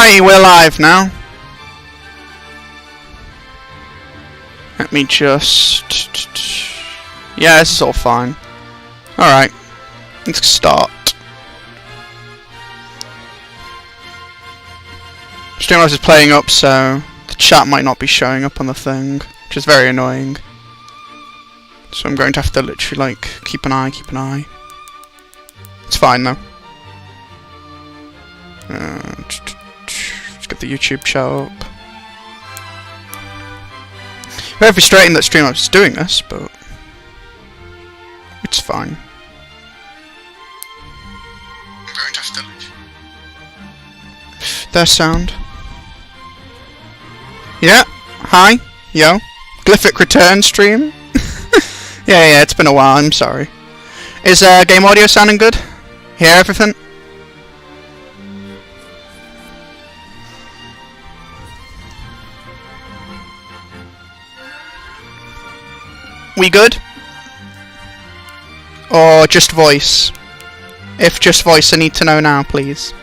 Alrighty, we're live now. Let me just... Yeah, this is all fine. Alright, let's start. Streamlabs is playing up, so the chat might not be showing up on the thing, which is very annoying. So I'm going to have to literally, like, keep an eye. It's fine, though. Let's get the YouTube chat up. Very frustrating that Streamlabs is doing this, but it's fine. I'm going to have to literally... Their sound. Yeah, hi, yo. Glyphic return stream. Yeah, it's been a while, I'm sorry. Is game audio sounding good? Hear everything? We good? Or just voice? If just voice, I need to know now, please.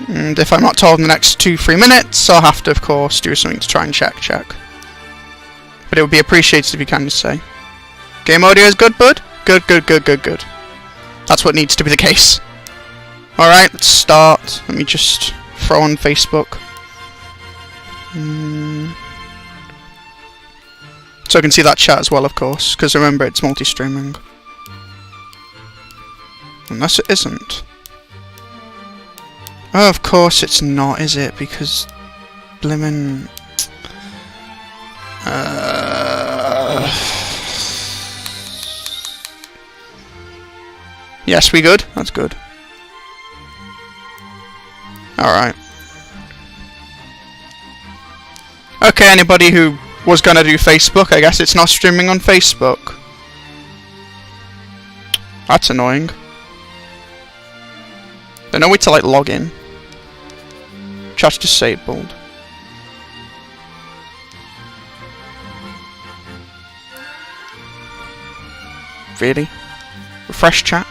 And if I'm not told in the next 2-3 minutes, I'll have to, of course, do something to try and check. But it would be appreciated if you can just say. Game audio is good, bud? Good. That's what needs to be the case. Alright, let's start. Let me just throw on Facebook. So I can see that chat as well, of course, because remember, it's multi-streaming. Unless it isn't. Oh, of course it's not, is it? Because... blimmin'... Yes, we good? That's good. Alright. Okay, anybody who was gonna do Facebook, I guess it's not streaming on Facebook. That's annoying. There's no way to, like, log in. Chat's disabled. Really? Refresh chat?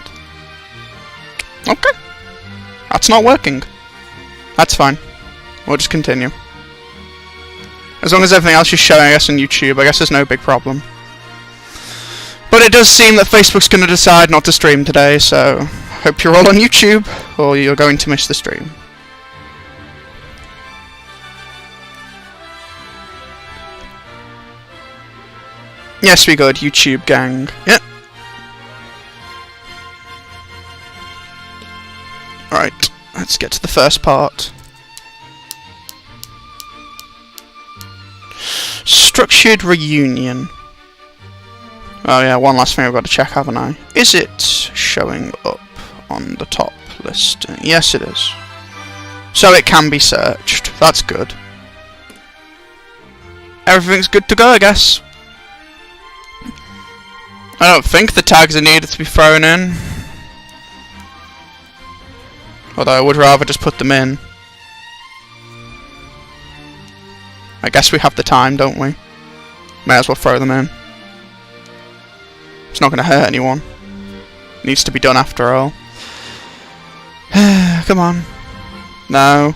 Okay. That's not working. That's fine. We'll just continue. As long as everything else is showing us on YouTube, I guess there's no big problem. But it does seem that Facebook's going to decide not to stream today, so hope you're all on YouTube, or you're going to miss the stream. Yes, we good, YouTube gang. Yep. Right, let's get to the first part. Structured reunion. Oh yeah, one last thing I've got to check, haven't I? Is it showing up on the top list? Yes, it is. So it can be searched. That's good. Everything's good to go, I guess. I don't think the tags are needed to be thrown in. Although I would rather just put them in. I guess we have the time, don't we? May as well throw them in. It's not going to hurt anyone. It needs to be done after all. Come on. No.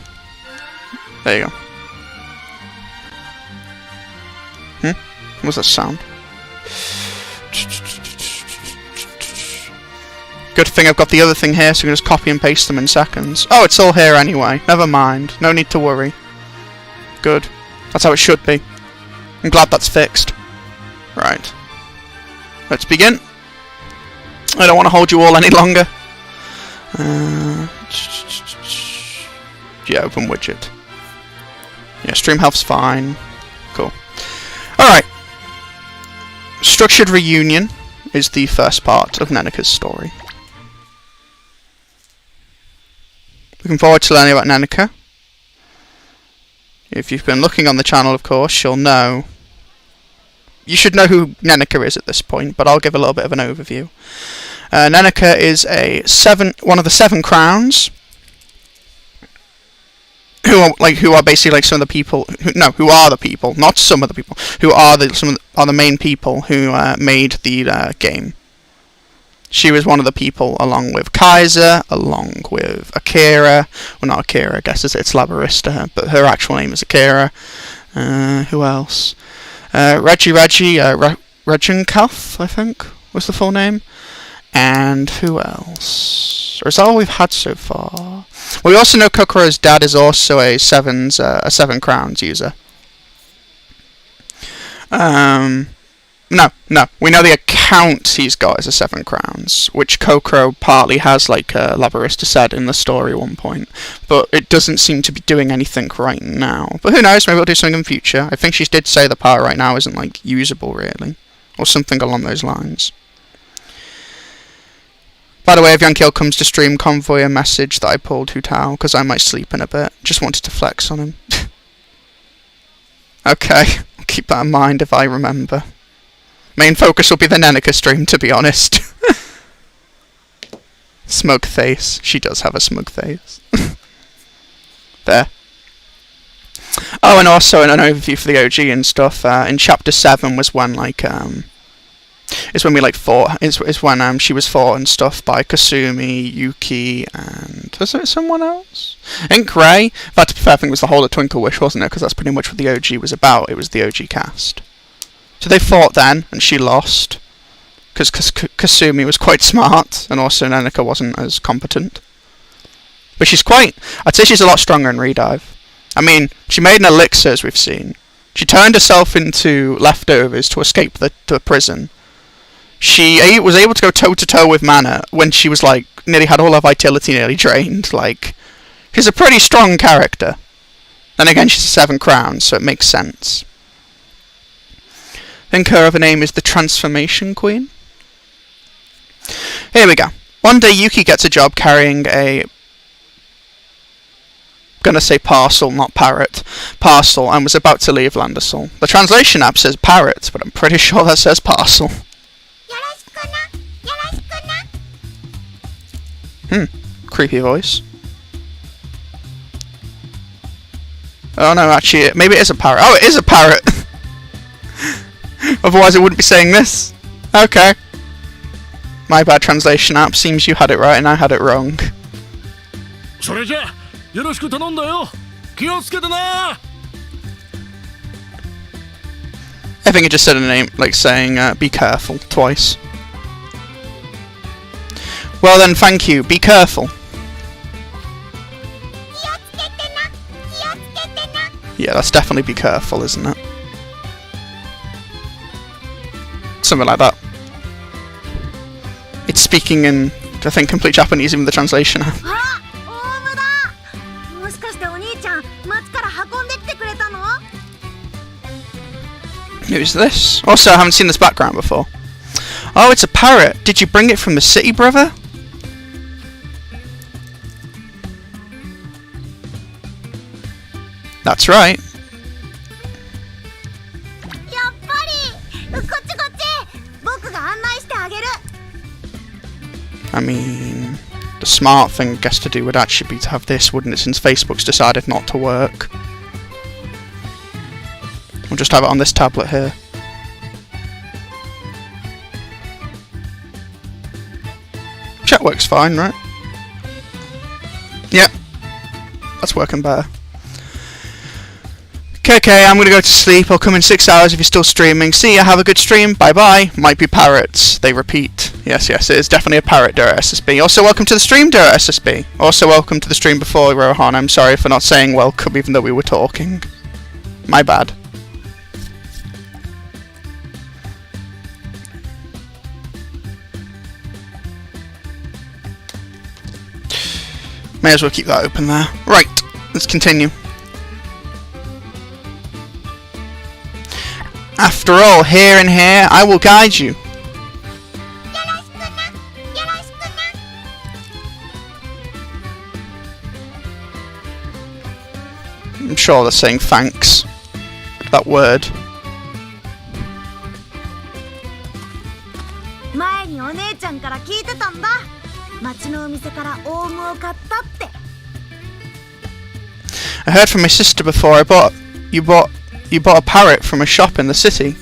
There you go. What's that sound? Good thing I've got the other thing here, so we can just copy and paste them in seconds. Oh, it's all here anyway. Never mind. No need to worry. Good. That's how it should be. I'm glad that's fixed. Right. Let's begin. I don't want to hold you all any longer. Yeah, open widget. Yeah, stream health's fine. Cool. Alright. Structured reunion is the first part of Neneka's story. Looking forward to learning about Neneka. If you've been looking on the channel, of course, you'll know. You should know who Neneka is at this point, but I'll give a little bit of an overview. Neneka is one of the 7 crowns who are basically like some of the people who are the people, not some of the people, who are the main people who made the game. She was one of the people, along with Kaiser, along with Akira. Well, not Akira, I guess it's Labarista, but her actual name is Akira. Who else? Reggie Regenkauf, I think, was the full name. And who else? Or is that all we've had so far? Well, we also know Kokoro's dad is also a Seven Crowns user. No. We know the account he's got is a 7 crowns, which Kokoro partly has, like Labarista said in the story at one point. But it doesn't seem to be doing anything right now. But who knows, maybe it'll do something in the future. I think she did say the power right now isn't, like, usable, really. Or something along those lines. By the way, if Yankiel comes to stream, convoy a message that I pulled Hutao, because I might sleep in a bit. Just wanted to flex on him. Okay, I'll keep that in mind if I remember. Main focus will be the Neneka stream, to be honest. Smug face. She does have a smug face. There. Oh, and also an overview for the OG and stuff. In Chapter 7 was when, like, is when we, like, fought. Is when she was fought and stuff by Kasumi, Yuki, and was it someone else? I think Ray. That, to be fair, I think it was the whole of Twinkle Wish, wasn't it? Because that's pretty much what the OG was about. It was the OG cast. So they fought then, and she lost, because Kasumi was quite smart, and also Neneka wasn't as competent. But I'd say she's a lot stronger in Redive. I mean, she made an elixir, as we've seen. She turned herself into leftovers to escape the prison. She was able to go toe-to-toe with Mana when she was, like, nearly had all her vitality nearly drained. Like, she's a pretty strong character. Then again, she's a 7 crowns, so it makes sense. I think her other name is the Transformation Queen. Here we go. One day Yuki gets a job carrying a... I'm gonna say parcel, not parrot. Parcel, and was about to leave Landesol. The translation app says parrot, but I'm pretty sure that says parcel. Creepy voice. Oh no, actually, maybe it is a parrot. Oh, it is a parrot! Otherwise it wouldn't be saying this. Okay. My bad, translation app. Seems you had it right and I had it wrong. I think it just said a name, like saying, be careful, twice. Well then, thank you. Be careful. Yeah, that's definitely be careful, isn't it? Something like that. It's speaking in, I think, complete Japanese, even the translation. Who's this? Also, I haven't seen this background before. Oh, it's a parrot. Did you bring it from the city, brother? That's right. I mean, the smart thing, I guess, to do would actually be to have this, wouldn't it, since Facebook's decided not to work. We'll just have it on this tablet here. Chat works fine, right? Yep. That's working better. Okay, I'm gonna go to sleep. I'll come in 6 hours if you're still streaming. See ya, have a good stream. Bye-bye. Might be parrots. They repeat. Yes, it is definitely a parrot, Dirt SSB. Also, welcome to the stream, Dirt SSB. Also, welcome to the stream before, Rohan. I'm sorry for not saying welcome, even though we were talking. My bad. May as well keep that open there. Right, let's continue. After all, here and here, I will guide you. I'm sure they're saying thanks. That word. I heard from my sister before you bought a parrot from a shop in the city.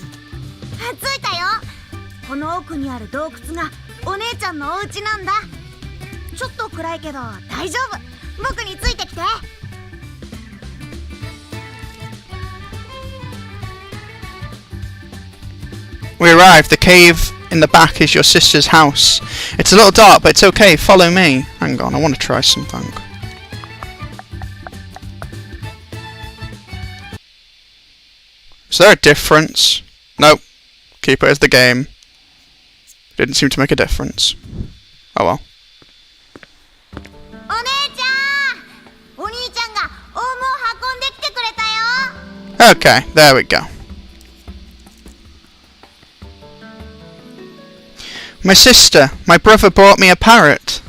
着いたよ。この奥にある洞窟がお姉ちゃんのお家なんだ。ちょっと暗いけど大丈夫。僕についてきて。We arrived. The cave in the back is your sister's house. It's a little dark, but it's okay. Follow me. Hang on, I want to try something. Is there a difference? Nope. Keep it as the game. Didn't seem to make a difference. Oh well. お姉ちゃん、お兄ちゃんがオウムを運んできてくれたよ。 Okay, there we go. My sister, my brother brought me a parrot.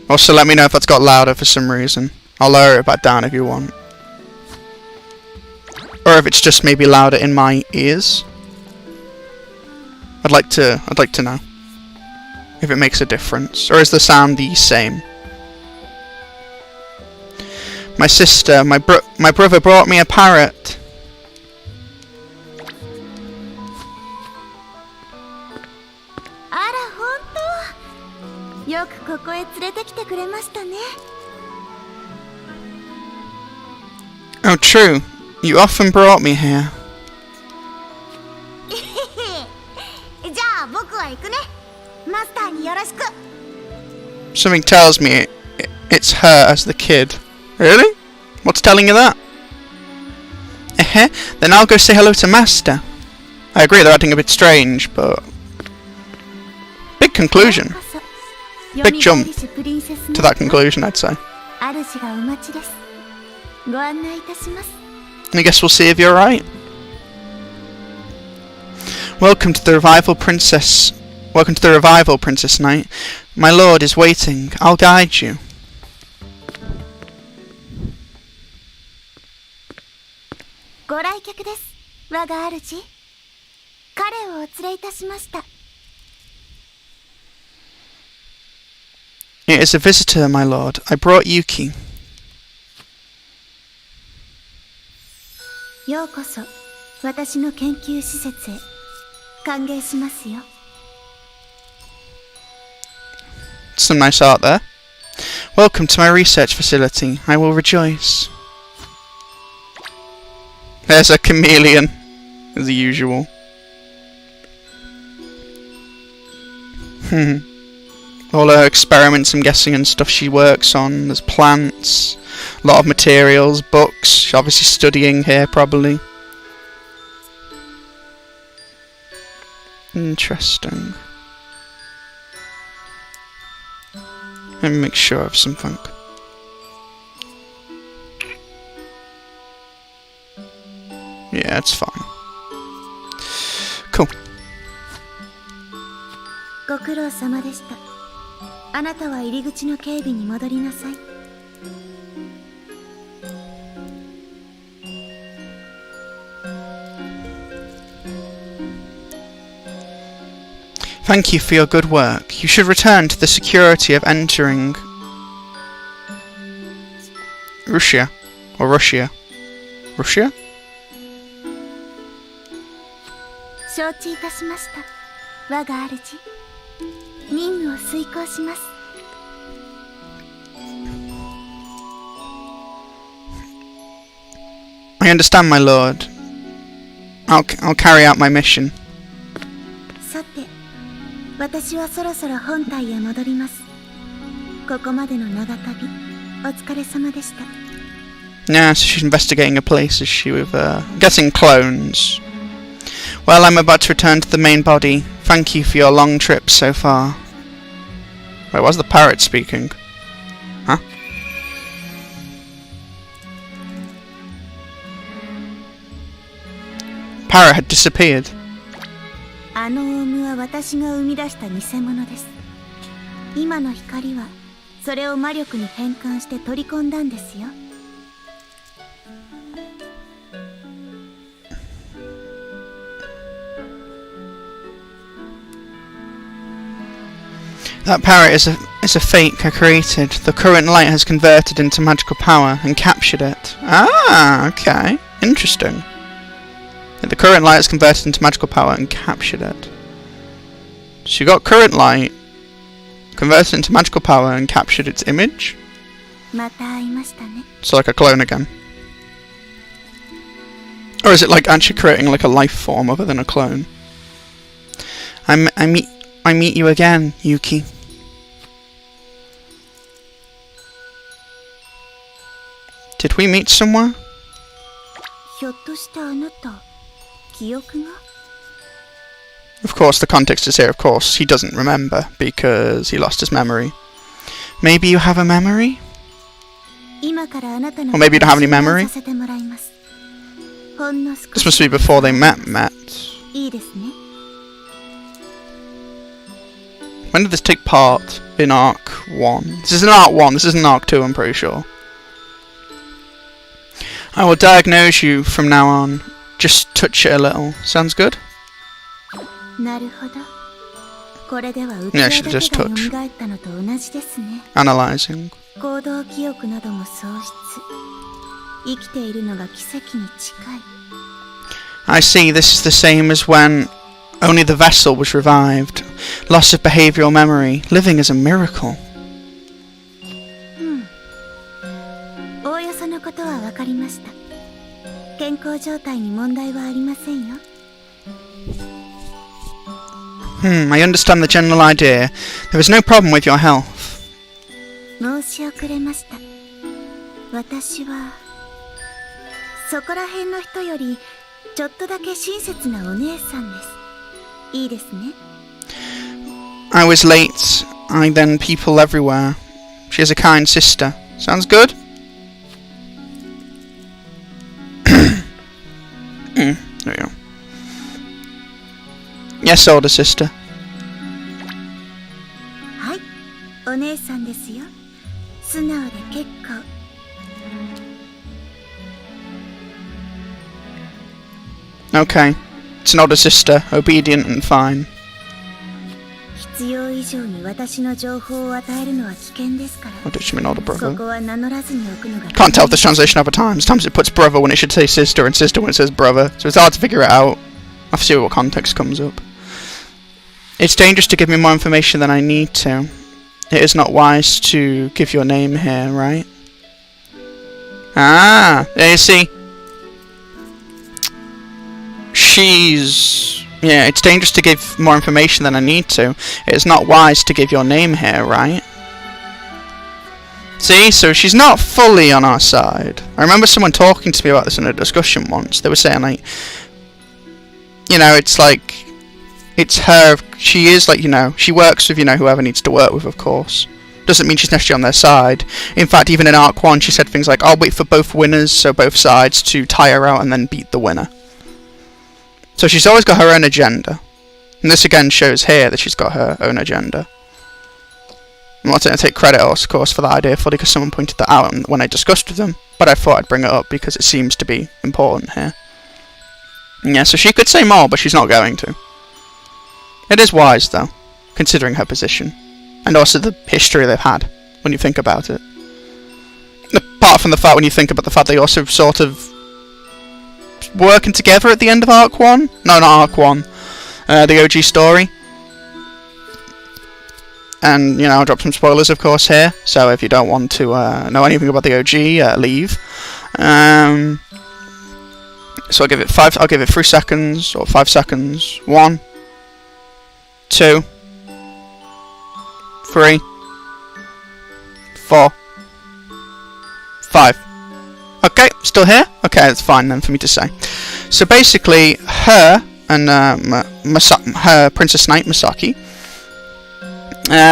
Also, let me know if that's got louder for some reason. I'll lower it back down if you want. Or if it's just maybe louder in my ears. I'd like to know if it makes a difference, or is the sound the same? My sister, my brother brought me a parrot. よくここへ連れてきてくれましたね。 Oh, true. You often brought me here. じゃあ僕は行くね。マスターによろしく。 Something tells me it's her as the kid. Really? What's telling you that? Then I'll go say hello to Master. I agree they're acting a bit strange, but... Big conclusion. Big jump to that conclusion, I'd say. I guess we'll see if you're right. Welcome to the Revival, Princess. Welcome to the Revival, Princess Knight. My lord is waiting. I'll guide you. It is a visitor, my lord. I brought Yuki. ようこそ私の研究施設へ歓迎しますよ。 Some nice art there. Welcome to my research facility. I will rejoice. There's a chameleon, as usual. All her experiments, I'm guessing, and stuff she works on. There's plants, a lot of materials, books. She's obviously studying here, probably. Interesting. Let me make sure of something. Yeah, it's fine. Cool. ご苦労様でした。あなたは入り口の警備に戻りなさい。Thank you for your good work. You should return to the security of entering Russia or Russia. Russia? 承知いたしました。我が主、任務を遂行します。I understand, my lord. I'll carry out my mission. さて、私はそろそろ本体へ戻ります。ここまでの長旅、お疲れ様でした。 Yeah, so she's investigating a place, is she, with, guessing clones. Well, I'm about to return to the main body. Thank you for your long trip so far. Wait, was the parrot speaking? Huh? Parrot had disappeared. あのオウムは私が生み出した偽物です。今の光はそれを魔力に変換して取り込んだんですよ。 That parrot is is a fake I created. The current light has converted into magical power and captured it. Ah, okay. Interesting. The current light has converted into magical power and captured it. So you got current light, converted into magical power and captured its image? So like a clone again. Or is it like actually creating like a life form other than a clone? I meet you again, Yuki. Did we meet somewhere? Of course, the context is here, of course. He doesn't remember because he lost his memory. Maybe you have a memory? Or maybe you don't have any memory? This must be before they met. When did this take part in Arc 1? This isn't Arc 1, this isn't Arc 2, I'm pretty sure. I will diagnose you from now on. Just touch it a little. Sounds good? Yeah, should just touch. Analyzing. I see, this is the same as when only the vessel was revived. Loss of behavioural memory. Living is a miracle. I understand the general idea. There is no problem with your health. I was late. I then people everywhere. She is a kind sister. Sounds good? There we go. Yes, older sister. Okay. It's an older sister, obedient and fine. What does she mean, older brother? Can't tell if this translation over time. Sometimes it puts brother when it should say sister and sister when it says brother, so it's hard to figure it out. I'll have to see what context comes up. It's dangerous to give me more information than I need to. It is not wise to give your name here, right? Ah, there you see. Yeah, it's dangerous to give more information than I need to. It is not wise to give your name here, right? See, so she's not fully on our side. I remember someone talking to me about this in a discussion once. They were saying, like, you know, it's like, it's her, she is like, you know, she works with, you know, whoever needs to work with, of course. Doesn't mean she's necessarily on their side. In fact, even in Arc 1, she said things like, I'll wait for both winners, so both sides, to tire out and then beat the winner. So she's always got her own agenda. And this again shows here that she's got her own agenda. I'm not going to take credit, of course, for that idea fully because someone pointed that out when I discussed with them. But I thought I'd bring it up because it seems to be important here. Yeah, so she could say more, but she's not going to. It is wise, though, considering her position. And also the history they've had, when you think about it. Apart from the fact, when you think about the fact they also sort of working together at the end of Arc 1? No, not Arc 1. The OG story. And, you know, I'll drop some spoilers, of course, here. So if you don't want to know anything about the OG, leave. So I'll give it 3 seconds, or 5 seconds. 1, 2, 3, 4, 5. Okay, still here? Okay, that's fine then for me to say. So basically, her and her Princess Knight Misaki,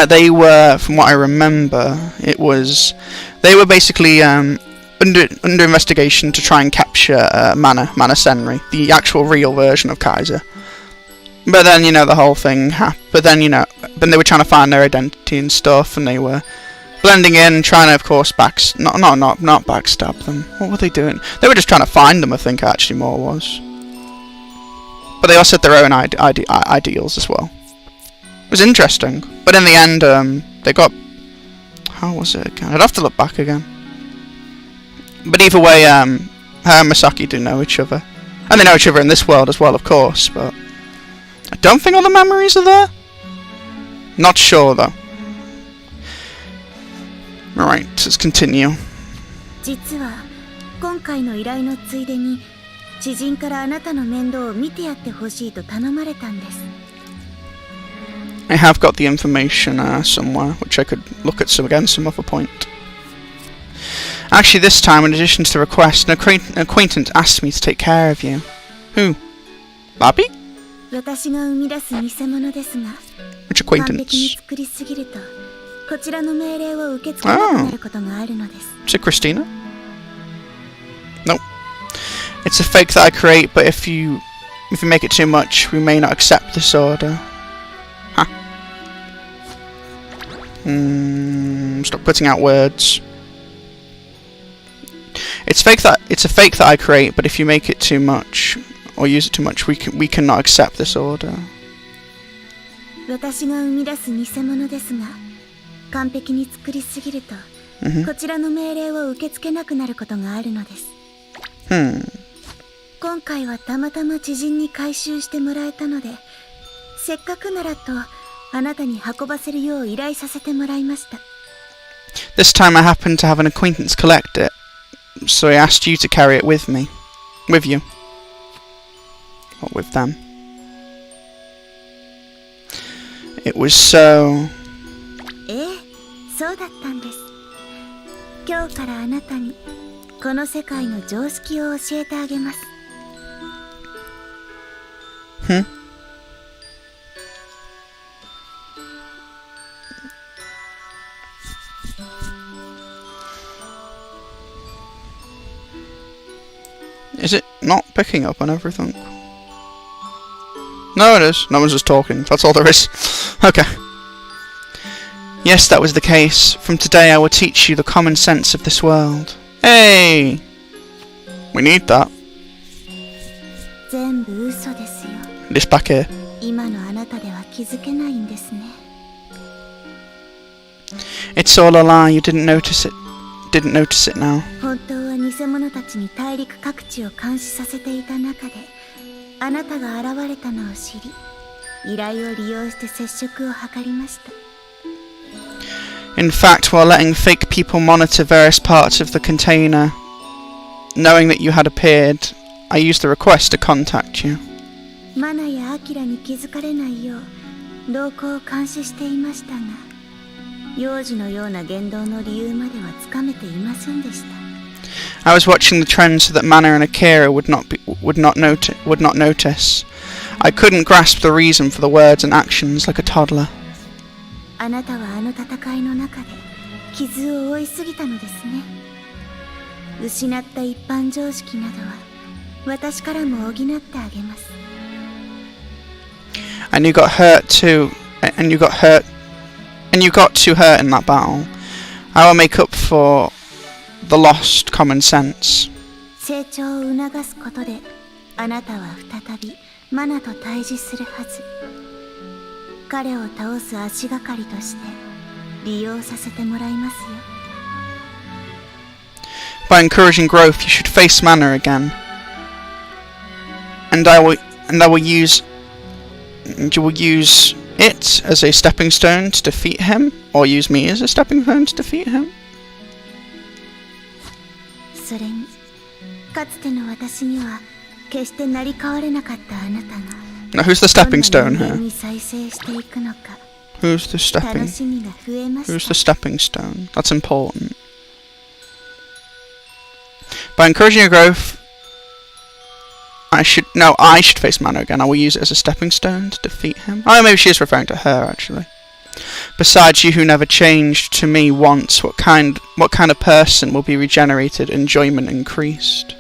they were, from what I remember, they were basically under investigation to try and capture Mana Senri, the actual real version of Kaiser. But then, you know, the whole thing happened. But then, you know, then they were trying to find their identity and stuff, and they were blending in, trying to, of course, not backstab them. What were they doing? They were just trying to find them, I think, actually, more was. But they also had their own ideals as well. It was interesting. But in the end, they got How was it again? I'd have to look back again. But either way, her and Misaki do know each other. And they know each other in this world as well, of course, but I don't think all the memories are there. Not sure, though. Alright, let's continue. 実は今回の依頼のついでに知人からあなたの面倒を見てやってほしいと頼まれたんです。 I have got the information somewhere, which I could look at some other point. Actually, this time, in addition to the request, an acquaintance asked me to take care of you. Who? Bobby? 私が生み出す偽物ですが、 Which 完璧に acquaintance? 作りすぎるとこちらの命令を受け付けなくなることがあるのです。 Is it Christina? Nope. It's a fake that I create, but if you make it too much, we may not accept this order. Huh. Stop putting out words. It's a fake that I create, but if you make it too much or use it too much, we cannot accept this order. 私が生み出す偽物ですが、完璧に作りすぎると、こちらの命令を受け付けなくなることがあるのです。今回はたまたま知人に回収してもらえたので、せっかくならとあなたに運ばせるよう依頼させてもらいました。 This time I happened to have an acquaintance collect it, so I asked you to carry it with me. With you. Or with them. It was so... そうだったんです。今日からあなたにこの世界の常識を教えてあげます。Is it not picking up on everything? No, it is. No one's just talking. That's all there is. Okay. Yes, that was the case. From today I will teach you the common sense of this world. Hey! We need that. 全部嘘ですよ。 This back here. 今のあなたでは気づけないんですね。 It's all a lie. You didn't notice it now. 本当は偽物たちに大陸各地を監視させていた中で、あなたが現れたのを知り、依頼を利用して接触を図りました。 In fact, while letting fake people monitor various parts of the container, knowing that you had appeared, I used the request to contact you. マナやアキラに気づかれないよう動向を監視していましたが、幼児のような言動の理由まではつかめていませんでした。 I was watching the trend so that Mana and Akira would not notice. I couldn't grasp the reason for the words and actions like a toddler. あなたはあの戦いの中で傷を負いすぎたのですね。失った一般常識などは私からも補ってあげます。 And you got hurt too, and you got too hurt in that battle. I will make up for the lost common sense. 成長を促すことであなたは再びマナと対峙するはず。彼を倒す足がかりとして利用させてもらいますよ。 By encouraging growth, you should face Mana again. And I will use it as a stepping stone to defeat him, or use me as a stepping stone to defeat him. それにかつての私には決して成り代われなかったあなたが Now, who's the stepping stone here? に再生していくのか Who's the stepping? 楽しみが増えました。 Who's the stepping stone? That's important. By encouraging your growth, I should face Mana again. I will use it as a stepping stone to defeat him. Oh, maybe she is referring to her actually. Besides, you who never changed to me once, what kind of person will be regenerated, enjoyment increased?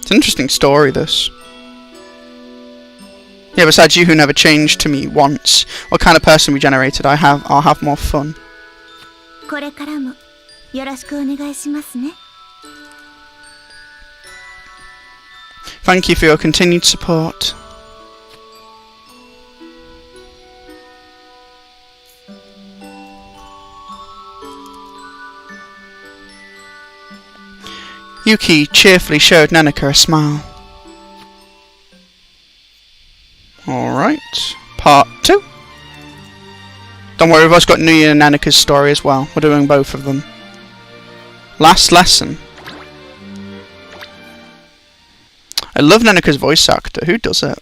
It's an interesting story, this. Yeah, besides you who never changed to me once, what kind of person regenerated I'll have more fun. これからもよろしくお願いしますね。 Thank you for your continued support. Yuki cheerfully showed Neneka a smile. Alright, part 2. Don't worry, we've also got Nuya and Neneka's story as well. We're doing both of them. Last lesson. I love Neneka's voice actor. Who does it?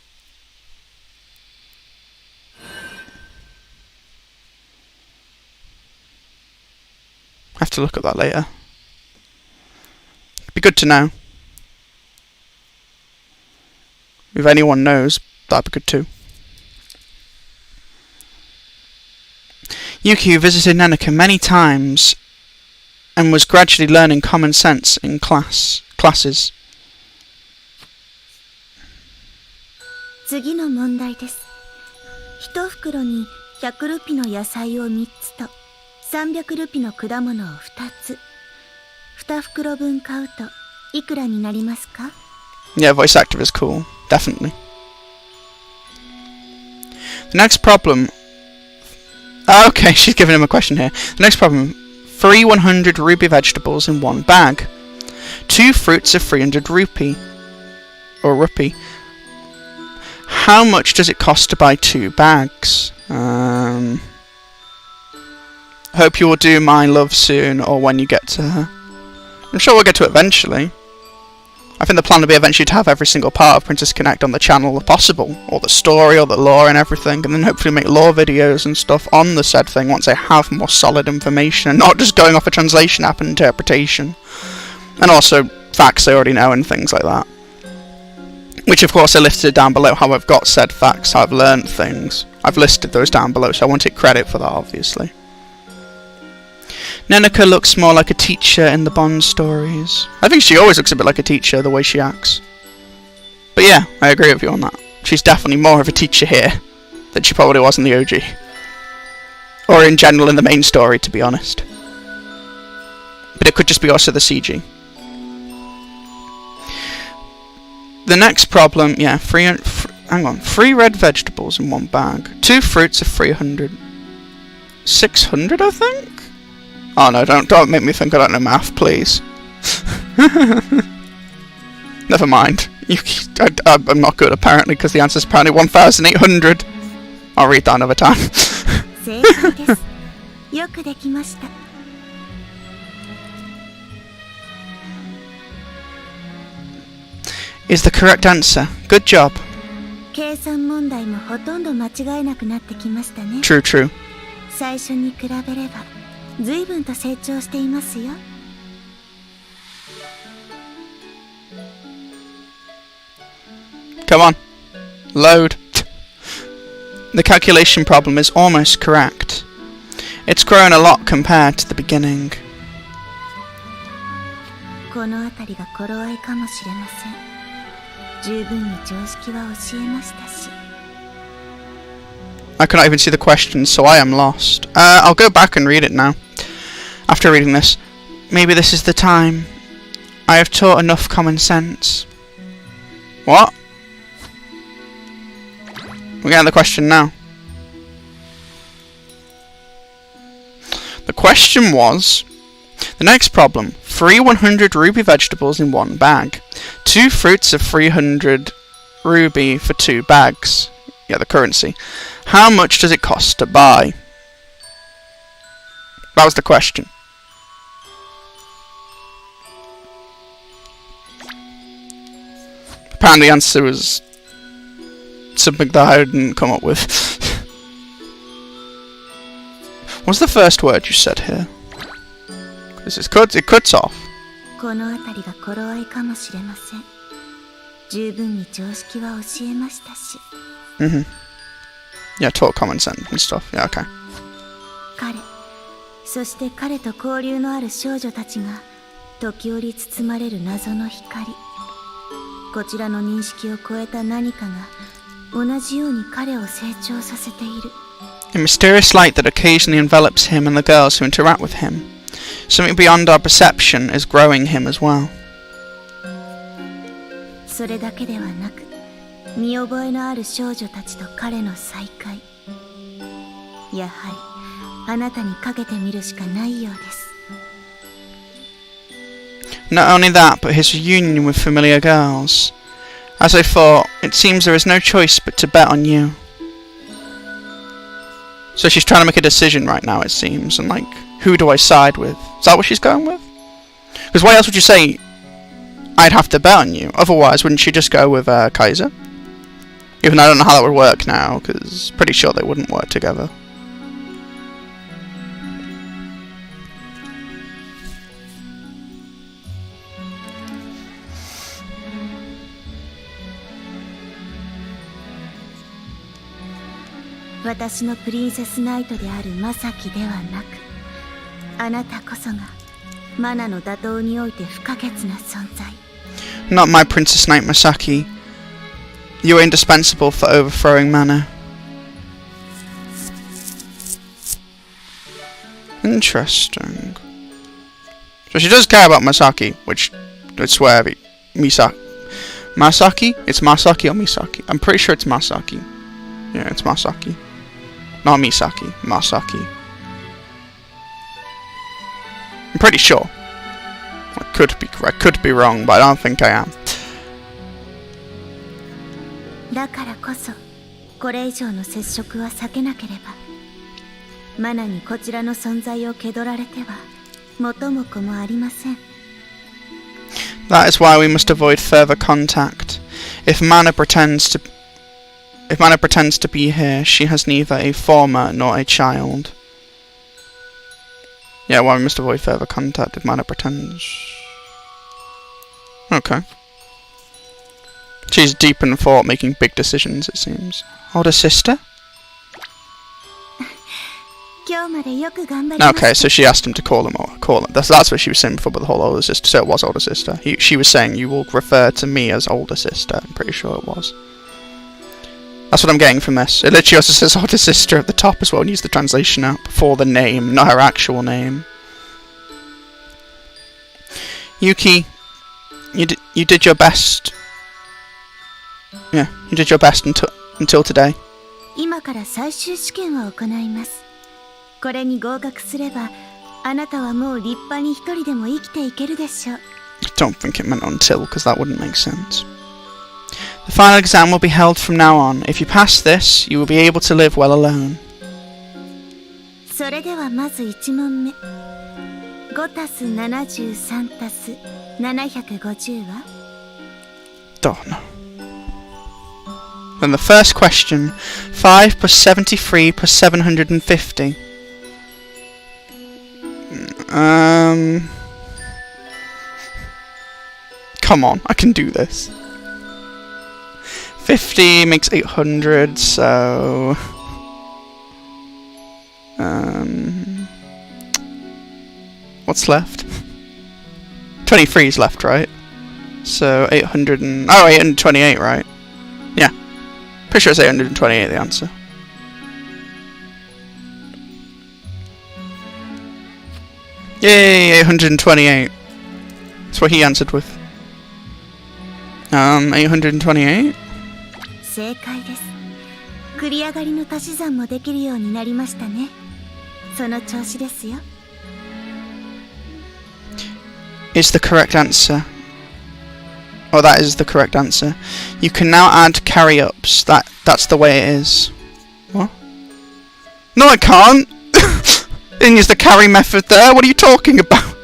I have to look at that later. Be good to know. If anyone knows, that'd be good too. Yuki visited Neneka many times and was gradually learning common sense in classes. 次の問題です。1袋に100ルピの野菜を3つと300ルピの果物を2つ。2袋分買うといくらになりますか? Yeah, voice actor is cool. Definitely. The next problem... Okay, she's giving him a question here. The next problem. 3 100 rupee vegetables in one bag. 2 fruits of 300 rupee. Or rupee. How much does it cost to buy 2 bags? Hope you will do my love soon or when you get to her. I'm sure we'll get to it eventually. I think the plan will be eventually to have every single part of Princess Connect on the channel if possible. Or the story, or the lore and everything. And then hopefully make lore videos and stuff on the said thing once I have more solid information. And not just going off a translation app and interpretation. And also facts I already know and things like that. Which of course are listed down below how I've got said facts, how I've learned things. I've listed those down below, so I won't take credit for that obviously. Neneka looks more like a teacher in the Bond stories. I think she always looks a bit like a teacher, the way she acts. But yeah, I agree with you on that. She's definitely more of a teacher here than she probably was in the OG. Or in general in the main story, to be honest. But it could just be also the CG. The next problem, yeah, 3 red vegetables in one bag. 2 fruits of 300. 600, I think? Oh no, don't make me think I don't know math, please. Never mind. I'm not good apparently, because the answer is apparently 1,800. I'll read that another time. Is the correct answer. Good job. True, true. Come on. Load. The calculation problem is almost correct. It's grown a lot compared to the beginning. I cannot even see the questions, so I am lost. I'll go back and read it now. After reading this. Maybe this is the time. I have taught enough common sense. What? We're getting the question now. The question was... The next problem. 3 100 rupee vegetables in one bag. 2 fruits of 300 rupee for 2 bags. Yeah, the currency. How much does it cost to buy? That was the question. Apparently the answer was something that I didn't come up with. What's the first word you said here? This is it cuts off. Yeah, taught common sense and stuff. Yeah, okay. そして彼と交流のある少女たちが時折包まれる謎の光。こちらの認識を超えた何かが同じように彼を成長させている。A mysterious light that occasionally envelops him and the girls who interact with him. Something beyond our perception is growing him as well. それだけではなく、見覚えのある少女たちと彼の再会。やはりあなたにかけてみるしかないようです。Not only that, but his reunion with familiar girls. As I thought, it seems there is no choice but to bet on you. So she's trying to make a decision right now, it seems, and like, who do I side with? Is that what she's going with? Because why else would you say I'd have to bet on you? Otherwise, wouldn't she just go with Kaiser? Even though I don't know how that would work now, because pretty sure they wouldn't work together. Not my Princess Knight Masaki. You are indispensable for overthrowing Mana. Interesting. So she does care about Masaki, which I swear, Masaki? It's Masaki or Misaki? I'm pretty sure it's Masaki. Yeah, it's Masaki. Not Misaki, Masaki. I'm pretty sure. I could be wrong, but I don't think I am. That is why we must avoid further contact. If Mana pretends to be here, she has neither a former nor a child. Yeah, why we must avoid further contact if Mana pretends. Okay. She's deep in thought, making big decisions, it seems. Older sister? Okay, so she asked him to call him. That's what she was saying before with the whole older sister. So it was older sister. She was saying, you will refer to me as older sister. I'm pretty sure it was. That's what I'm getting from this. It literally also says older sister at the top as well, and use the translation up for the name, not her actual name. Yuki, you did your best. Yeah, you did your best until today. I don't think it meant until, because that wouldn't make sense. The final exam will be held from now on. If you pass this, you will be able to live well alone. Don't know. Then the first question, 5 plus 73 plus 750. Come on, I can do this. 50 makes 800, so... what's left? 23 is left, right? So 800 and... Oh, 828, right? Yeah. Pretty sure it's 828, the answer. Yay, 828. That's what he answered with. 828? Is the correct answer. Oh, that is the correct answer. You can now add carry-ups. That's the way it is. What? No, I can't! Didn't use the carry method there. What are you talking about?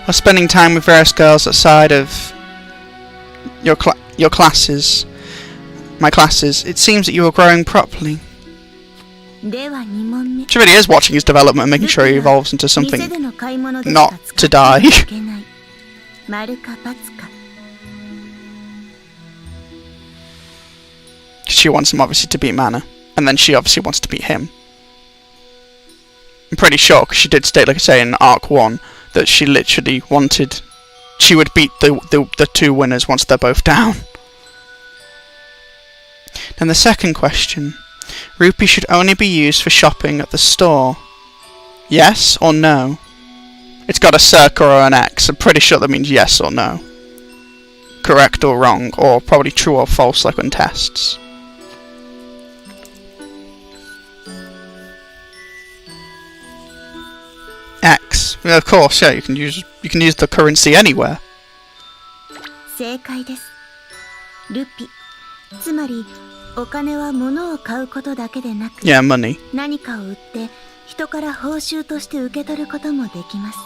While spending time with various girls outside of your classes, my classes, it seems that you are growing properly. She really is watching his development and making sure he evolves into something not to die. She wants him obviously to beat Mana, and then she obviously wants to beat him. I'm pretty sure, because she did state, like I say, in Arc 1, that she literally wanted... She would beat the two winners once they're both down. Then the second question. Rupee should only be used for shopping at the store. Yes or no? It's got a circle or an X. I'm pretty sure that means yes or no. Correct or wrong, or probably true or false like on tests. Yeah, of course, yeah, you can use the currency anywhere. 正解です。ルピ、つまりお金は物を買うことだけでなく、Yeah, money. 何かを売って人から報酬として受け取ることもできます。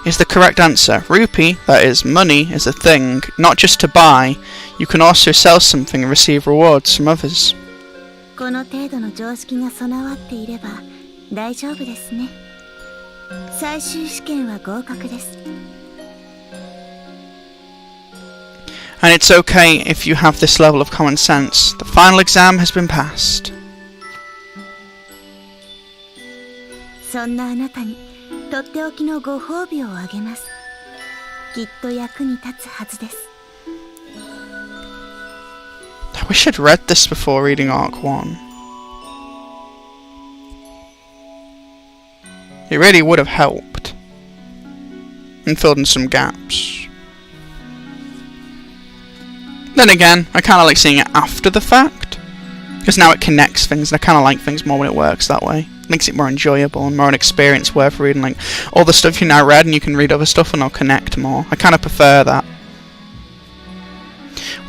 Is the correct answer. Rupee, that is, money, is a thing, not just to buy. You can also sell something and receive rewards from others. この程度の常識が備わっていれば大丈夫ですね。最終試験は合格です。And it's okay if you have this level of common sense. The final exam has been passed. そんなあなたにとっておきのご褒美をあげます。きっと役に立つはずです。I wish I'd read this before reading Arc 1. It really would have helped. And filled in some gaps. Then again, I kind of like seeing it after the fact. Because now it connects things, and I kind of like things more when it works that way. Makes it more enjoyable and more an experience worth reading. Like, all the stuff you now read, and you can read other stuff and they'll connect more. I kind of prefer that.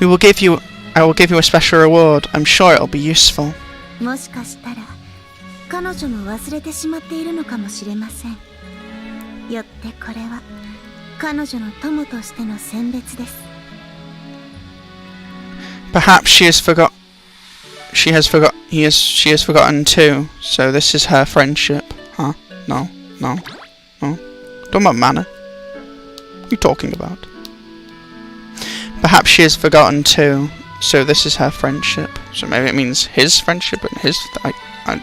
I will give you a special reward. I'm sure it'll be useful. もしかしたら彼女も忘れてしまっているのかもしれません。よってこれは彼女の友としての選別です。Perhaps she has forgotten too. So this is her friendship. Huh? No. Talking about mana. What are you talking about? Perhaps she has forgotten too. So this is her friendship. So maybe it means his friendship and his... I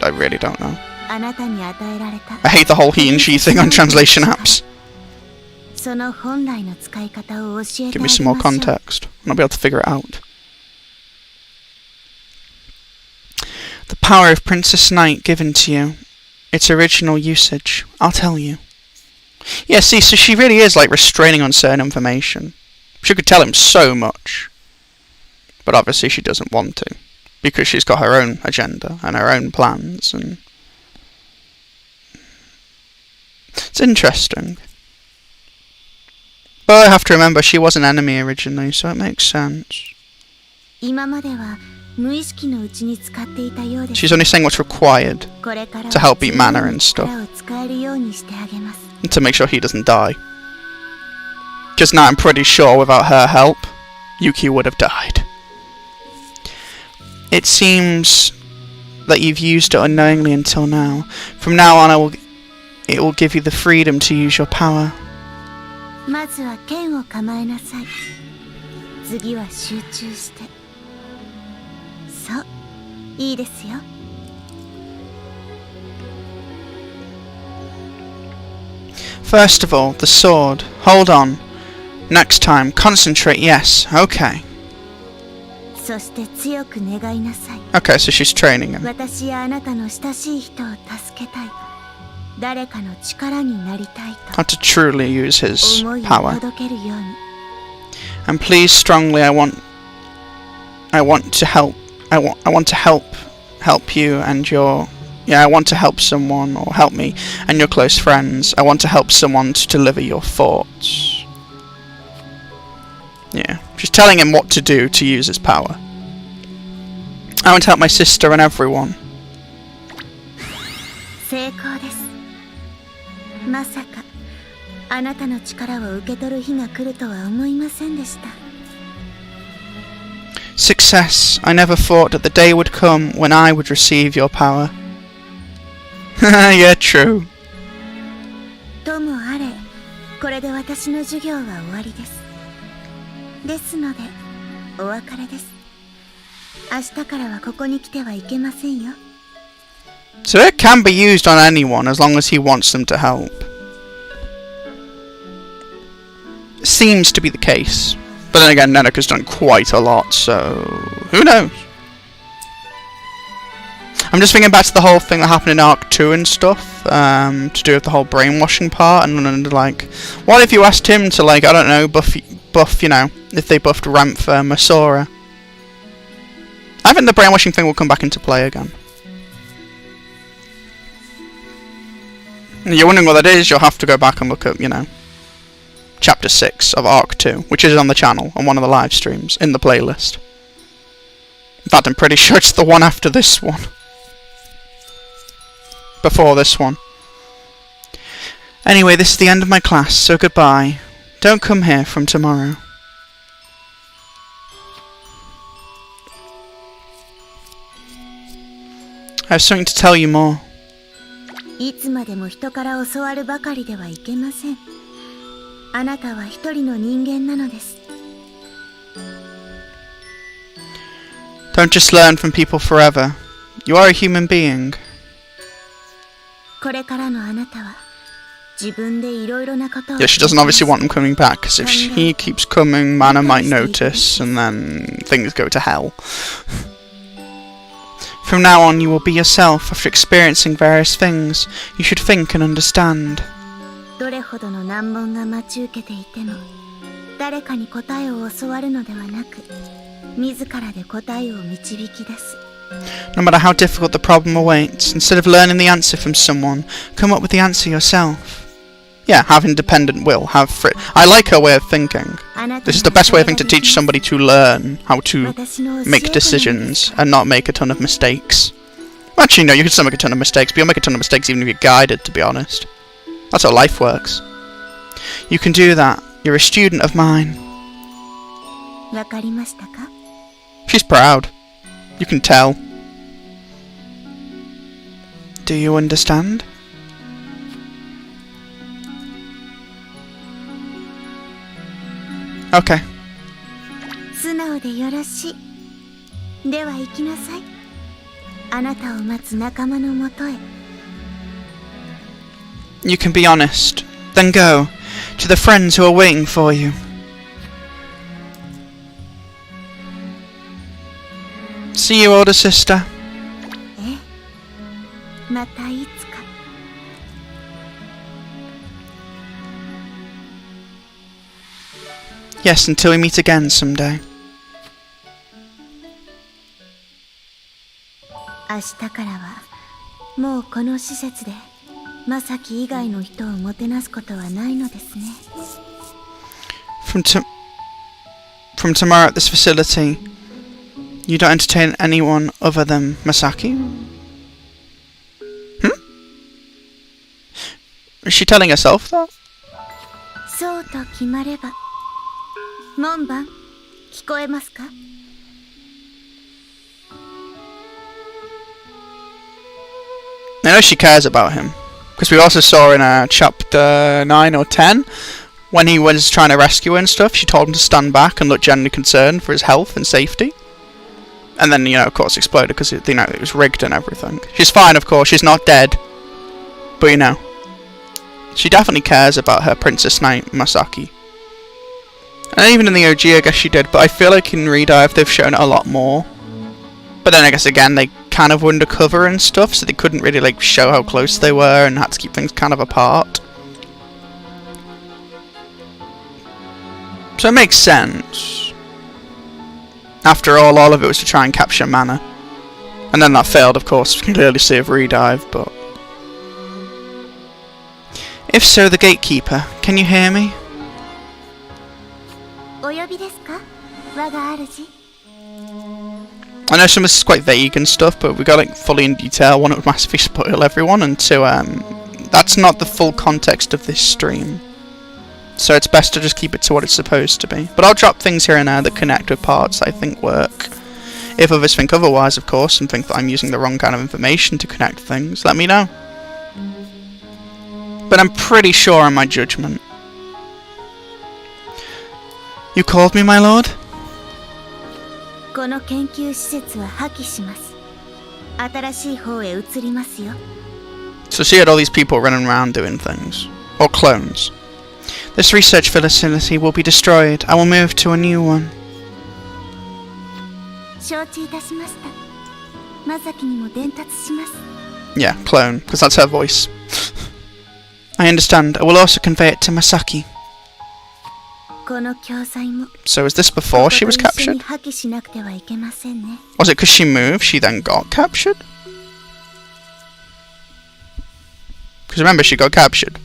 really don't know. I hate the whole he and she thing on translation apps. Give me some more context and I'll be able to figure it out. The power of Princess Knight given to you. Its original usage. I'll tell you. Yeah, see, so she really is like restraining on certain information. She could tell him so much. But obviously she doesn't want to. Because she's got her own agenda and her own plans and... It's interesting. But I have to remember she was an enemy originally, so it makes sense. She's only saying what's required to help beat mana and stuff. And to make sure he doesn't die. Because now I'm pretty sure without her help, Yuki would have died. It seems that you've used it unknowingly until now. From now on, it will give you the freedom to use your power. First of all, the sword. Hold on. Next time, concentrate. Yes, okay. Okay, so she's training him. How to truly use his power. And please strongly, I want to help you and your... Yeah, I want to help someone, or help me, and your close friends. I want to help someone to deliver your thoughts. Yeah, she's telling him what to do to use his power. I want to help my sister and everyone. Success. I never thought that the day would come when I would receive your power. Yeah, true. So it can be used on anyone as long as he wants them to help. Seems to be the case. But then again, Neneka's done quite a lot, so who knows? I'm just thinking back to the whole thing that happened in Arc 2 and stuff, to do with the whole brainwashing part, and like, what if you asked him to, like, I don't know, buff, you know, if they buffed Ramtha and Masora? I think the brainwashing thing will come back into play again. You're wondering what that is, you'll have to go back and look at, you know, Chapter 6 of Arc 2, which is on the channel, on one of the live streams, in the playlist. In fact, I'm pretty sure it's the one after this one. Before this one. Anyway, this is the end of my class, so goodbye. Don't come here from tomorrow. I have something to tell you more. いつまでも人から教わるばかりではいけません。あなたは一人の人間なのです。Don't just learn from people forever. You are a human being. これからのあなたは自分でいろいろなことを。Yeah, she doesn't obviously want him coming back, because if he keeps coming, Mana might notice, and then things go to hell. From now on, you will be yourself. After experiencing various things, you should think and understand. どれほどの難問が待ち受けていても、誰かに答えを教わるのではなく、自らで答えを導き出す。No matter how difficult the problem awaits, instead of learning the answer from someone, come up with the answer yourself. Yeah, have independent will, have free. I like her way of thinking. This is the best way I think to teach somebody to learn how to make decisions and not make a ton of mistakes. Actually, no, you can still make a ton of mistakes, but you'll make a ton of mistakes even if you're guided, to be honest. That's how life works. You can do that. You're a student of mine. わかりましたか? She's proud. You can tell. Do you understand? Okay. 素直でよろしい。では行きなさい。あなたを待つ仲間のもとへ。You can be honest. Then go to the friends who are waiting for you. See you, older sister. え、またいつか。Yes, until we meet again someday. 明日からはもうこの施設でまさき以外の人をもてなすことはないのですね。From tomorrow at this facility, you don't entertain anyone other than Masaki? Is she telling herself that? そうと決まれば。門番、聞こえますか? I know she cares about him, because we also saw in chapter 9 or 10, when he was trying to rescue her and stuff, she told him to stand back and look genuinely concerned for his health and safety. And then, you know, of course, exploded because, you know, it was rigged and everything. She's fine, of course, she's not dead. But, you know, she definitely cares about her Princess Knight Masaki. And even in the OG, I guess she did, but I feel like in Redive they've shown it a lot more. But then I guess again, they kind of were undercover and stuff, so they couldn't really like show how close they were and had to keep things kind of apart. So it makes sense. After all of it was to try and capture Mana. And then that failed, of course, you can clearly see of Redive, but... If so, the gatekeeper, can you hear me? お呼びですか? 我が主. I know some of this is quite vague and stuff, but we got like fully in detail. One, it would massively spoil everyone, and two, that's not the full context of this stream. So it's best to just keep it to what it's supposed to be. But I'll drop things here and there that connect with parts I think work. If others think otherwise, of course, and think that I'm using the wrong kind of information to connect things, let me know. But I'm pretty sure in my judgment. You called me, my lord? この研究施設は破棄します。新しい方へ移りますよ。 So she had all these people running around doing things. Or clones. This research facility will be destroyed. I will move to a new one. 承知いたしました。まさきにも伝達します。 Yeah, clone, because that's her voice. I understand. I will also convey it to Masaki. この教材も So is this before she was captured? 破棄しなくてはいけませんね。 Was it because she moved, she then got captured? Because Because remember, she got captured.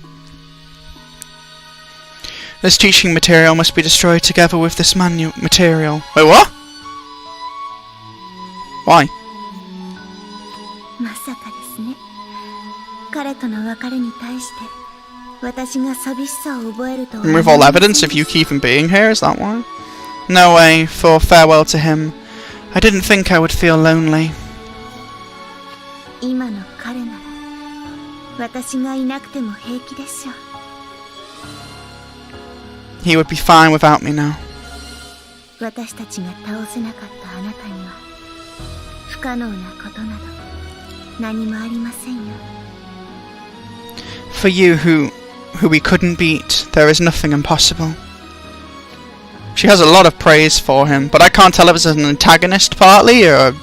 This teaching material must be destroyed together with this material. Wait, what? Why? まさかですね。彼との別れに対して私が寂しさを覚えるとは。Remove all evidence of you even being here, is that why? No way, for farewell to him. I didn't think I would feel lonely. 今の彼なら私がいなくても平気でしょう。 He would be fine without me now. 私たちが倒せなかったあなたには不可能なことなど何もありませんよ。 For you who we couldn't beat, there is nothing impossible. She has a lot of praise for him, but I can't tell if it's an antagonist partly, or a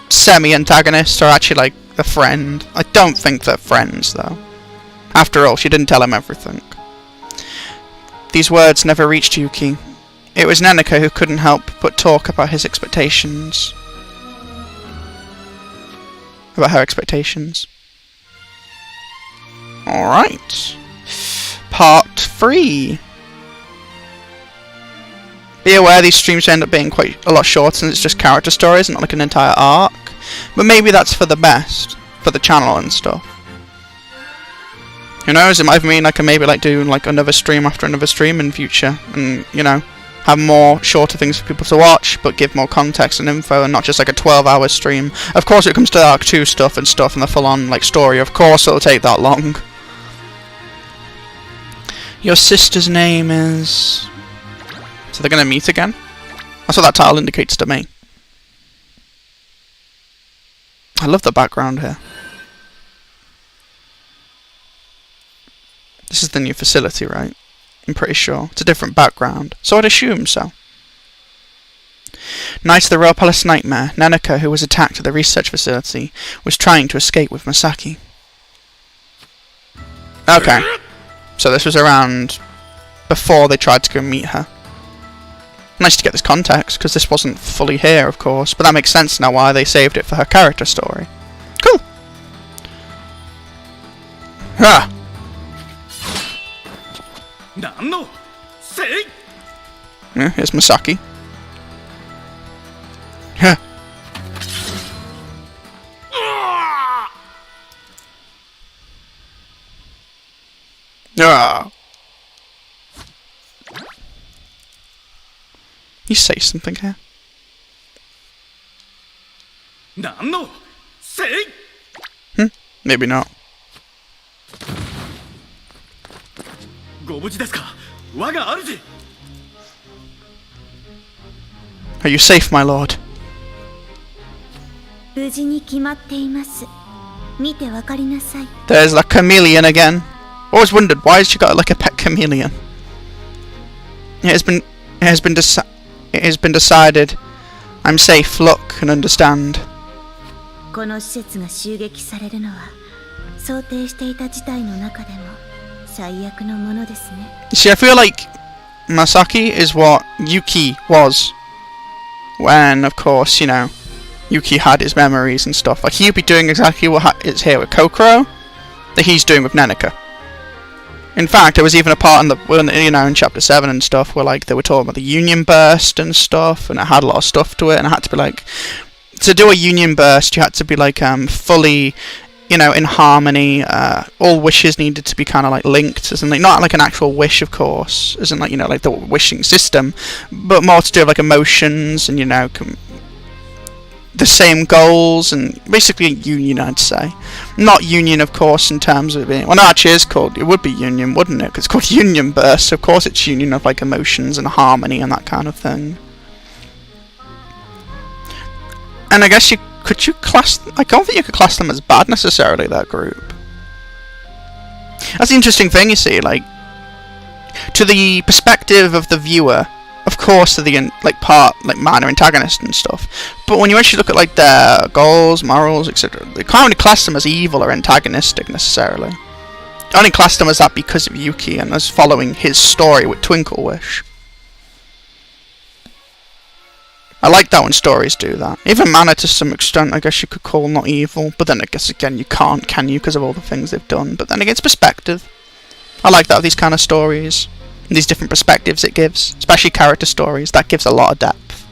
semi-antagonist, or actually like a friend. I don't think they're friends though. After all, she didn't tell him everything. These words never reached Yuki. It was Neneka who couldn't help but talk about his expectations. About her expectations. Alright. Part 3. Be aware these streams end up being quite a lot shorter since it's just character stories and not like an entire arc. But maybe that's for the best. For the channel and stuff. Who knows, it might mean I can maybe like do like another stream after another stream in future. And, you know, have more shorter things for people to watch, but give more context and info and not just like a 12-hour stream. Of course, when it comes to Arc 2 stuff and the full-on like story, of course it'll take that long. Your sister's name is... So they're gonna meet again? That's what that title indicates to me. I love the background here. This is the new facility, right? I'm pretty sure. It's a different background, so I'd assume so. Night of the Royal Palace Nightmare, Neneka, who was attacked at the research facility, was trying to escape with Masaki. Okay. So this was around before they tried to go meet her. Nice to get this context, because this wasn't fully here, of course, but that makes sense now why they saved it for her character story. Cool! Ah! Yeah, here's Masaki. Yeah. Ah. You say something here? Maybe not. Are you safe, my lord? 無事に決まっています。見てわかりなさい。 There's that chameleon again. Always wondered why has she got like a pet chameleon. It has been decided. I'm safe. Look and understand. この施設が襲撃されるのは想定していた事態の中でも最悪のものですね。 See, I feel like Masaki is what Yuki was when, of course, you know, Yuki had his memories and stuff. Like, he'd be doing exactly what is here with Kokoro that he's doing with Neneka. In fact, there was even a part in the, you know, in chapter 7 and stuff where, like, they were talking about the union burst and stuff, and it had a lot of stuff to it, and it had to be, like, to do a union burst, you had to be, like, fully, you know, in harmony. All wishes needed to be kind of, like, linked, as in, like, not like an actual wish, of course, as in, like, you know, like the wishing system, but more to do with, like, emotions and, you know, the same goals, and basically a union, I'd say. Not union, of course, in terms of it being... Well, no, actually, it would be union, wouldn't it? Because it's called union burst, so of course it's union of, like, emotions and harmony and that kind of thing. And I guess could you class... I don't think you could class them as bad, necessarily, that group. That's the interesting thing, you see, like... To the perspective of the viewer... Of course, they're the minor antagonist and stuff. But when you actually look at like their goals, morals, etc., they can't really class them as evil or antagonistic necessarily. I only class them as that because of Yuki and as following his story with Twinkle Wish. I like that when stories do that. Even Mana, to some extent, I guess you could call not evil, but then I guess again you can't, can you, because of all the things they've done. But then again, it's perspective. I like that with these kind of stories. These different perspectives it gives, especially character stories. That gives a lot of depth.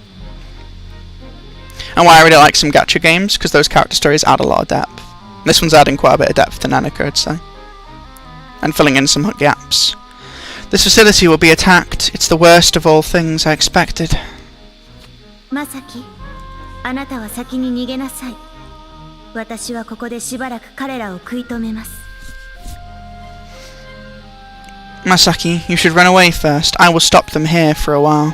And why I really like some gacha games, because those character stories add a lot of depth. This one's adding quite a bit of depth to Neneka, I'd say. And filling in some gaps. This facility will be attacked. It's the worst of all things I expected. Masaki, あなたは先に逃げなさい。私はここでしばらく彼らを食い止めます。Masaki, you should run away first. I will stop them here for a while.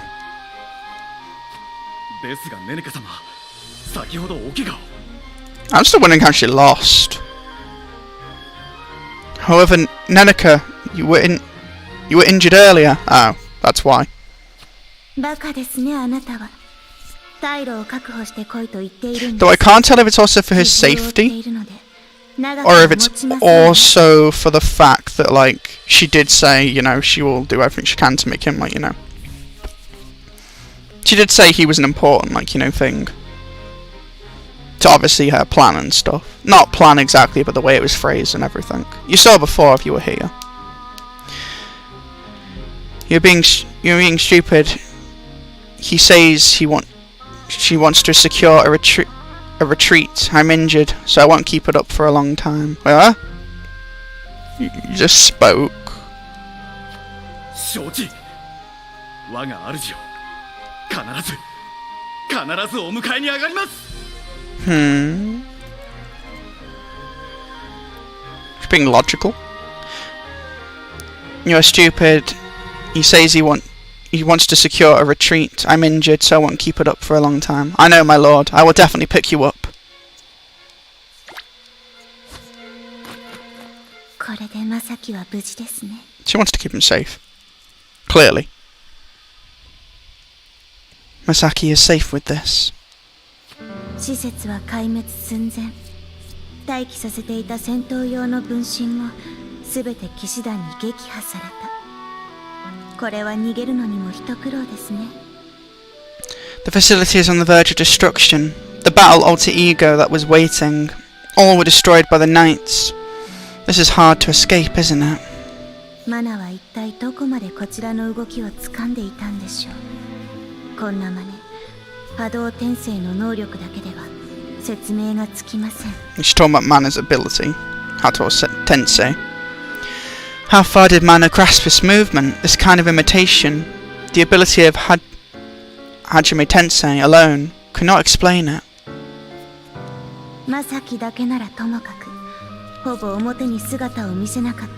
ですが、ネネカ様、先ほどお怪我を。I'm still wondering how she lost. However, Neneka, you were injured earlier. Oh, that's why. バカですね、あなたは。退路を確保してこいと言っているんです。 Though I can't tell if it's also for his safety, or if it's also for the fact that, like, she did say, you know, she will do everything she can to make him, like, you know. She did say he was an important, like, you know, thing. To obviously her plan and stuff. Not plan exactly, but the way it was phrased and everything. You saw before if you were here. You're being stupid. He says she wants to secure a retreat. I'm injured, so I won't keep it up for a long time. Huh? You just spoke. 承知。我が主よ、必ずお迎えに上がります。She's being logical. You're stupid. He says he wants to secure a retreat. I'm injured, so I won't keep it up for a long time. I know, my lord. I will definitely pick you up. She wants to keep him safe. Clearly. Masaki is safe with this. 施設は壊滅寸前。待機させていた戦闘用の分身もすべて騎士団に撃破された。これは逃げるのにも一苦労ですね。The facility is on the verge of destruction. The battle alter ego that was waiting. All were destroyed by the knights. This is hard to escape, isn't it? マナは一体どこまでこちらの動きを掴んでいたんでしょう。こんな真似。波動転生の能力だけでは説明がつきません。 She's talking about Mana's ability. Hato Tensei. How far did Mana grasp this movement? This kind of imitation? The ability of Hajime Tensei alone could not explain it. まさきだけならともかく、ほぼ表に姿を見せなかっ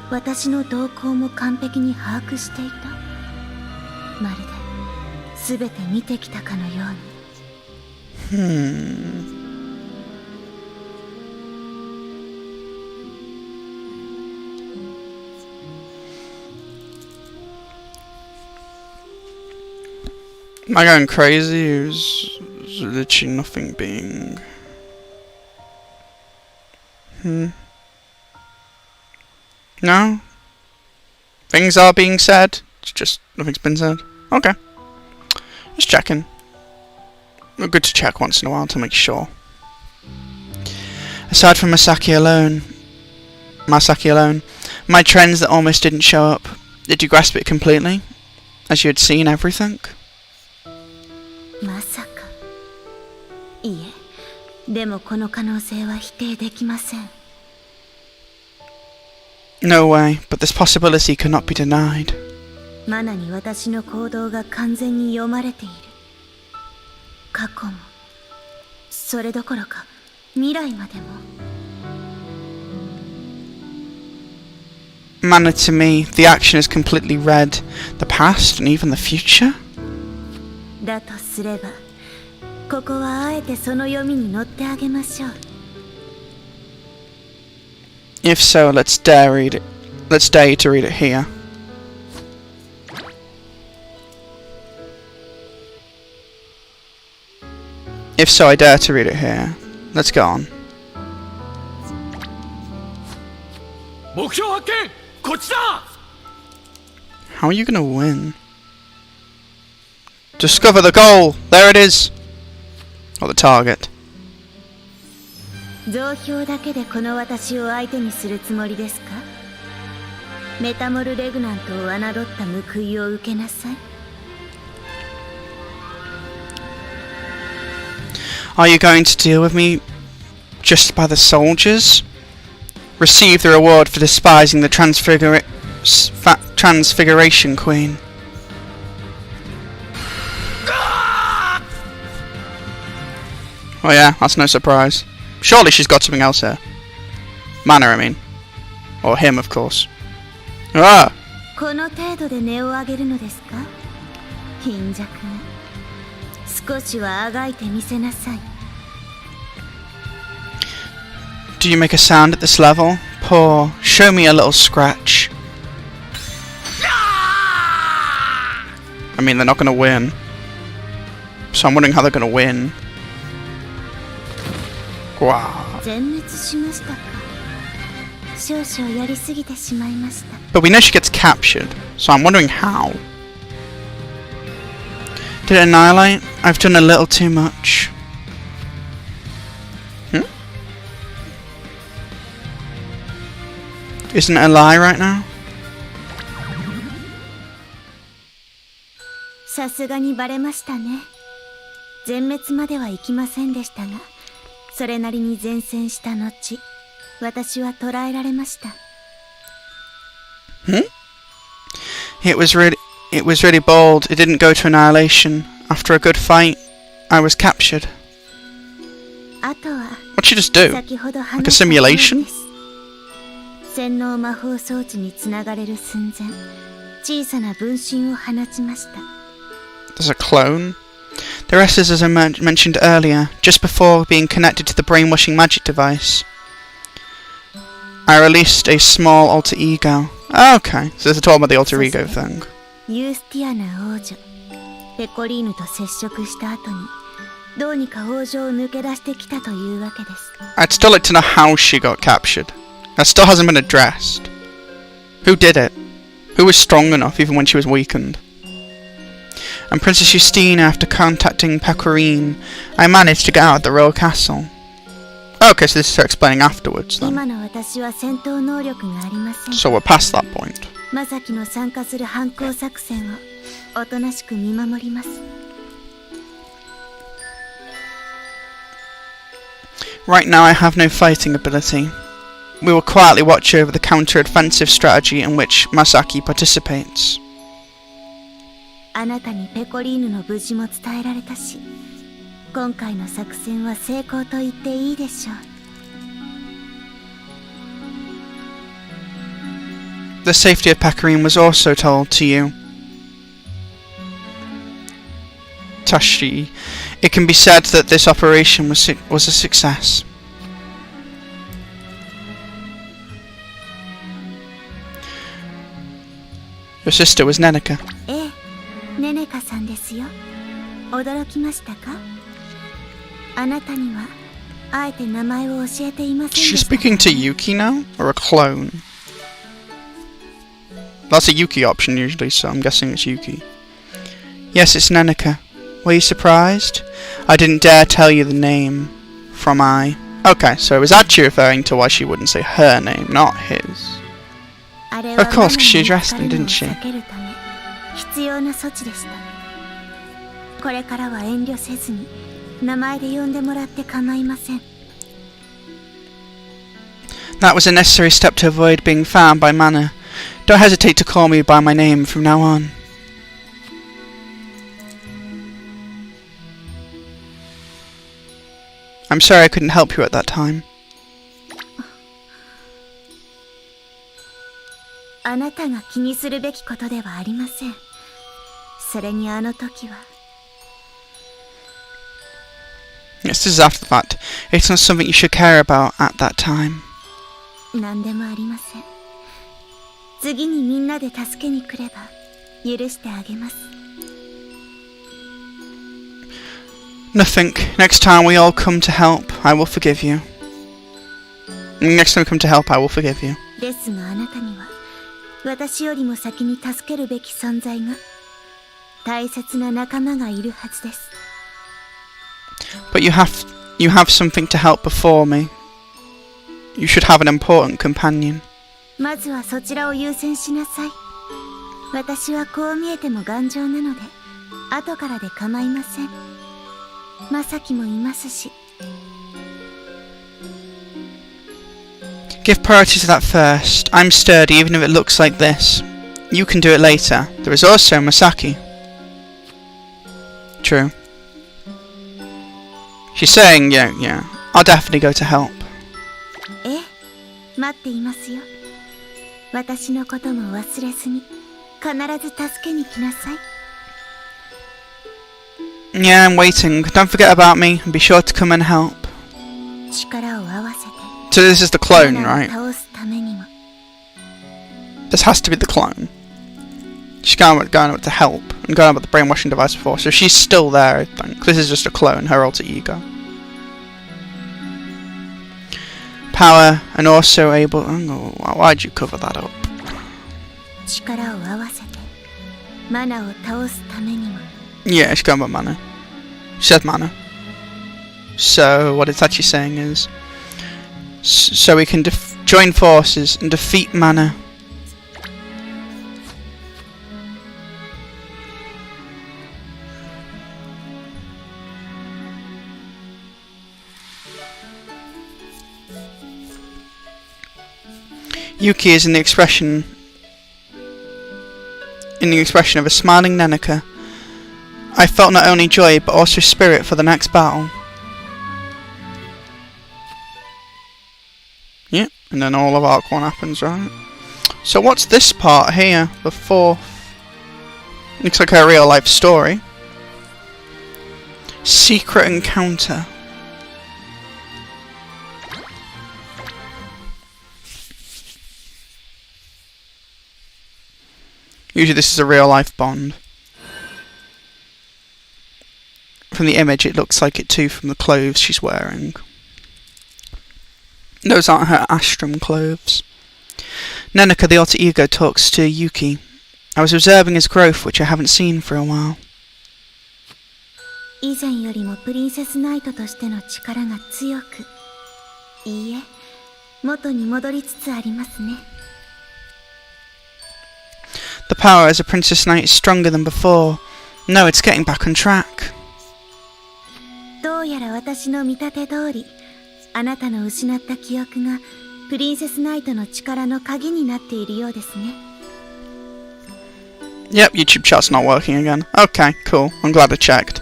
た私の動向も完璧に把握していた。まるで全て見てきたかのように。Am I going crazy? There's literally nothing being... No? Things are being said, it's just nothing's been said. Okay. Just checking. Good to check once in a while to make sure. Aside from Masaki alone, my trends that almost didn't show up, did you grasp it completely? As you had seen everything? まさか。いえ、でもこの可能性は否定できません。No way, but this possibility cannot be denied. マナに私の行動が完全に読まれている。過去も、それどころか未来までも。Mana, to me, the action is completely read. The past and even the future? だとすれば、ここはあえてその読みに乗ってあげましょう。If so, let's dare read it. Let's dare you to read it here. If so, I dare to read it here. Let's go on. 目標発見！こっちだ！ How are you gonna win? Discover the goal! There it is! Or the target. 増票だけでこの私を相手にするつもりですか？メタモルレグナントを侮った報いを受けなさい。Are you going to deal with me just by the soldiers? Receive the reward for despising the Transfiguration Queen. Oh yeah, that's no surprise. Surely she's got something else here. Mana, I mean. Or him, of course. Ah! この程度で音を上げるのですか？貧弱な。少しはあがいてみせなさい。Do you make a sound at this level? Poor. Show me a little scratch. I mean, they're not gonna win. So I'm wondering how they're gonna win. Wow. 全滅しましたか。少々やりすぎてしまいました。But we know she gets captured, so I'm wondering how. Did it annihilate? I've done a little too much. Isn't it a lie right now? さすがにバレましたね。全滅までは行きませんでしたが、それなりに善戦した後、私は捕らえられました。It was really bold. It didn't go to annihilation. After a good fight, I was captured. あとは、 What'd she just do? 先ほど Like a simulation? 洗脳魔法装置につながれる寸前、小さな分身を放ちました。There's a clone. The rest is as I mentioned earlier, just before being connected to the brainwashing magic device. I released a small alter ego. Okay, so they're talking about the alter ego thing. ユースティアナ王女、ペコリーヌと接触した後に、どうにか王女を抜け出してきたというわけです。I'd still like to know how she got captured. That still hasn't been addressed. Who did it? Who was strong enough even when she was weakened? And Princess Justina, after contacting Pecorine, I managed to get out of the royal castle. Okay, so this is her explaining afterwards then. 今の私は戦闘能力がありません。 So we're past that point. マサキの参加する反抗作戦をおとなしく見守ります。 Right now I have no fighting ability. We will quietly watch over the counter-offensive strategy in which Masaki participates. あなたにペコリーヌの無事も伝えられたし、今回の作戦は成功と言っていいでしょう。 The safety of Pecorine was also told to you. Tashi, it can be said that this operation was a success. Your sister was Neneka. ええ、ネネカさんですよ。驚きましたか？あなたにはあえて名前を教えていませんでした。 She's speaking to Yuki now, or a clone? That's a Yuki option usually, so I'm guessing it's Yuki. Yes, it's Neneka. Were you surprised? I didn't dare tell you the name from I. Okay, so it was actually referring to why she wouldn't say her name, not his. Of course, because she addressed him, didn't she? 必要な措置でした。これからは遠慮せずに名前で呼んでもらって構いません。 That was a necessary step to avoid being found by Mana. Don't hesitate to call me by my name from now on. I'm sorry I couldn't help you at that time. あなたが気にするべきことではありません。それにあの時は。 Yes, this is after the fact. It's not something you should care about at that time. 何でもありません。次にみんなで助けに来れば許してあげます。 Nothing. Next time we all come to help, I will forgive you. Next time we come to help, I will forgive you. ですがあなたには私よりも先に助けるべき存在が大切な仲間がいるはずです。But you have something to help before me. You should have an important companion. まずはそちらを優先しなさい。私はこう見えても頑丈なので、後からで構いません。まさきもいますし。Give priority to that first. I'm sturdy even if it looks like this. You can do it later. There is also Masaki. True. She's saying, yeah, I'll definitely go to help. ええ、待っていますよ。私のことも忘れずに、必ず助けに来なさい。Yeah, I'm waiting. Don't forget about me and be sure to come and help. 力を合わせて。So this is the clone, right? 倒すためにも。This has to be the clone. She's going out to help and going about the brainwashing device before, so she's still there, I think. This is just a clone, her alter ego. Power and also able. Oh, why'd you cover that up? 力を合わせてマナを倒すためにも。Yeah, she's going about mana. She said mana. So what it's actually saying is, so we can join forces and defeat mana. Yuki is in the expression of a smiling Neneka. I felt not only joy but also spirit for the next battle. Yeah, and then all of Arc 1 happens, right? So what's this part here? The fourth. Looks like a real life story. Secret encounter. Usually this is a real life bond. From the image it looks like it too from the clothes she's wearing. Those aren't her Astrum clothes. Neneka, the alter ego, talks to Yuki. I was observing his growth, which I haven't seen for a while. 以前よりもプリンセスナイトとしての力が強く、いいえ、元に戻りつつありますね。The power as a Princess Knight is stronger than before. No, it's getting back on track. どうやら私の見立て通り、あなたの失った記憶がプリンセスナイトの力の鍵になっているようですね。Yep, YouTube chat's not working again. Okay, cool. I'm glad I checked.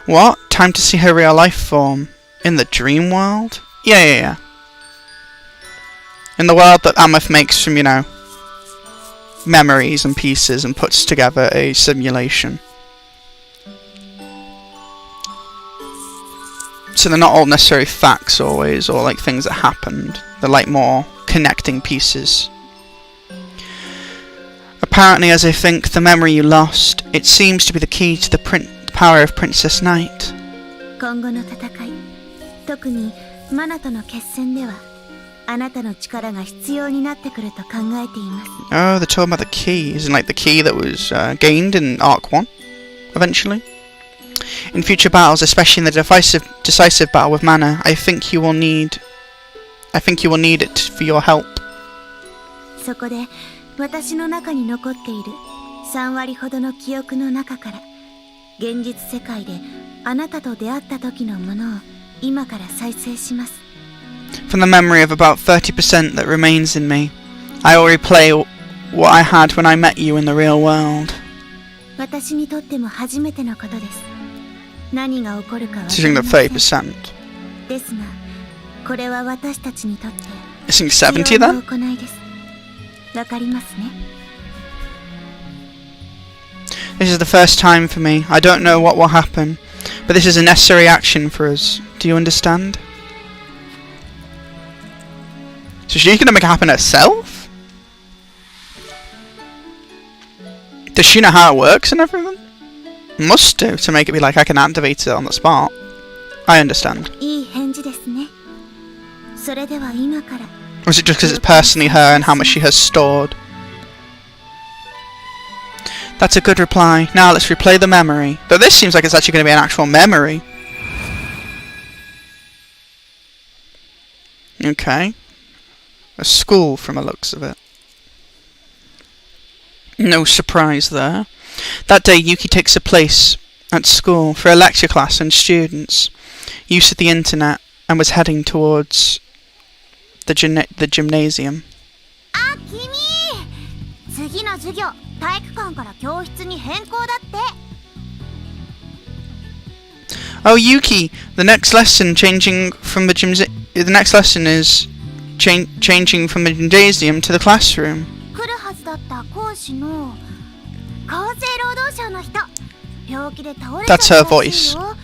What? Time to see her real life form. In the dream world? Yeah. In the world that Ameth makes from, memories and pieces and puts together a simulation. So they're not all necessarily facts always, or like things that happened. They're like more connecting pieces. Apparently, as I think, the memory you lost, it seems to be the key to the power of Princess Knight. 今後の戦い、特にマナとの決戦では、あなたの力が必要になってくると考えています。Oh, they're talking about the key. Isn't like the key that was gained in Arc 1, eventually? In future battles, especially in the decisive battle with mana, I think you will need it for your help. そこで、私の中に残っている3割ほどの記憶の中から、現実世界であなたと出会った時のものを今から再生します。From the memory of about 30% that remains in me, I will replay what I had when I met you in the real world. 私にとっても初めてのことです。何が起こるかは分か Teaching り the ません。 30%. ですが、これは私たちにとって Isn't 必 70要な then? 行いです。わかりますね。This is the first time for me. I don't know what will happen, but this is a necessary action for us. Do you understand? So she's gonna make it happen herself? Does she know how it works and everything? Must do, to make it be like I can activate it on the spot. I understand. いい返事ですね。それでは今から。Or is it just because it's personally her and how much she has stored? That's a good reply. Now let's replay the memory. Though this seems like it's actually going to be an actual memory. Okay. A school from the looks of it. No surprise there. That day Yuki takes a place at school for a lecture class and students. Use of the internet and was heading towards the gymnasium. Ah, Kimi! 次の授業、体育館から教室に変更だって。Oh, Yuki! The next lesson is changing from the gymnasium to the classroom. 来るはずだった講師の厚生労働省の人、病気で倒れちゃったらしいよ。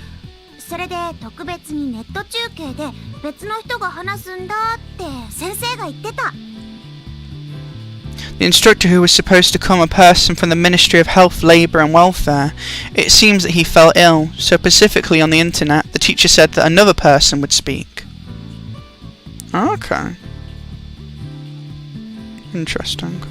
それで特別にネット中継で別の人が話すんだって先生が言ってた。The instructor, who was supposed to come a person from the Ministry of Health, Labour and Welfare, it seems that he fell ill, so specifically on the internet, the teacher said that another person would speak. Okay. Interesting.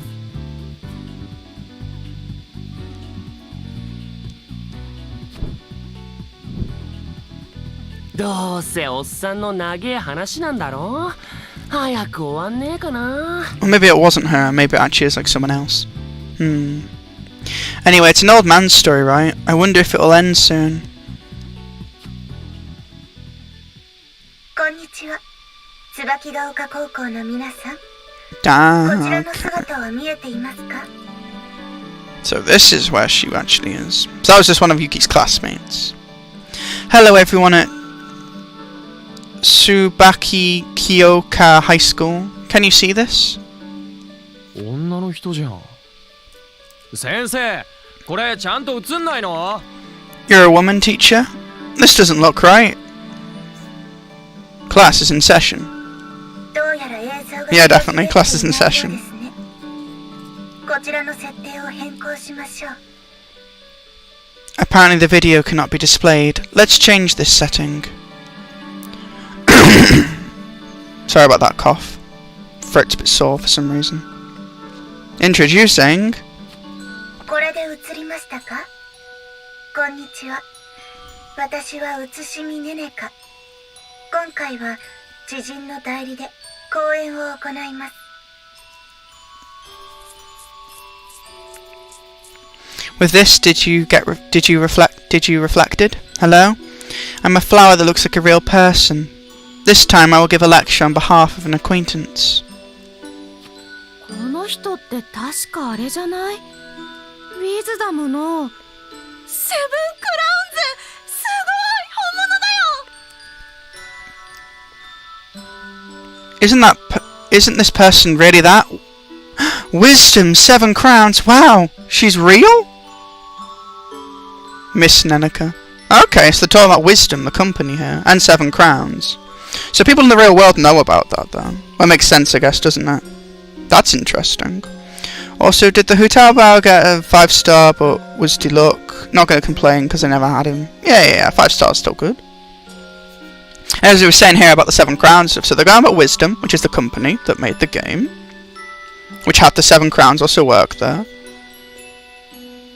Or maybe it wasn't her, maybe it actually is like someone else. Anyway, it's an old man's story, right? I wonder if it'll end soon. こんにちは。椿ヶ丘高校の皆さん。こち Damn. らの姿は見えていますか？ So this is where she actually is. So that was just one of Yuki's classmates. Hello everyone at Tsubaki Kyoka High School. Can you see this? 女の人じゃん。先生、これちゃんと映んないの？ You're a woman, teacher? This doesn't look right. Class is in session. どうやら映像が Yeah, definitely. Class is in session. こちらの設定を変更しましょう。 Apparently the video cannot be displayed. Let's change this setting. Sorry about that cough. Throat's a bit sore for some reason. Introducing... これで映りましたか？こんにちは。私は写しみねねか。今回は知人の代理で講演を行います。 With this, did you reflected? Hello? I'm a flower that looks like a real person. This time I will give a lecture on behalf of an acquaintance. この人って確かあれじゃない？ウィズダムのセブンクラウンズ。すごい！本物だよ！ Isn't this person really that? Wisdom, 7 crowns. Wow, she's real? Miss Neneka. Okay, so they're talking about Wisdom, the company here, and 7 crowns. So people in the real world know about that, then. That makes sense, I guess, doesn't it? That's interesting. Also, did the hotel bar get a 5-star, but was Diluc? Not going to complain, because I never had him. Yeah, 5 stars still good. As we were saying here about the 7 crowns stuff, so they're going about Wisdom, which is the company that made the game, which had the 7 crowns also work there.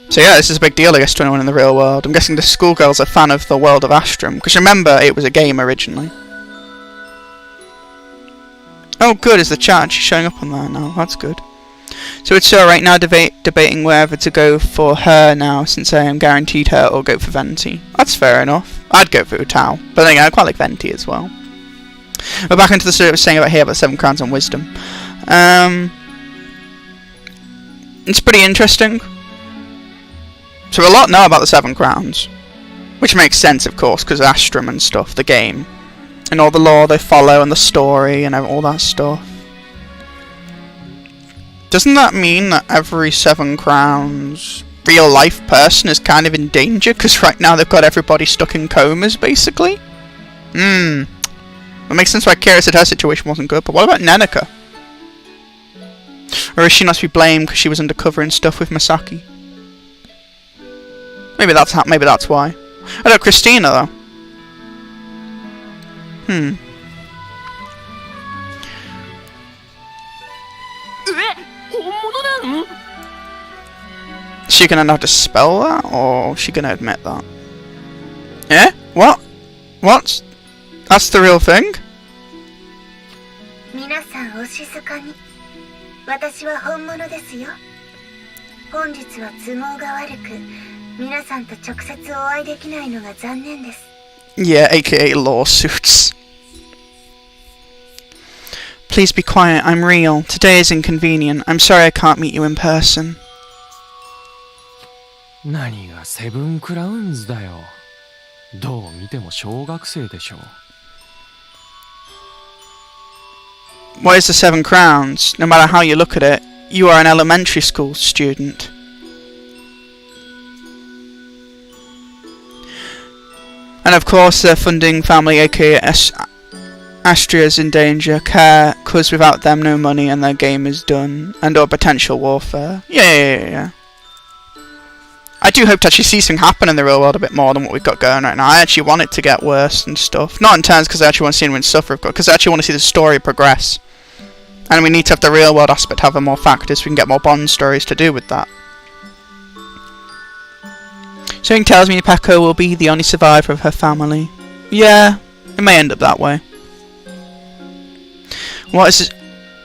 So yeah, this is a big deal, I guess, to anyone in the real world. I'm guessing the schoolgirl's a fan of the world of Astrum, because remember, it was a game originally. Oh good, is the chat she's showing up on there now, that's good. So it's right now debating whether to go for her now, since I am guaranteed her, or go for Venti. That's fair enough. I'd go for Utao, but then again, I quite like Venti as well. We're back into the story I was saying about here, about 7 crowns on Wisdom. It's pretty interesting. So a lot know about the 7 crowns, which makes sense, of course, because Astrum and stuff, the game, and all the lore they follow, and the story, and all that stuff. Doesn't that mean that every 7 crowns real life person is kind of in danger? Because right now they've got everybody stuck in comas, basically? That makes sense why Kira said her situation wasn't good, but what about Neneka? Or is she not to be blamed because she was undercover and stuff with Masaki? Maybe that's why. I know Christina though. Is she gonna know how to spell that, or is she gonna admit that? Eh? What? What? That's the real thing? 皆さんお静かに。私は本物ですよ。本日は都合が悪く、皆さんと直接お会いできないのが残念です。Yeah, aka lawsuits. Please be quiet, I'm real. Today is inconvenient. I'm sorry I can't meet you in person. 何がセブンクラウンズだよ。どう見ても小学生でしょ。What is the 7 crowns? No matter how you look at it, you are an elementary school student. And of course their funding family, aka Astria's in danger, care, cause without them no money and their game is done, and or potential warfare. Yeah. I do hope to actually see something happen in the real world a bit more than what we've got going right now. I actually want it to get worse and stuff. Not in terms because I actually want to see anyone suffer, but because I actually want to see the story progress. And we need to have the real world aspect have more factors so we can get more Bond stories to do with that. Something tells me Peko will be the only survivor of her family. Yeah, it may end up that way. What is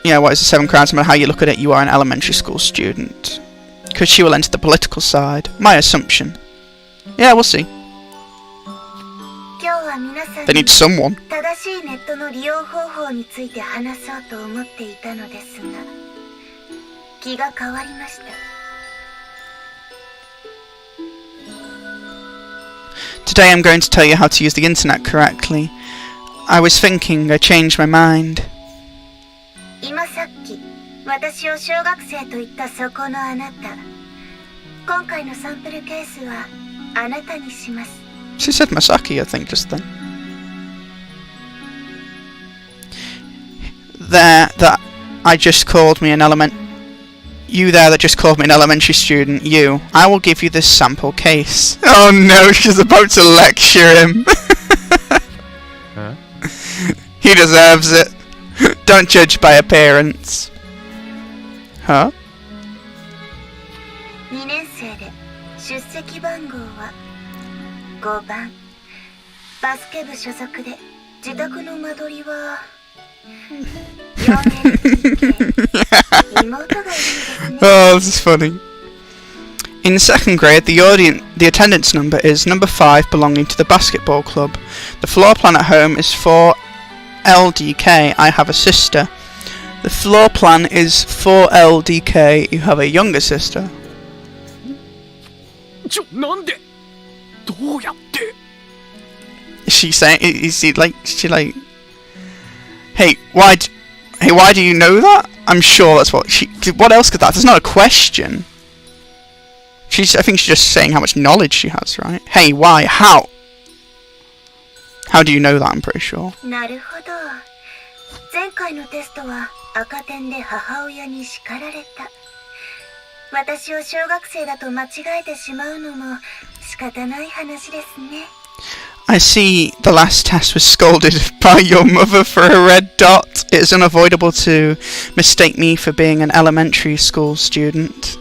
the 7 crowns? No matter how you look at it, you are an elementary school student. Because she will enter the political side. My assumption. Yeah, we'll see. They need someone. 正しいネットの利用方法について話そうと思っていたのですが、気が変わりました。Today I'm going to tell you how to use the internet correctly. I was thinking, I changed my mind. 今さっき、私を小学生と言ったそこのあなた。今回のサンプルケースはあなたにします。She said Masaki, I think, just then. You there that just called me an elementary student, you. I will give you this sample case. Oh no, she's about to lecture him. Huh? He deserves it. Don't judge by appearance. Huh? 2年生で出席番号は5番。バスケ部所属で自宅の間取りはOh, this is funny. In 2nd grade, the attendance number is number 5 belonging to the basketball club. The floor plan at home is 4LDK. I have a sister. The floor plan is 4LDK. You have a younger sister. なんでどうやって Is she saying? Is he like? Is she like? Hey, why do you know that? I'm sure that's what she. What else could that? That's not a question. I think she's just saying how much knowledge she has, right? Hey, why? How? How do you know that? I'm pretty sure. なるほど。前回のテストは赤点で母親に叱られた。私を小学生だと間違えてしまうのも仕方ない話ですね。I see the last test was scolded by your mother for a red dot. It is unavoidable to mistake me for being an elementary school student.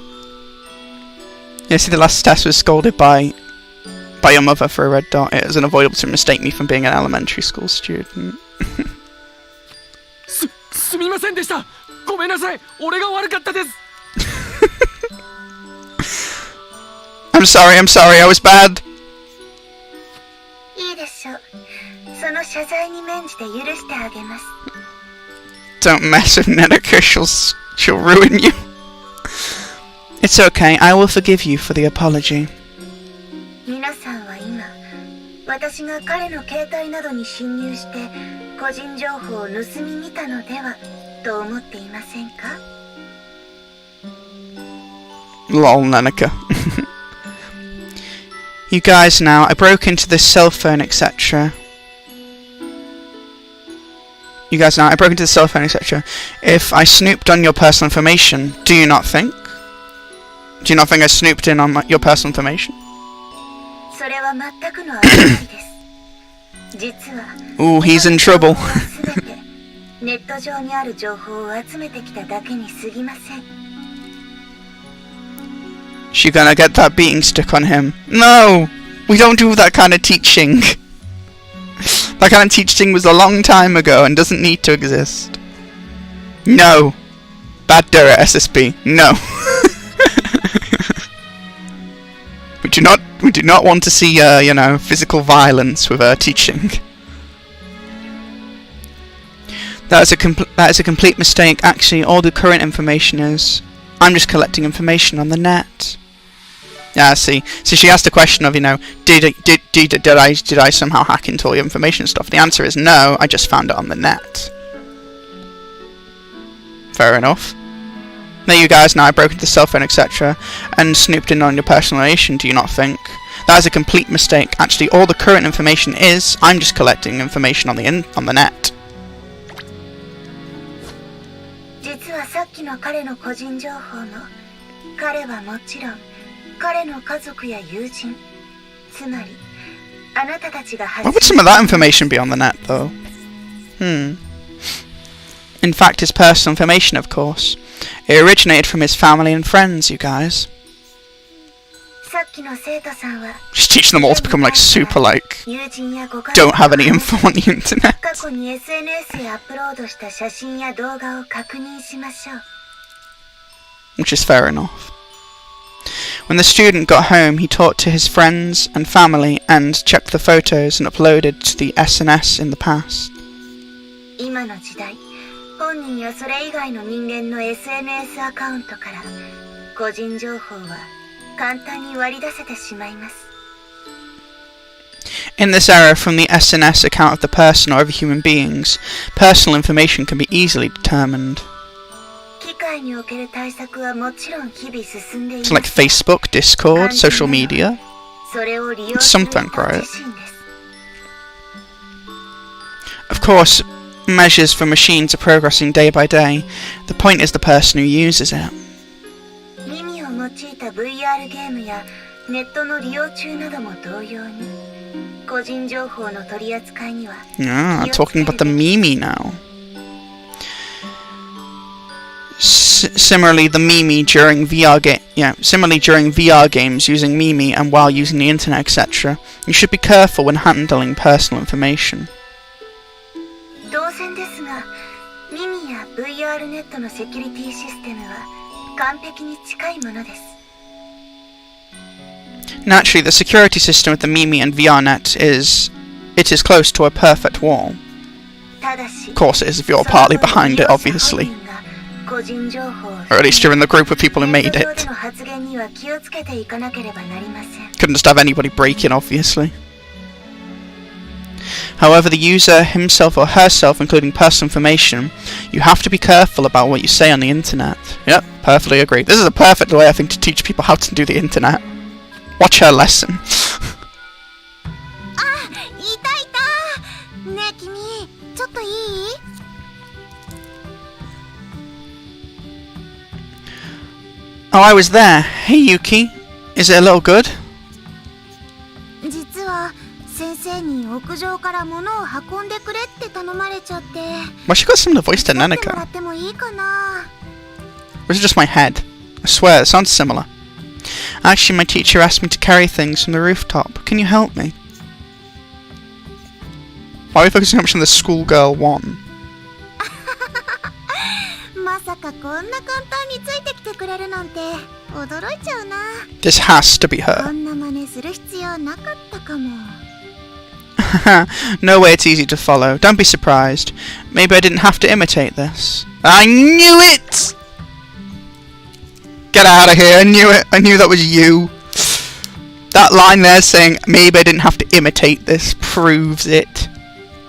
I see the last test was scolded by your mother for a red dot. It is unavoidable to mistake me for being an elementary school student. すみませんでした。ごめんなさい。俺が悪かったです。I'm sorry, I was bad. いいでしょう。その謝罪に免じて許してあげます。Don't mess with Neneka, she'll ruin you. It's okay, I will forgive you for the apology. 皆さんは今、私が彼の携帯などに侵入して個人情報を盗み見たのではと思っていませんか？ Lol, Neneka. You guys now, I broke into this cell phone, etc. If I snooped on your personal information, do you not think I snooped in on your personal information? それは全くの誤りです。実は、Ooh, he's in trouble. 全てネット上にある情報を集めてきただけに過ぎません。She gonna get that beating stick on him. No! We don't do that kind of teaching. That kind of teaching was a long time ago and doesn't need to exist. No! Bad dirt, SSB. No! We do not want to see, you know, physical violence with teaching. That is a complete mistake. Actually, all the current information is... I'm just collecting information on the net. Yeah, see. So she asked the question of, you know, did I somehow hack into all your information and stuff? The answer is no, I just found it on the net. Fair enough. Now you guys now broke into the cell phone, etc., and snooped in on your personal information, do you not think? That is a complete mistake. Actually, all the current information is, I'm just collecting information on the net. 実はさっきの彼の個人情報も、彼はもちろん彼の家族や友人、つまりあなたたちが Why would some of that information be on the net, though? In fact, his personal information, of course. It originated from his family and friends, you guys. さっきの生徒さんは Just teaching them all to become like super like 友人やご家 don't 族 have any info on the internet. 過去に SNS へアップロードした写真や動画を確認しましょう。 Which is fair enough. When the student got home, he talked to his friends and family and checked the photos and uploaded to the SNS in the past. 今の時代、本人やそれ以外の人間の SNS アカウントから個人情報は簡単に割り出せてしまいます。 In this era, from the SNS account of the person or other human beings, personal information can be easily determined. 機械における対策はもちろん日々進んでいます。 So like Facebook, Discord, social media. それを利用 It's する something, 人 right? 自身です。 Of course, measures for machines are progressing day by day. The point is the person who uses it. 耳を用いた VR ゲームやネットの利用中なども同様に個人情報の取り扱いには Ah, talking about the Mimi now. Similarly, the Mimi during VR games using Mimi and while using the internet, etc. You should be careful when handling personal information. 当然ですが、耳や VR ネットのセキュリティシステムは完璧に近いものです。 Naturally, the security system with the Mimi and VRNet is close to a perfect wall. ただし、 Of course it is if you're partly behind it, obviously. 個人情報を Or at least you're in the group of people who made ネット上 it. での発言には気をつけていかなければなりません。 Couldn't just have anybody break in, obviously. However, the user himself or herself, including personal information, you have to be careful about what you say on the internet. Yep, perfectly agree. This is a perfect way, I think, to teach people how to do the internet. Watch her lesson. あ、いたいた。ねえ君、ちょっといい？ Oh, I was there. Hey, Yuki. Is it a little good? 実は先生に屋上から物を運んでくれって頼まれちゃって。 Well, she got some of the voice to 手伝っても Neneka. らってもいいかな？ Or is it just my head? I swear, it sounds similar. Actually, my teacher asked me to carry things from the rooftop. Can you help me? Why are we focusing so much on the schoolgirl one? まさかこんな簡単についてきてくれるなんて驚いちゃうな。 This has to be こ her. んな真似する必要なかったかも。 No way it's easy to follow. Don't be surprised. Maybe I didn't have to imitate this. I knew it! Get out of here, I knew it. I knew that was you. That line there saying, maybe I didn't have to imitate this, proves it.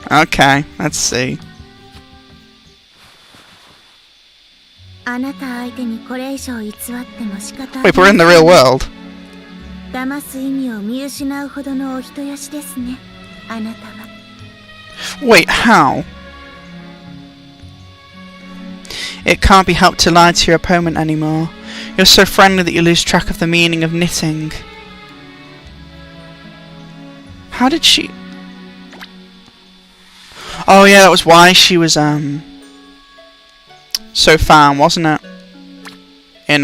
Okay, let's see. あなた相手にこれ以上偽っても仕方ない。 Wait, we're in the real world. 騙す意味を見失うほどのお人よしですね。あなたは。 Wait, how? It can't be helped to lie to your opponent anymore. You're so friendly that you lose track of the meaning of knitting. How did she... Oh yeah, that was why she was, so fan, wasn't it? In,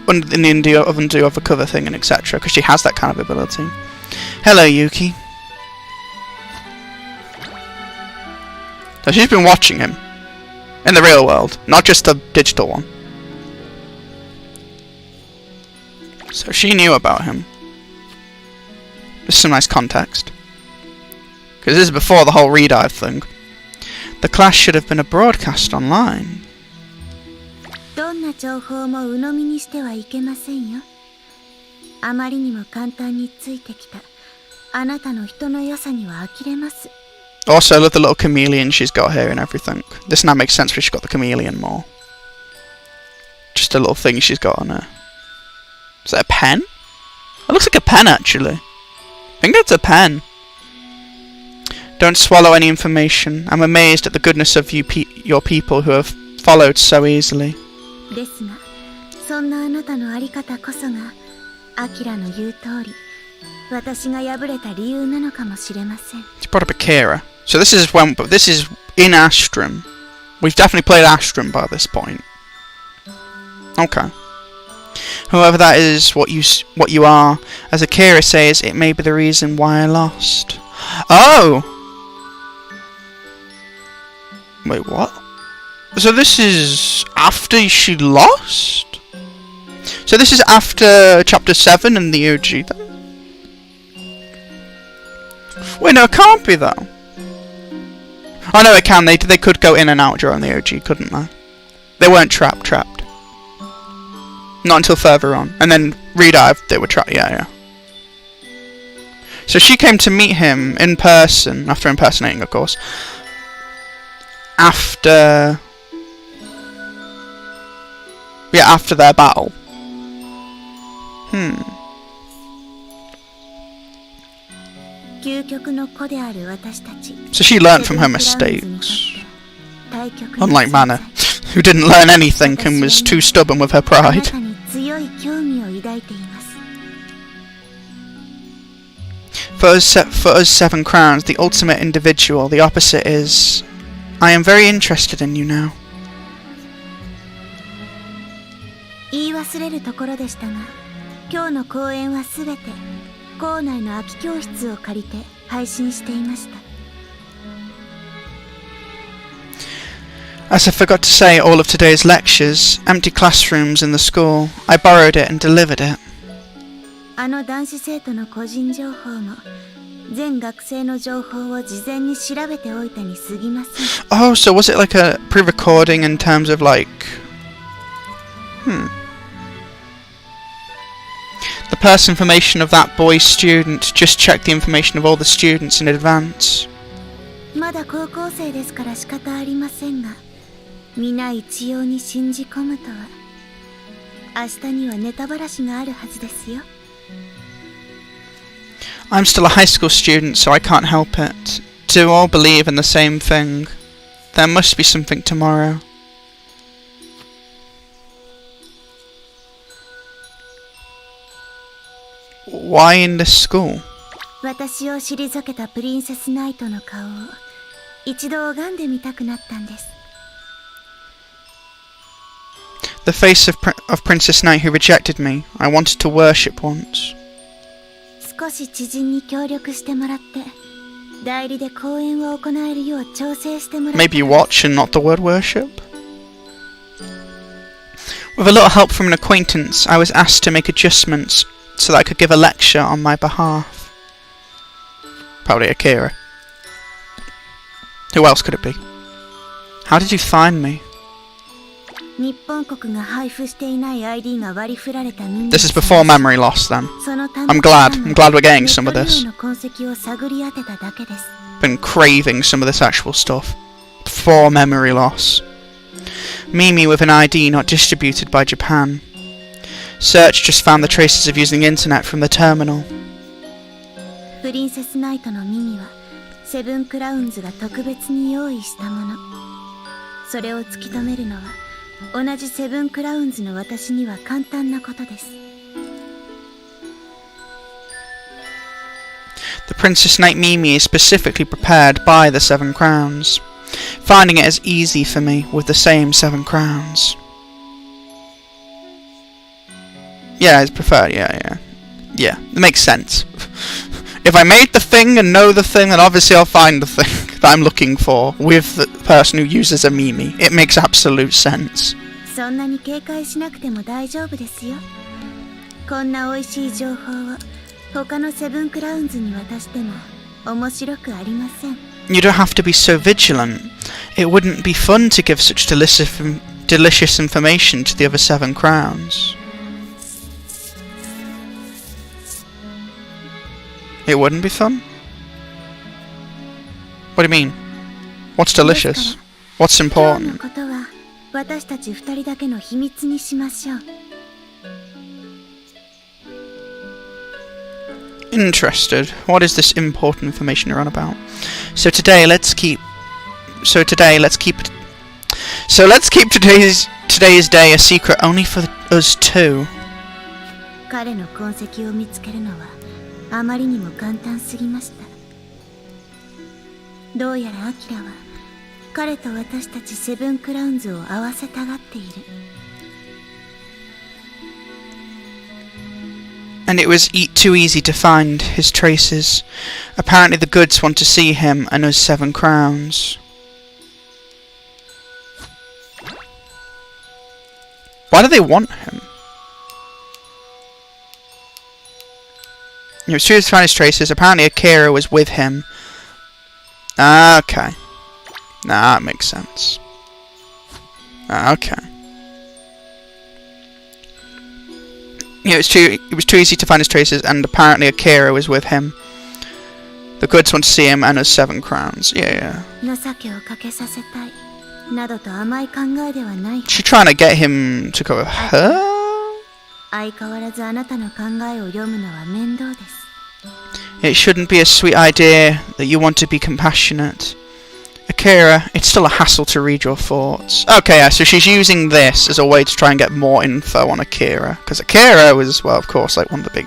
in the undo of a cover thing and etc. Because she has that kind of ability. Hello, Yuki. So she's been watching him in the real world, not just the digital one. So she knew about him. Just some nice context. Because this is before the whole redive thing. The class should have been a broadcast online. どんな情報も鵜呑みにしてはいけませんよ。あまりにも簡単についてきたあなたの人の良さには呆れます。 Also, I love the little chameleon she's got here and everything. This now makes sense because she's got the chameleon more. Just a little thing she's got on her. Is that a pen? It looks like a pen, actually. I think that's a pen. Don't swallow any information. I'm amazed at the goodness of your people who have followed so easily. ですが、そんなあなたのあり方こそが、アキラの言う通り、私が敗れた理由なのかもしれません。 She brought up Akira. So this is in Astrum. We've definitely played Astrum by this point. Okay. Whoever that is, what you are, as Akira says, it may be the reason why I lost. Oh! Wait, what? So this is after she lost? So this is after Chapter 7 and the OG then? Wait, no, it can't be though. Oh no, it can. They could go in and out during the OG, couldn't they? They weren't trapped. Not until further on. And then Redive, they were trapped, yeah. So she came to meet him in person, after impersonating, of course. After their battle. So she learnt from her mistakes. Unlike Mana, who didn't learn anything and was too stubborn with her pride. For us 7 crowns, the ultimate individual, the opposite is... I am very interested in you now. 言い忘れるところでしたが、今日の公演はすべて校内の空き教室を借りて配信していました。 As I forgot to say, all of today's lectures, empty classrooms in the school, I borrowed it and delivered it. あの男子生徒の個人情報も全学生の情報を事前に調べておいたに過ぎません。 Oh, so was it like a pre-recording in terms of like... The personal information of that boy student just checked the information of all the students in advance. まだ高校生ですから仕方ありませんが、皆一様に信じ込むとは、明日にはネタばらしがあるはずですよ。 I'm still a high school student, so I can't help it. Do all believe in the same thing. There must be something tomorrow. Why in this school? 私を退けたプリンセスナイトの顔を一度拝んでみたくなったんです。 The face of Princess Knight who rejected me. I wanted to worship once. 少し知人に協力してもらって、代理で公演を行えるよう調整してもらって。 Maybe watch and not the word worship? With a little help from an acquaintance, I was asked to make adjustments so that I could give a lecture on my behalf. Probably Akira. Who else could it be? How did you find me? 日本国が配布していない ID が割り振られた民 This is before memory loss then. I'm glad we're getting some of this. の痕跡を探り当てただけです。 Been craving some of this actual stuff. Before memory loss. Mimi with an ID not distributed by Japan. Search just found the traces of using the internet from the terminal. プリンセスナイトの耳はセブンクラウンズが特別に用意したもの。それを突き止めるのは同じセブンクラウンズの私には簡単なことです。 The Princess Knight Mimi is specifically prepared by the 7 crowns. Finding it is easy for me with the same 7 crowns. Yeah, it's preferred. Yeah. It makes sense. If I made the thing and know the thing, then obviously I'll find the thing that I'm looking for with the person who uses a Mimi. It makes absolute sense. そんなに警戒しなくても大丈夫ですよ。こんな美味しい情報を他のセブンクラウンズに渡しても面白くありません。You don't have to be so vigilant. It wouldn't be fun to give such delicious information to the other 7 crowns. It wouldn't be fun? What do you mean? What's delicious? What's 今日の important? ことは私たち2人だけの秘密にしましょう。Interested. What is this important information you're on about? So let's keep today's day a secret only for us two. 彼の痕跡を見つけるのはあまりにも簡単すぎました。どうやらアキラは彼と私たちセブンクラウンズを合わせたがっている。And it was too easy to find his traces. Apparently the goods want to see him and us 7 crowns. Why do they want him? It was too easy to find his traces. Apparently Akira was with him. Okay. That makes sense. Okay. Yeah, it was too easy to find his traces, and apparently Akira was with him. The goods want to see him and us 7 crowns. Yeah. 情けをかけさせたいなどと甘い考えではない。 She's trying to get him to go with her? 相変わらずあなたの考えを読むのは面倒です。 It shouldn't be a sweet idea that you want to be compassionate. Akira, it's still a hassle to read your thoughts. Okay, yeah, so she's using this as a way to try and get more info on Akira. Because Akira was, well, of course, like one of the big...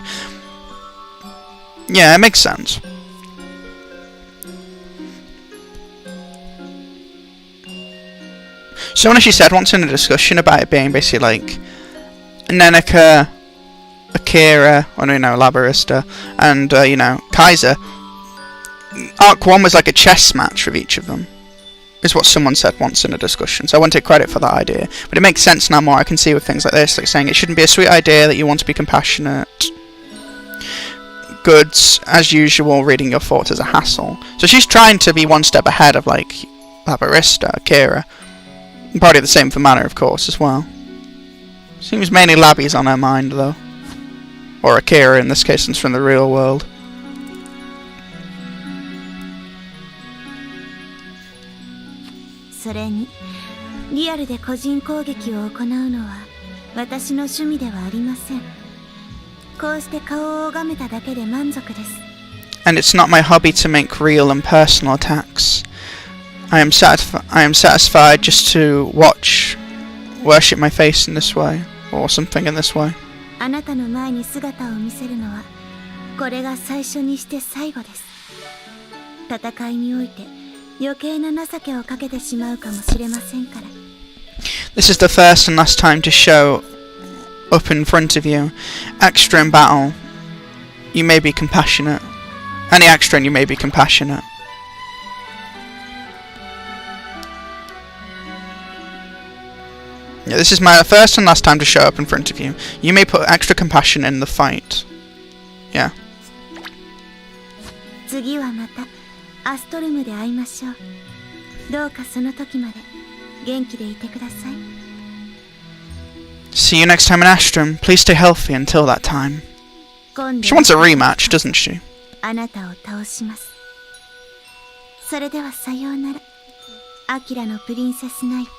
Yeah, it makes sense. So when she said once in a discussion about it being basically like Neneka, Akira, or Labarista, and Kaiser. Arc 1 was like a chess match with each of them, is what someone said once in a discussion, so I won't take credit for that idea. But it makes sense now more I can see with things like this, like saying it shouldn't be a sweet idea that you want to be compassionate. Goods, as usual, reading your thoughts is a hassle. So she's trying to be one step ahead of like Labarista, Akira. And probably the same for Mana, of course, as well. Seems mainly Labby's on her mind, though. Or Akira, in this case, since from the real world.それにリアルで個人攻撃を行うのは私の趣味ではありません。こうして顔を拝めただけで満足です。 And it's not my hobby to make real and personal attacks. I am satisfied just to worship my face in this way, or something in this way. あなたの前に姿を見せるのはこれが最初にして最後です。戦いにおいて余計な情けをかけてしまうかもしれませんから。 This is the first and last time to show up in front of you. Extra in battle, you may be compassionate. Any extra and you may be compassionate. Yeah, this is my first and last time to show up in front of you. You may put extra compassion in the fight. Yeah. 次はまたアストルムで会いましょう。どうかその時まで元気でいてください。 See you next time in Astrum. Please stay healthy until that time. She wants a rematch, doesn't she? あなたを倒します。それではさようなら。アキラのプリンセスナイト。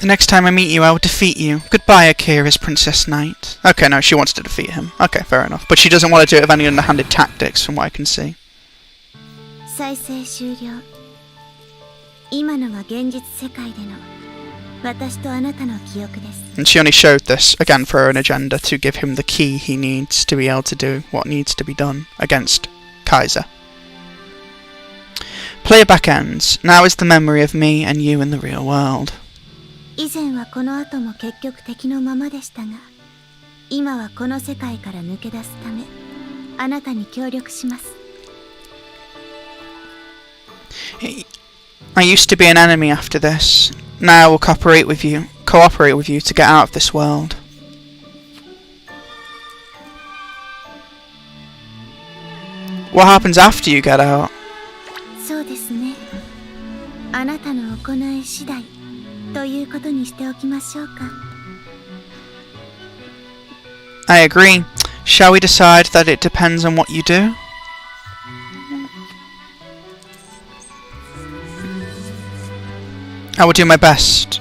The next time I meet you, I will defeat you. Goodbye, Akira's Princess Knight. Okay, no, she wants to defeat him. Okay, fair enough. But she doesn't want to do it with any underhanded tactics, from what I can see. 再生終了。今のが現実世界での私とあなたの記憶です。 And she only showed this, again, for her own agenda, to give him the key he needs to be able to do what needs to be done against Kaiser. Player back ends. Now is the memory of me and you in the real world. 以前はこの後も結局敵のままでしたが、今はこの世界から抜け出すためあなたに協力します。 I used to be an enemy after this. Now I will cooperate with you to get out of this world. What happens after you get out? そうですね。あなたの行い次第ということにしておきましょうか。 I agree. Shall we decide that it depends on what you do? I will do my best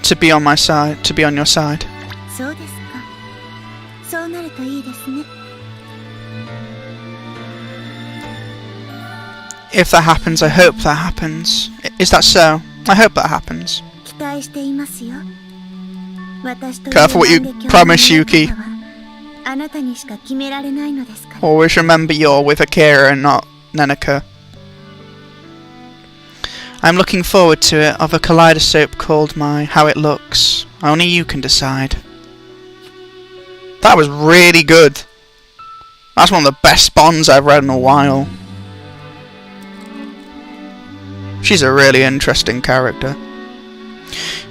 to be on my side, to be on your side. そうですか。そうなるといいですね。 If that happens, I hope that happens. Is that so? I hope that happens. 期待していますよ。私と Careful what you promise, Yuki. あなたにしか決められないのですから。 Always remember you're with Akira and not Neneka. I'm looking forward to it, of a kaleidoscope called my How It Looks. Only you can decide. That was really good. That's one of the best Bonds I've read in a while. She's a really interesting character.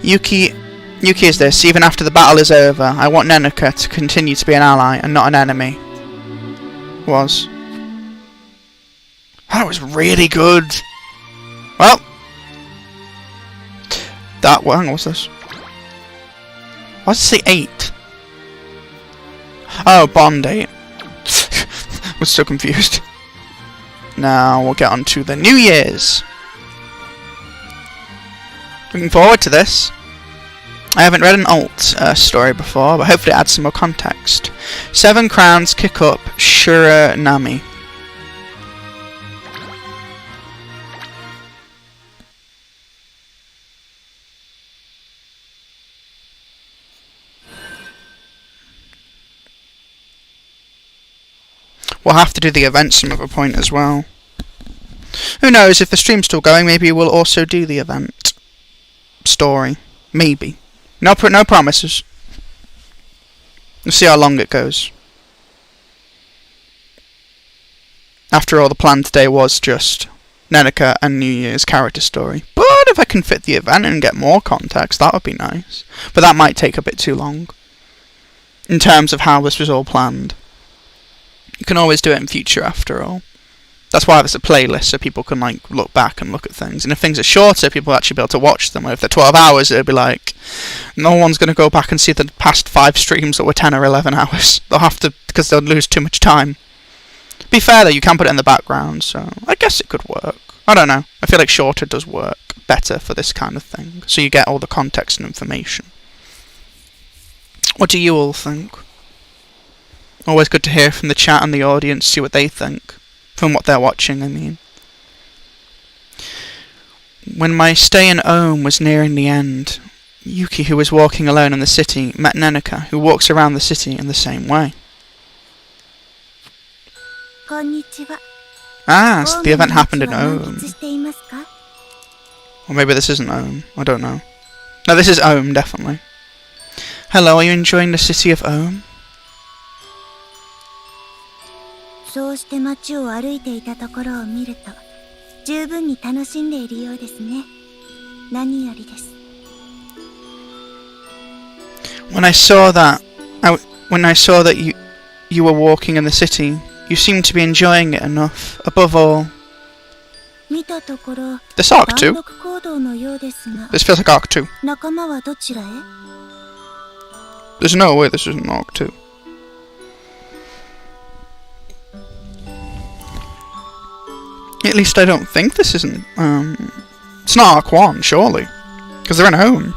Yuki is this. Even after the battle is over, I want Neneka to continue to be an ally and not an enemy. Was. That was really good. Well. That one, what's this? Why does it say 8? Oh, Bond 8. Was so confused. Now we'll get on to the New Year's. Looking forward to this. I haven't read an alt story before, but hopefully it adds some more context. 7 crowns kick up Shiranami. We'll have to do the event some other point as well. Who knows, if the stream's still going, maybe we'll also do the event story. Maybe. No promises. We'll see how long it goes. After all, the plan today was just Neneka and New Year's character story. But if I can fit the event and get more context, that would be nice. But that might take a bit too long. In terms of how this was all planned. You can always do it in future after all. That's why there's a playlist, so people can like look back and look at things. And if things are shorter, people will actually be able to watch them. Or if they're 12 hours, it'll be like, no one's going to go back and see the past 5 streams that were 10 or 11 hours. They'll have to, because they'll lose too much time. To be fair though, you can put it in the background, so I guess it could work. I don't know. I feel like shorter does work better for this kind of thing. So you get all the context and information. What do you all think? Always good to hear from the chat and the audience, see what they think. From what they're watching, I mean. When my stay in Ohm was nearing the end, Yuki, who was walking alone in the city, met Neneka, who walks around the city in the same way. Ah, so the event happened in Ohm. Or maybe this isn't Ohm, I don't know. No, this is Ohm, definitely. Hello, are you enjoying the city of Ohm? そうして街を歩いていたところを見ると、十分に楽しんでいるようですね。何よりです。When I saw that you were walking in the city, you seemed to be enjoying it enough. Above all, 見たところ、 this Arc 2. 単独行動のようですが、 This feels like Arc 2. 仲間はどちらへ？ There's no way this isn't Arc 2. At least I don't think this isn't, it's not Arc 1, surely. Because they're in Home.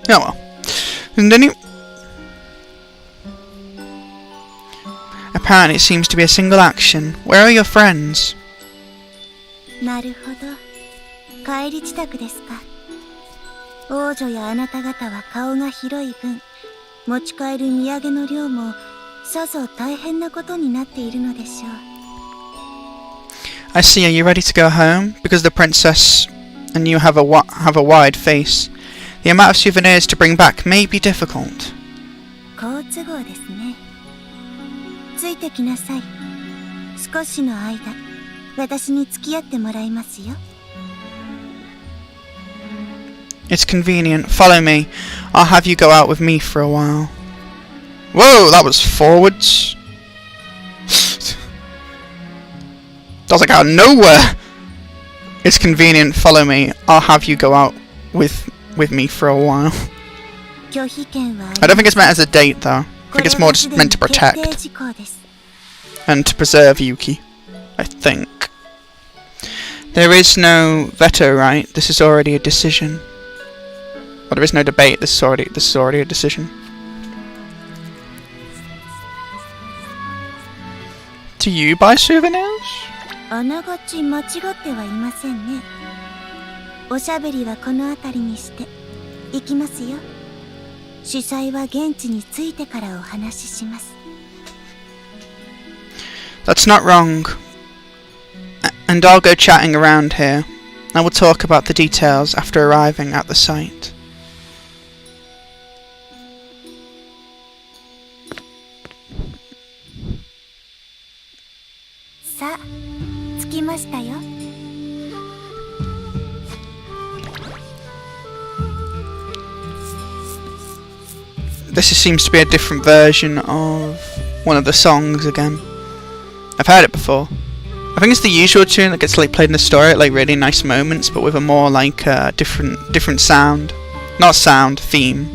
Yeah, well. And then apparently it seems to be a single action. Where are your friends? なるほど。帰り支度ですか。王女やあなた方は顔が広い分、持ち帰る土産の量もさぞ大変なことになっているのでしょう。 I see. Are you ready to go home? Because the princess and you have a wide face. The amount of souvenirs to bring back may be difficult. 好都合ですね。ついてきなさい。少しの間、私に付き合ってもらいますよ。 It's convenient. Follow me. I'll have you go out with me for a while. Whoa, that was forwards. That was like out of nowhere. It's convenient. Follow me. I'll have you go out with me for a while. 拒否権は I don't think it's meant as a date though. I think it's more just meant to protect 決定事項です。 and to preserve Yuki. I think. There is no veto, right? This is already a decision. Well, there is no debate. This is already a decision. Do you buy souvenirs? あながち間違ってはいませんね。おしゃべりはこの辺りにして行きますよ。主催は現地に着いてからお話しします。 That's not wrong. And I'll go chatting around here. I will talk about the details after arriving at the site. さあ、着きましたよ。 This seems to be a different version of one of the songs again. I've heard it before. I think it's the usual tune that gets like played in the story at like really nice moments, but with a more like different sound. Not sound, theme.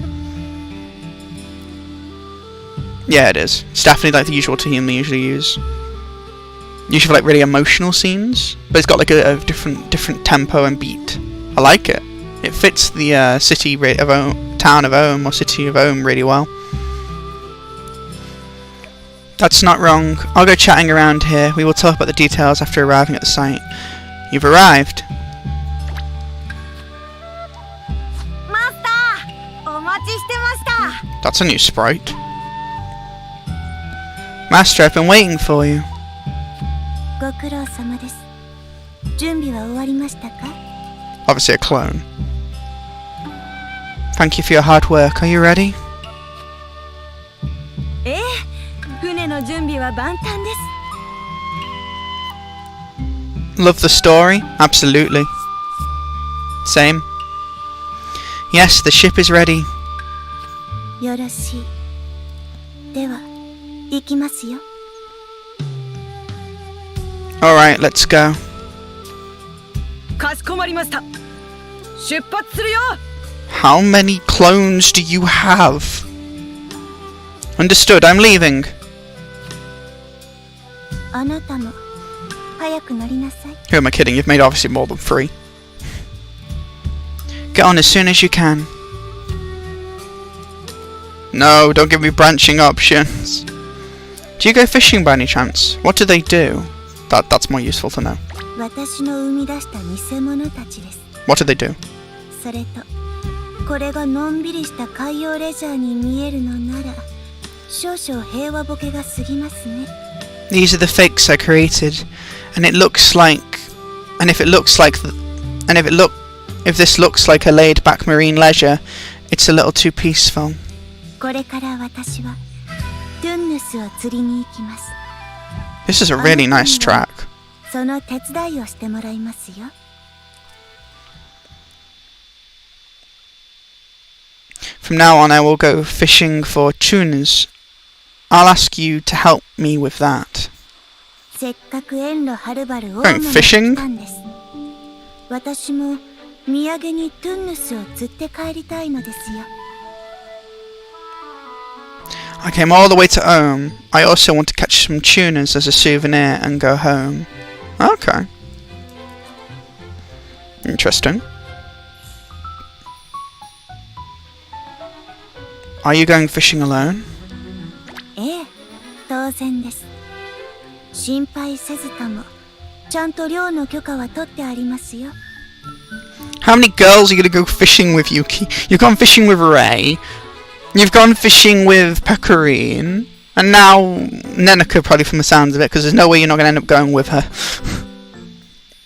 Yeah, it is. It's definitely like the usual theme they usually use. Usually for like really emotional scenes, but it's got like a different tempo and beat. I like it. It fits the city of town of Ohm or city of Ohm really well. That's not wrong. I'll go chatting around here. We will talk about the details after arriving at the site. You've arrived. That's a new sprite. Master, I've been waiting for you. ご苦労様です。準備は終わりましたか? Obviously a clone. Thank you for your hard work. Are you ready? ええ、船の準備は万端です。 Love the story? Absolutely. Same. Yes, the ship is ready. よろしい。では、行きますよ。 Alright, let's go. かしこまりました。出発するよ。 How many clones do you have? Understood, I'm leaving. あなたも早く乗りなさい。 Who am I kidding? You've made obviously more than 3. Get on as soon as you can. No, don't give me branching options. Do you go fishing by any chance? What do they do? That's more useful to know. 私の生み出した偽物たちです。 What do they do? それと、これがのんびりした海洋レジャーに見えるのなら、少々平和ボケが過ぎますね。 These are the fakes I created, and if this looks like a laid-back marine leisure, it's a little too peaceful. これから私はトゥンヌスを釣りに行きます。 This is a really nice track. その手伝いをしてもらいますよ。 From now on, I will go fishing for tunas. I'll ask you to help me with that. せっかく遠路はるばる大 Going 間に fishing? 来たんです。私も土産にトゥンヌスを釣って帰りたいのですよ。 I came all the way to Ohm. I also want to catch some tunas as a souvenir and go home. Okay. Interesting. Are you going fishing alone? ええ、当然です。心配せずとも、ちゃんと漁の許可は取ってありますよ。 How many girls are you going to go fishing with, Yuki? You've gone fishing with Ray. You've gone fishing with Pecorine, and now Neneka, probably from the sounds of it, because there's no way you're not going to end up going with her.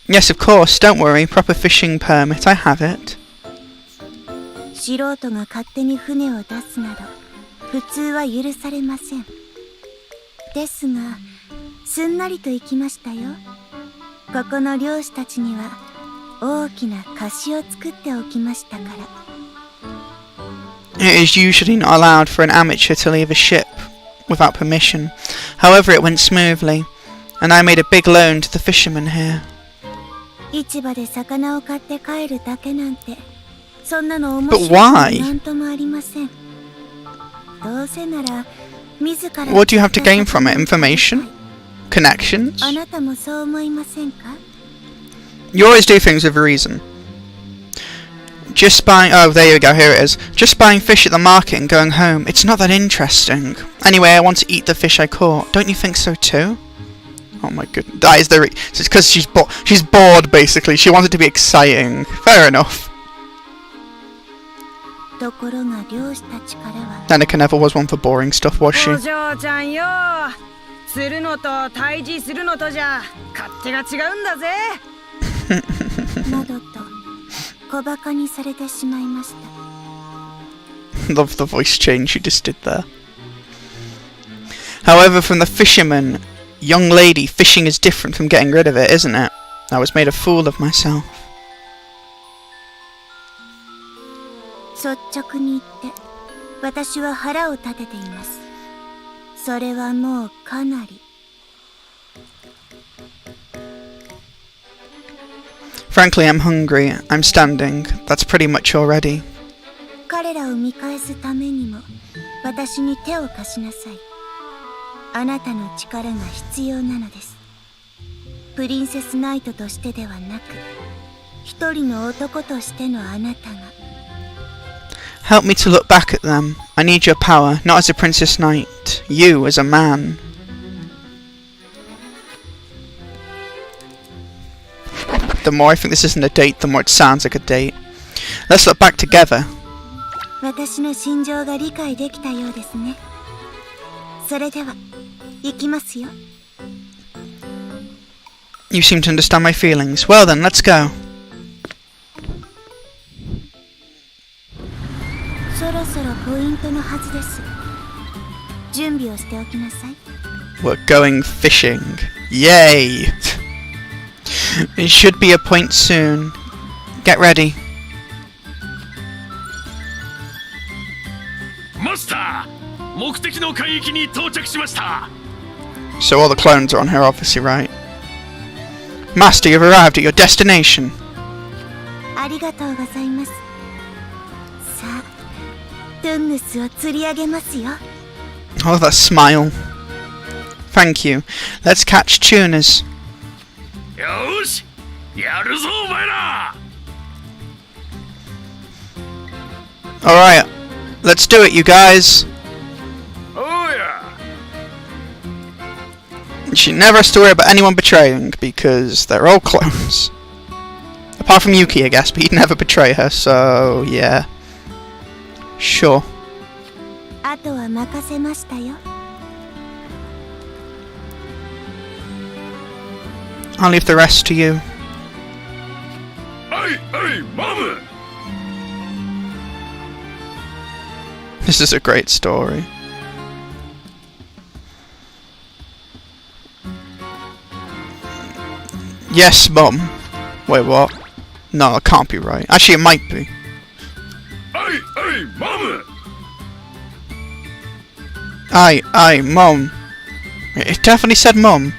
Yes, of course, don't worry, proper fishing permit, I have it. 素人が勝手に船を出すなど普通は許されません。ですが、すんなりと行きましたよ。ここの漁師たちには大きな貸しを作っておきましたから。It is usually not allowed for an amateur to leave a ship without permission. However, it went smoothly, and I made a big loan to the fishermen here. 市場で魚を買って帰るだけなんて、そんなの面白いなんともありません。どうせなら自ら。What do you have to gain from it? Information? Connections? あなたもそう思いませんか? You always do things with a reason. Just buying... Oh, there you go, here it is. Just buying fish at the market and going home. It's not that interesting. Anyway, I want to eat the fish I caught. Don't you think so too? Oh my goodness. That is the... It's because she's bored, basically. She wanted to be exciting. Fair enough. Neneka never was one for boring stuff, was she? 釣るのと対峙するのとじゃ勝手が違うんだぜ。などと小馬鹿にされてしまいました。Love the voice change you just did there. However, from the fisherman, young lady, fishing is different from getting rid of it, isn't it? I was made a fool of myself. 率直に言って私は腹を立てています。それはもうかなり。Frankly, I'm hungry. I'm standing. That's pretty much already. 彼らを見返すためにも私に手を貸しなさい。あなたの力が必要なのです。プリンセスナイトとしてではなく、一人の男としてのあなたが。Help me to look back at them. I need your power, not as a princess knight. You as a man. The more I think this isn't a date, the more it sounds like a date. Let's look back together. 私の心情が理解できたようですね。それでは、行きますよ。You seem to understand my feelings. Well then, let's go. そろそろポイントのはずです。準備をしておきなさい。We're going fishing. Yay! It should be a point soon. Get ready. マスター、目的の海域に到着しました。So all the clones are on here, obviously, right? Master, you've arrived at your destination. ありがとうございます。さあ、トゥンヌスを釣り上げますよ。Oh, that smile. Thank you. Let's catch tunas. よし、やるぞお前ら。Alright, let's do it, you guys. Oh yeah. She never has to worry about anyone betraying, because they're all clones. Apart from Yuki, I guess, but he'd never betray her, so yeah. Sure. あとは任せましたよ。I'll leave the rest to you. Hey, hey, mama! This is a great story. Yes, Mum. Wait, what? No, that can't be right. Actually, it might be. Hey, hey, mama! Aye, Mum. It definitely said Mum.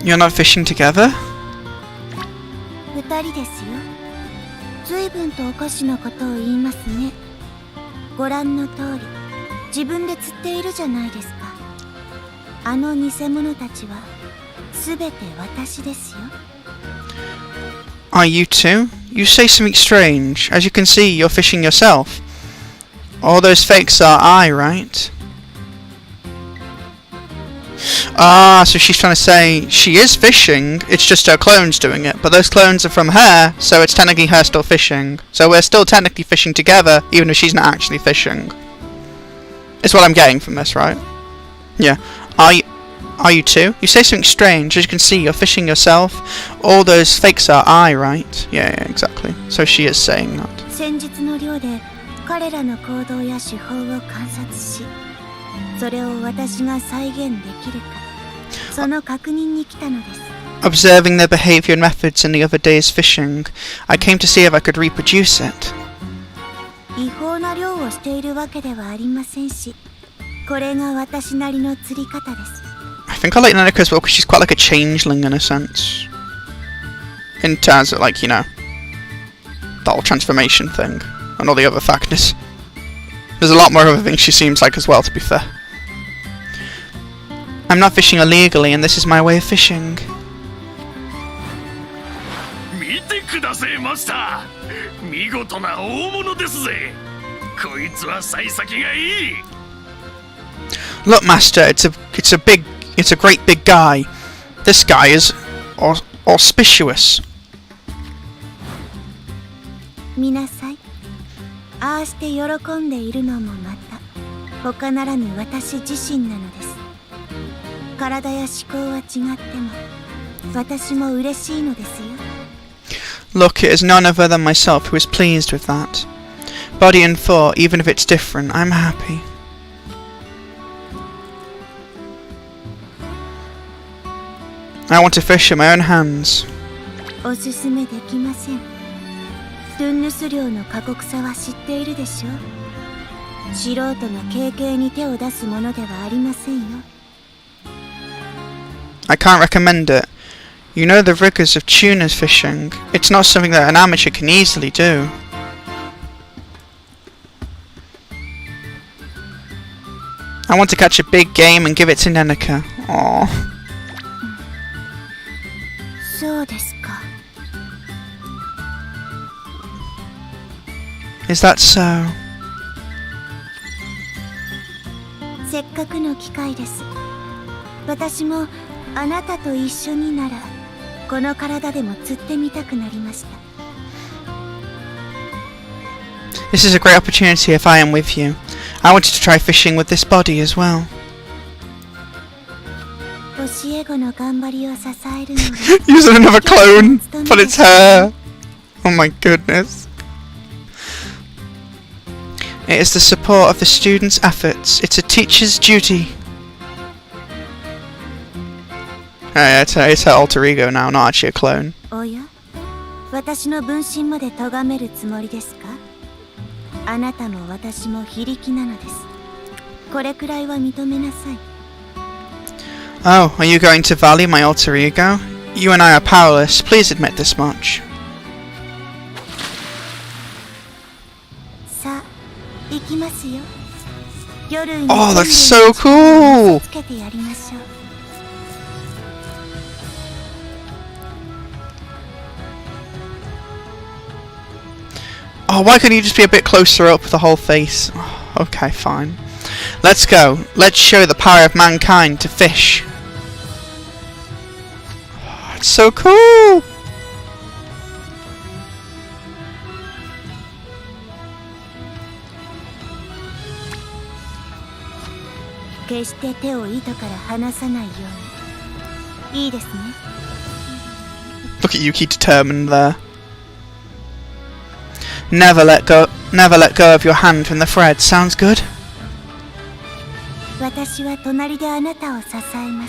You're not fishing together? 二人ですよ。随分とおかしなことを言いますね。ご覧の通り、自分で釣っているじゃないですか。あの偽物たちは、すべて私ですよ。Are you two? You say something strange. As you can see, you're fishing yourself. All those fakes are I, right? Ah, so she's trying to say she is fishing, it's just her clones doing it. But those clones are from her, so it's technically her still fishing. So we're still technically fishing together, even if she's not actually fishing. Is what I'm getting from this, right? Yeah. Are you too? You say something strange. As you can see, you're fishing yourself. All those fakes are I, right? Yeah, exactly. So she is saying that. 先日の漁で彼らの行動や手法を観察し、それを私が再現できるか、その確認に来たのです。Observing their behavior and methods in the other day's fishing, I came to see if I could reproduce it. 違法な漁をしているわけではありませんし、これが私なりの釣り方です。I think I like Neneka as well because she's quite like a changeling in a sense. In terms of, like, you know, the whole transformation thing and all the other factors. There's a lot more other things she seems like as well, to be fair. I'm not fishing illegally, and this is my way of fishing. 見てくださいマスター、見事な大物ですぜ。こいつは幸先がいい。Look, Master, it's a great big guy. This guy is auspicious. 見なさい。ああして喜んでいるのもまた他ならぬ私自身なのです。体や思考は違っても私も嬉しいのですよ。Look, it is none other than myself who is pleased with that. Body and thought, even if it's different, I'm happy. I want to fish with my own hands. おすすめできません。トゥンヌス漁の過酷さは知っているでしょう。素人が軽々に手を出すものではありませんよ。I can't recommend it. You know the rigors of tunas fishing. It's not something that an amateur can easily do. I want to catch a big game and give it to Neneka. Aww. そうですか。Is that so? せっかくの機会です。私もあなたと一緒にならこの体でも釣ってみたくなりました。This is a great opportunity if I am with you. I wanted to try fishing with this body as well. 教え子の頑張りを支えるのは Using another clone, but it's her. Oh my goodness. It is the support of the students' efforts. It's a teacher's duty. It's her alter ego now, not actually a clone. おや、私の分身まで咎めるつもりですか？あなたも私も非力なのです。これくらいは認めなさい。Oh, are you going to value my alter ego? You and I are powerless. Please admit this much. さあ、行きますよ。夜に Oh, that's so cool! つけてやりましょう。Oh, why couldn't you just be a bit closer up with the whole face? Oh, okay, fine. Let's go. Let's show the power of mankind to fish. Oh, it's so cool! Look at Yuki determined there. Never let go of your hand from the thread. Sounds good? 私は隣であなたを支えま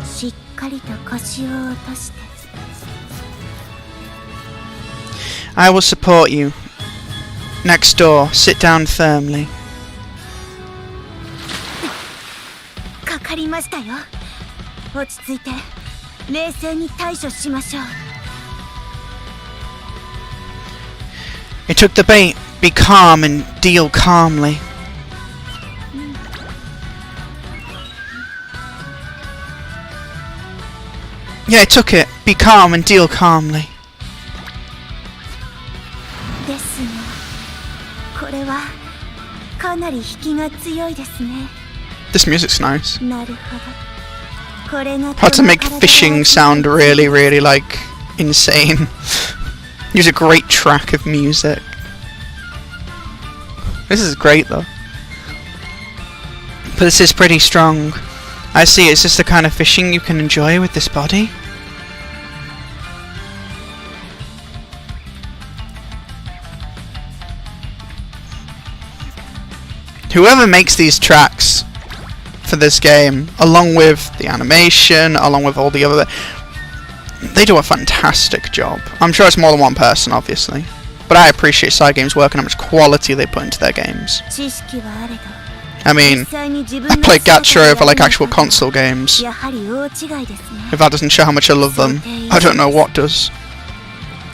す。しっかりと腰を落として。I will support you. Next door, sit down firmly. かかりましたよ。落ち着いて冷静に対処しましょう。It took the bait. Be calm and deal calmly. Yeah, I took it. Be calm and deal calmly. ですが、これはかなり引きが強いですね。This music's nice. なるほど。これが How to make fishing sound really, really, like, insane. Use a great track of music. This is great, though. But this is pretty strong. I see, is this the kind of fishing you can enjoy with this body? Whoever makes these tracks for this game, along with the animation, along with all the other... They do a fantastic job. I'm sure it's more than one person, obviously. But I appreciate Side Games' work and how much quality they put into their games. 知識はあれど I mean, 実際に自分 I の play 仕事を Gacha や over る like の actual か console games. やはり大違いですね If that doesn't show how much I love them, I don't know what does.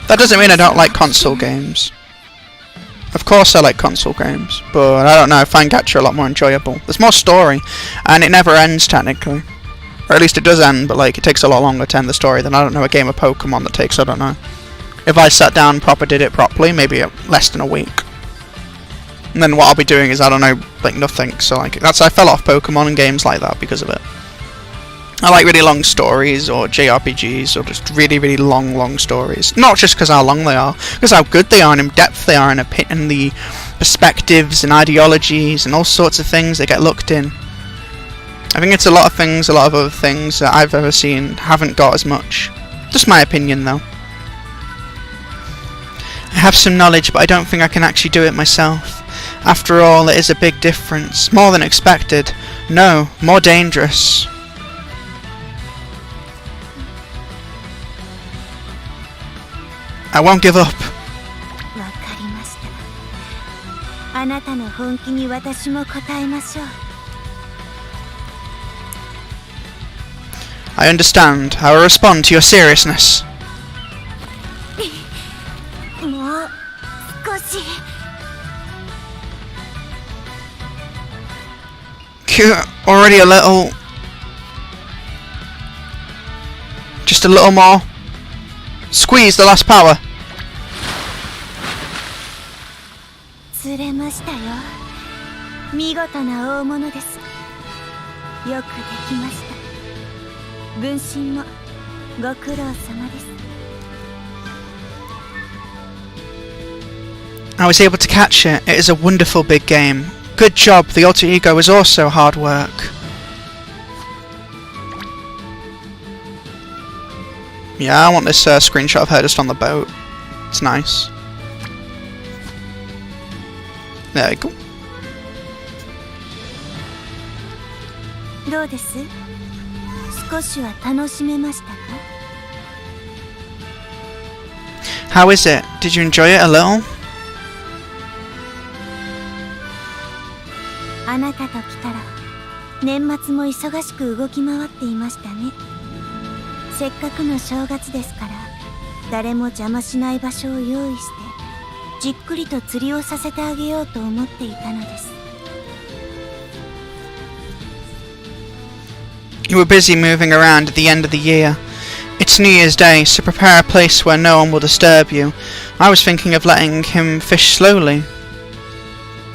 That doesn't mean I don't like console games. Of course I like console games, but I don't know, I find Gacha a lot more enjoyable. There's more story, and it never ends technically. Or at least it does end, but like it takes a lot longer to end the story than, I don't know, a game of Pokemon that takes, I don't know. If I sat down and did it properly, maybe less than a week. And then what I'll be doing is, I don't know, like nothing, so like, I fell off Pokemon and games like that because of it. I like really long stories, or JRPGs, or just really, really long stories. Not just because how long they are, because how good they are and in depth they are, and the perspectives and ideologies and all sorts of things they get looked in. I think it's a lot of things, a lot of other things that I've ever seen haven't got as much. Just my opinion though. I have some knowledge, but I don't think I can actually do it myself. After all, it is a big difference. More than expected. No, more dangerous. I won't give up. わかりました。あなたの本気に私も応えましょう。I understand. I will respond to your seriousness. もう少し。Cute. Already a little. Just a little more. Squeeze the last power. 釣れましたよ。見事な大物です。よくできました。分身もご苦労様です。I was able to catch it. It is a wonderful big game. Good job. The alter ego is also hard work. Yeah, I want this screenshot of her just on the boat. It's nice. There we go. どうです？少しは楽しめましたか？ How is it? Did you enjoy it a little? あなたと来たら年末も忙しく動き回っていましたね。せっかくの正月ですから誰も邪魔しない場所を用意してじっくりと釣りをさせてあげようと思っていたのです。 You were busy moving around at the end of the year. It's New Year's Day, so prepare a place where no one will disturb you. I was thinking of letting him fish slowly.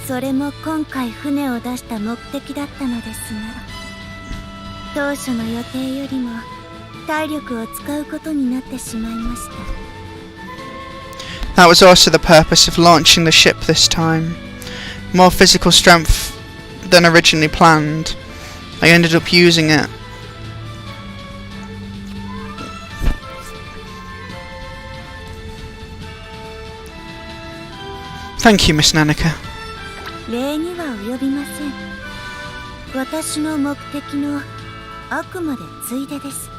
それも今回船を出した目的だったのですが当初の予定よりも体力を使うことになってしまいました。 That was also the purpose of launching the ship this time. More physical strength than originally planned. I ended up using it. Thank you, Miss Neneka. 礼には及びません。私の目的のあくまでついでです。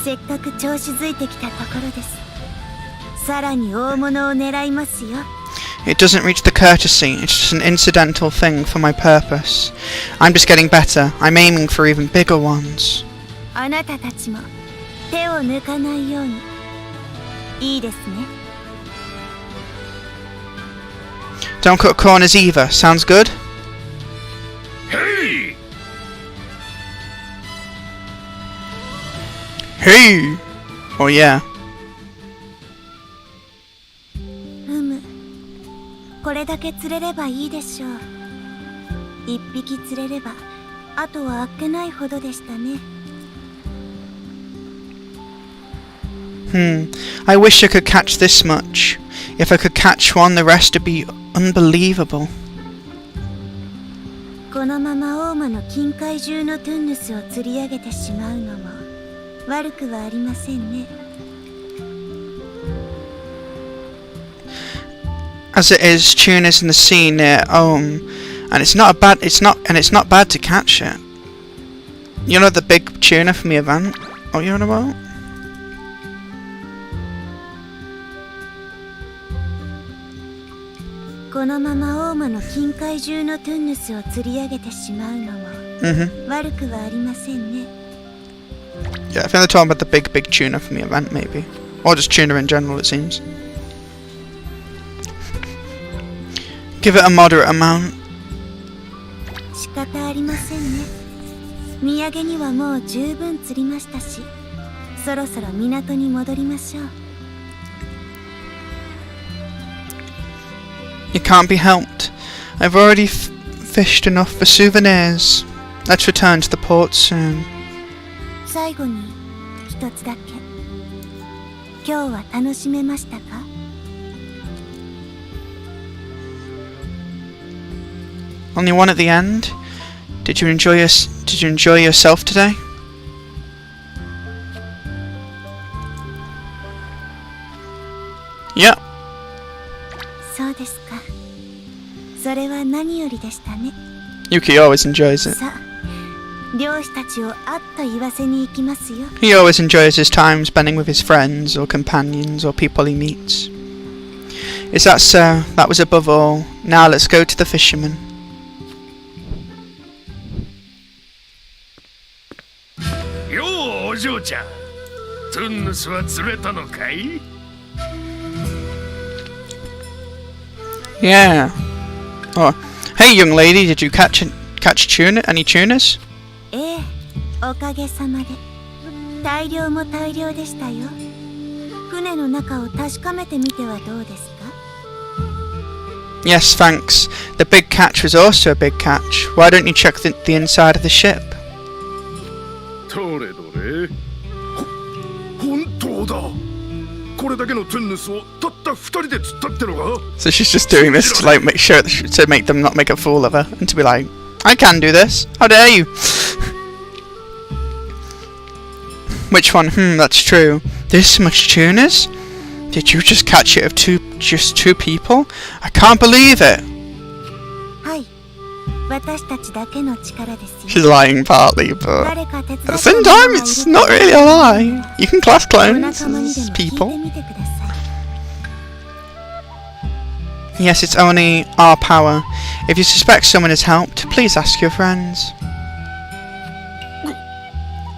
せっかく調子づいてきたところです。さらに大物を狙いますよ。 It doesn't reach the courtesy, it's just an incidental thing for my purpose. I'm just getting better, I'm aiming for even bigger ones. あなたたちも手を抜かないように。いいですね。 Don't cut corners either, sounds good? Hey! Hey! Oh yeah. これだけ釣れればいいでしょう。一匹釣れればあとはあっけないほどでしたね。I wish I could catch this much. If I could catch one, the rest would be unbelievable. このまま大間の近海中のトゥンヌスを釣り上げてしまうのも悪くはありませんね。As it is, tuna's in the sea near and it's not bad to catch it. You know the big tuna from the event? Oh, you know about? このまま大間の近海中のトゥンヌスを釣り上げてしまうのも悪くはありませんね。 Yeah, I think they're talking about the big tuna from the event, maybe. Or just tuna in general, it seems. Give it a moderate amount. 仕方ありませんね。土産にはもう十分釣りましたし、そろそろ港に戻りましょう。It can't be helped. I've already fished enough for souvenirs. Let's return to the port soon. 最後に一つだけ。今日は楽しめましたか？ Only one at the end. Did you enjoy yourself today? Yep. そうですか。それは何よりでしたね。 Yuki always enjoys it. さあ、漁師たちをあっと言わせに行きますよ。 He always enjoys his time spending with his friends or companions or people he meets. Is that so? That was above all. Now let's go to the fisherman. ようお嬢ちゃん、トゥンヌスは釣れたのかい？ Yeah. Oh, hey, young lady, did you catch tuna? Any tunas? ええ、おかげさまで。大量も大量でしたよ。船の中を確かめてみてはどうですか？ Yes, thanks. The big catch was also a big catch. Why don't you check the inside of the ship? どれどれ。本当だ。これだけのトゥンヌスをたった2人で釣ったってのか？ So she's just doing this to like make sure to make them not make a fool of her and to be like, I can do this. How dare you? Which one? That's true. This much tunas? Did you just catch it of just two people? I can't believe it. はい。私たちだけの力ですよ。 She's lying partly, but 誰か手伝 at って the same time, it's not really a lie. You can class お clones 仲間にで as も聞いて people. みてください。 Yes, it's only our power. If you suspect someone has helped, please ask your friends.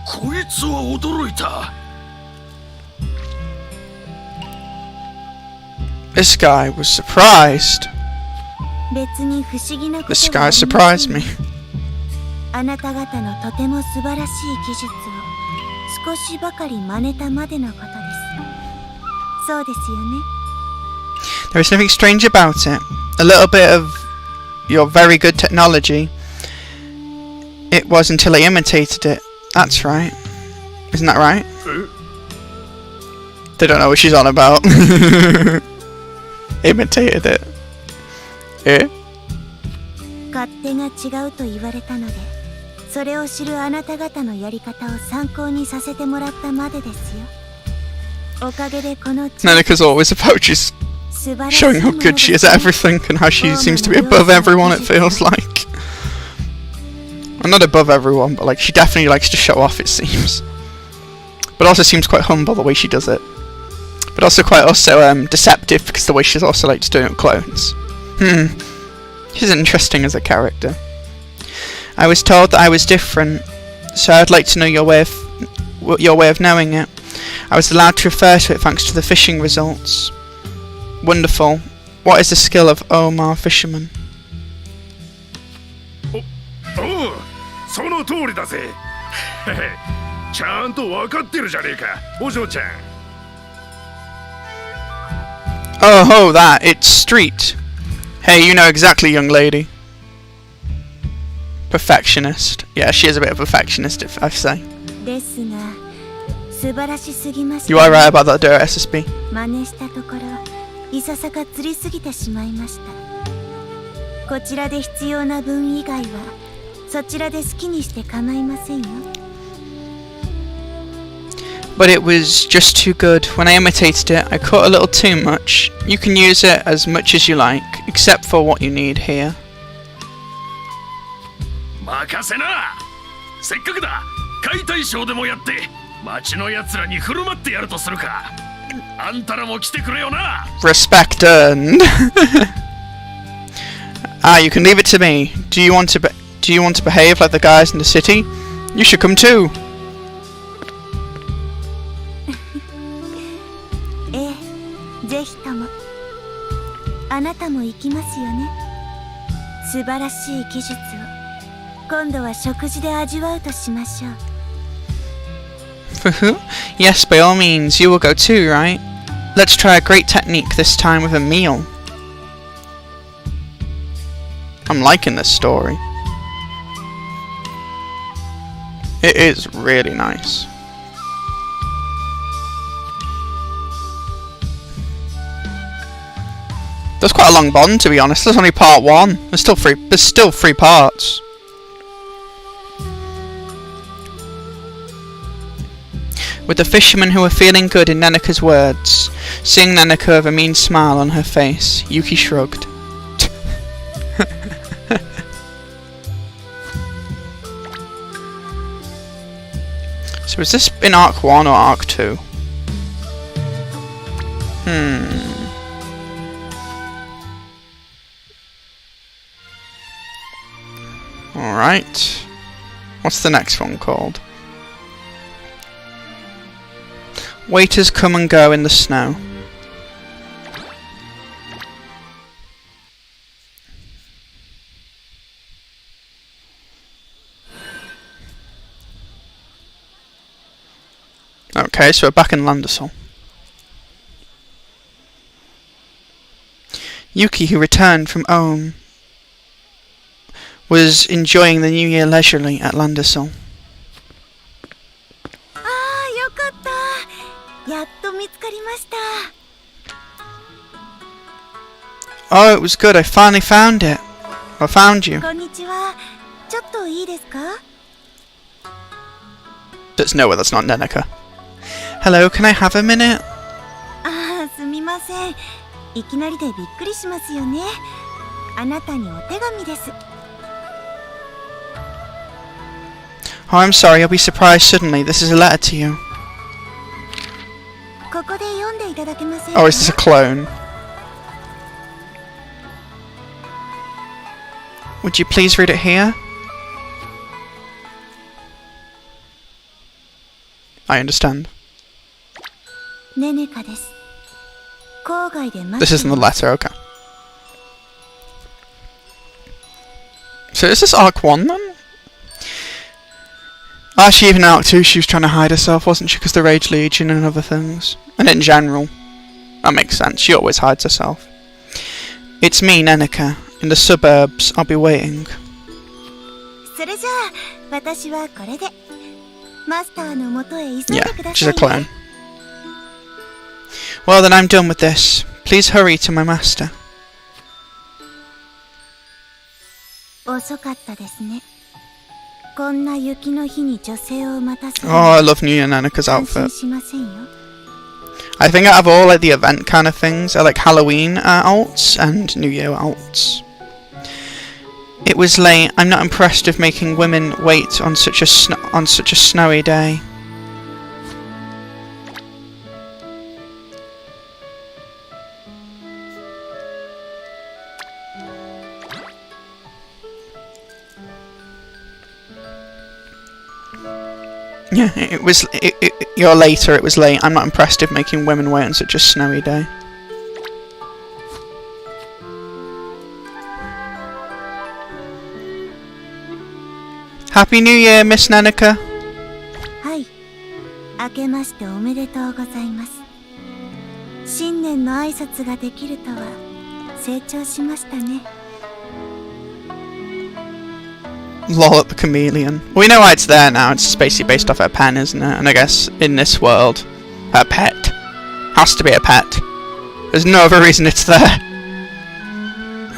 こいつは驚いた。 This guy was surprised. 別に不思議なこと This はあ guy りませ surprised ん me. あなた方のとても素晴らしい技術を少しばかり真似たまでのことです。そうですよね。 There is nothing strange about it. A little bit of your very good technology. It was until I imitated it. That's right. Isn't that right? They don't know what she's on about. Imitated it. Eh? 勝手が違うと言われたので、それを知るあなた方のやり方を参考にさせてもらったまでですよ。おかげでこの Neneka's always about just 素晴らしい showing how good she is at everything and how she seems to be above everyone, it feels like. Well, not above everyone, but like she definitely likes to show off, it seems. But also seems quite humble the way she does it. But also quite deceptive because the way she's also likes doing it with clones. She's interesting as a character. I was told that I was different, so I'd like to know your way of knowing it. I was allowed to refer to it thanks to the fishing results. Wonderful. What is the skill of Omar Fisherman? おう、その通りだぜ。ちゃんと分かってるじゃねえか、お嬢ちゃん。Oh, that. It's Street. Hey, you know exactly, young lady. Perfectionist. Yeah, she is a bit of a perfectionist, if I say. ですが素晴らしすぎました。 You are right about that, dear SSB. 真似したところいささか釣りすぎてしまいました。こちらで必要な分以外はそちらで好きにして構いませんよ。 But it was just too good. When I imitated it, I cut a little too much. You can use it as much as you like, except for what you need here. 任せな。せっかくだ。解体ショーでもやって町のやつらに振る舞ってやるとするか。あんたらも来てくれよな。 Respect earned. You can leave it to me. Do you want to behave like the guys in the city? You should come too. ええ、ぜひとも。あなたも行きますよね。素晴らしい技術を今度は食事で味わうとしましょう。Yes, by all means, you will go too, right? Let's try a great technique this time with a meal. I'm liking this story. It is really nice. There's quite a long bond, to be honest. There's only part 1. There's still 3 parts. With the fishermen who were feeling good in Neneka's words, seeing Neneka with a mean smile on her face, Yuki shrugged. So is this in Arc 1 or Arc 2? Alright. What's the next one called? Waiters come and go in the snow. Okay, so we're back in Landesol. Yuki, who returned from Ohm, was enjoying the new year leisurely at Landesol. ああ、よかった。やっと見つかりました。 Oh, it was good. I finally found it. I found you. こんにちは。ちょっといいですか？ That's no, that's not Neneka. Hello, can I have a minute? ああ、すみません。いきなりでびっくりしますよね。あなたにお手紙です。 Oh, I'm sorry. I'll be surprised suddenly. This is a letter to you. ここで読んでいただけませんか？ Oh, is this a clone? Would you please read it here? I understand. ネネカです。郊外で待 This って isn't the letter, okay. So is this Arc 1 then? Actually, even in Arc 2 she was trying to hide herself, wasn't she? Because the Rage Legion and other things. And in general. That makes sense, she always hides herself. It's me, Neneka. In the suburbs, I'll be waiting. それじゃあ、私はこれで。マスターの元へ急いで Yeah, くだ she's さ a い clone. ね。 Well then, I'm done with this. Please hurry to my master. 遅かったですね。こんな雪の日に女性を待たせる Oh, I love New Year Neneka's 安心 outfit. しませんよ。 I think out of all like the event kind of things, I like Halloween alts and New Year alts. It was late. I'm not impressed with making women wait on such a snowy day. Yeah, you're later, it was late. I'm not impressed with making women wait on such a snowy day. Happy New Year, Miss Neneka. はい。明けましておめでとうございます。新年の挨拶ができるとは成長しましたね。Lol at the chameleon. We know why it's there now. It's basically based off her pen, isn't it? And I guess in this world, her pet has to be a pet. There's no other reason it's there.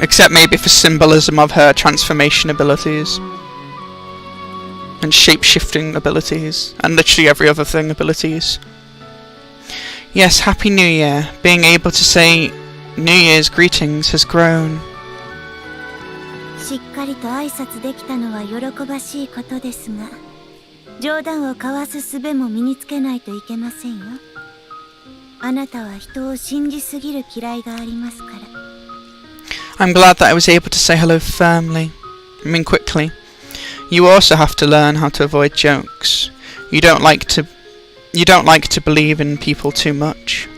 Except maybe for symbolism of her transformation abilities. And shape-shifting abilities. And literally every other thing abilities. Yes, Happy New Year. Being able to say New Year's greetings has grown. しっかりと挨拶できたのは喜ばしいことですが、冗談を交わす術も身につけないといけませんよ。あなたは人を信じすぎる嫌いがありますから。I'm glad that I was able to say hello firmly. I mean quickly. You also have to learn how to avoid jokes. You don't like to believe in people too much.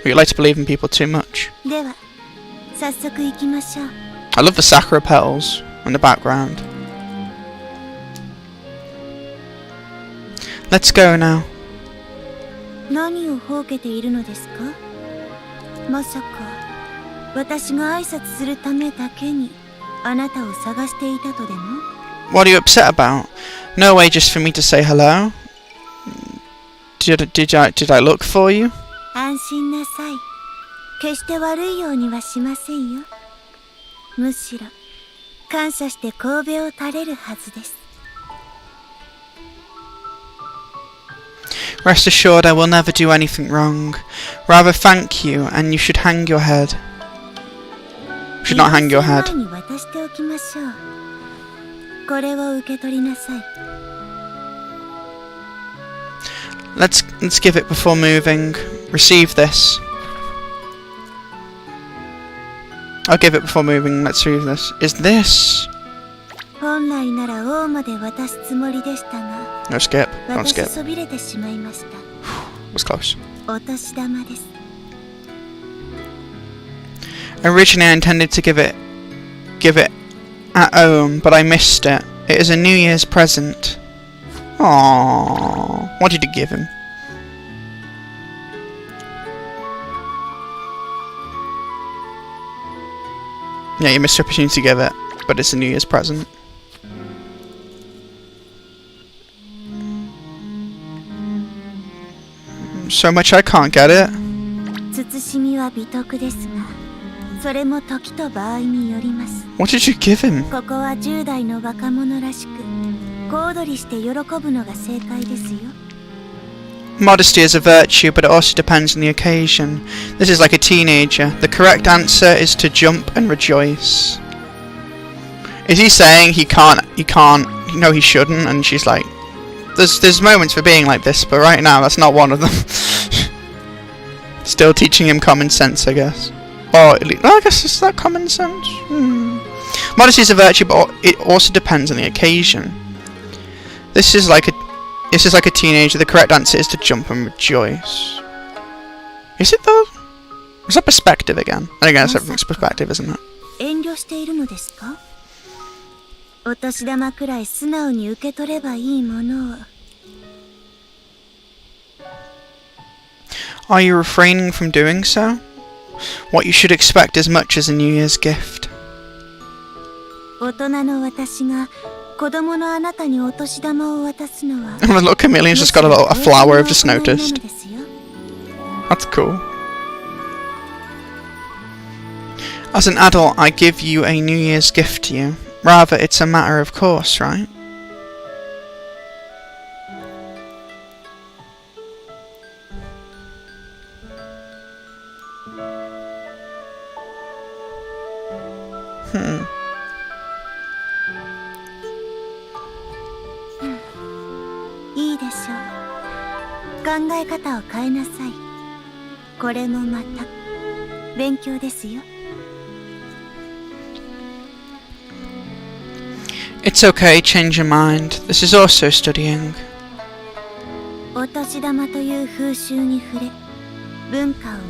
Or you like to believe in people too much. では、早速行きましょう。I love the sakura petals in the background. Let's go now. 何をほうけているのですか？まさか私が挨拶するためだけにあなたを探していたとでも？ What are you upset about? No way just for me to say hello? Did I look for you? 安心なさい。決して悪いようにはしませんよ。むしろ感謝して神戸を垂れるはずです。Rest assured I will never do anything wrong. Rather thank you, and you should hang your head. You should not hang your head. 前に渡しておきましょう。これを受け取りなさい。Let's give it before moving. Receive this. I'll give it before moving. Let's receive this. Is this? 本来なら王まで渡すつもりでしたが、 No skip. Don't 私 skip. そびれてしまいました。 Was close. お年玉です。 Originally I intended to give it at home, but I missed it. It is a New Year's present. Aww. What did you give him? Yeah, you missed the opportunity to give it, but it's a New Year's present. So much I can't get it. 慎みは美徳ですが、それも時と場合によります。 What did you give him? ここは10代の若者らしく、小躍りして喜ぶのが正解ですよ。 Modesty is a virtue, but it also depends on the occasion. This is like a teenager. The correct answer is to jump and rejoice. Is he saying he can't, no he shouldn't, and she's like, there's moments for being like this, but right now that's not one of them. Still teaching him common sense, I guess. Or, at least, I guess it's that common sense. Modesty is a virtue, but it also depends on the occasion. This is like a teenager. The correct answer is to jump and rejoice. Is it though? Is that perspective again? I guess everything's perspective, isn't it? 遠慮しているのですか？お年玉くらい素直に受け取ればいいものを。 Are you refraining from doing so? What you should expect as much as a New Year's gift. 大人の私が子供のあなたにお年玉を渡すのは。 The little chameleon's just got a flower I've just noticed. That's cool. As an adult, I give you a New Year's gift to you. Rather, it's a matter of course, right? Hmm. いいでしょう。考え方を変えなさい。これもまた勉強ですよ。 It's okay, change your mind. This is also studying. お年玉という風習に触れ、文化を学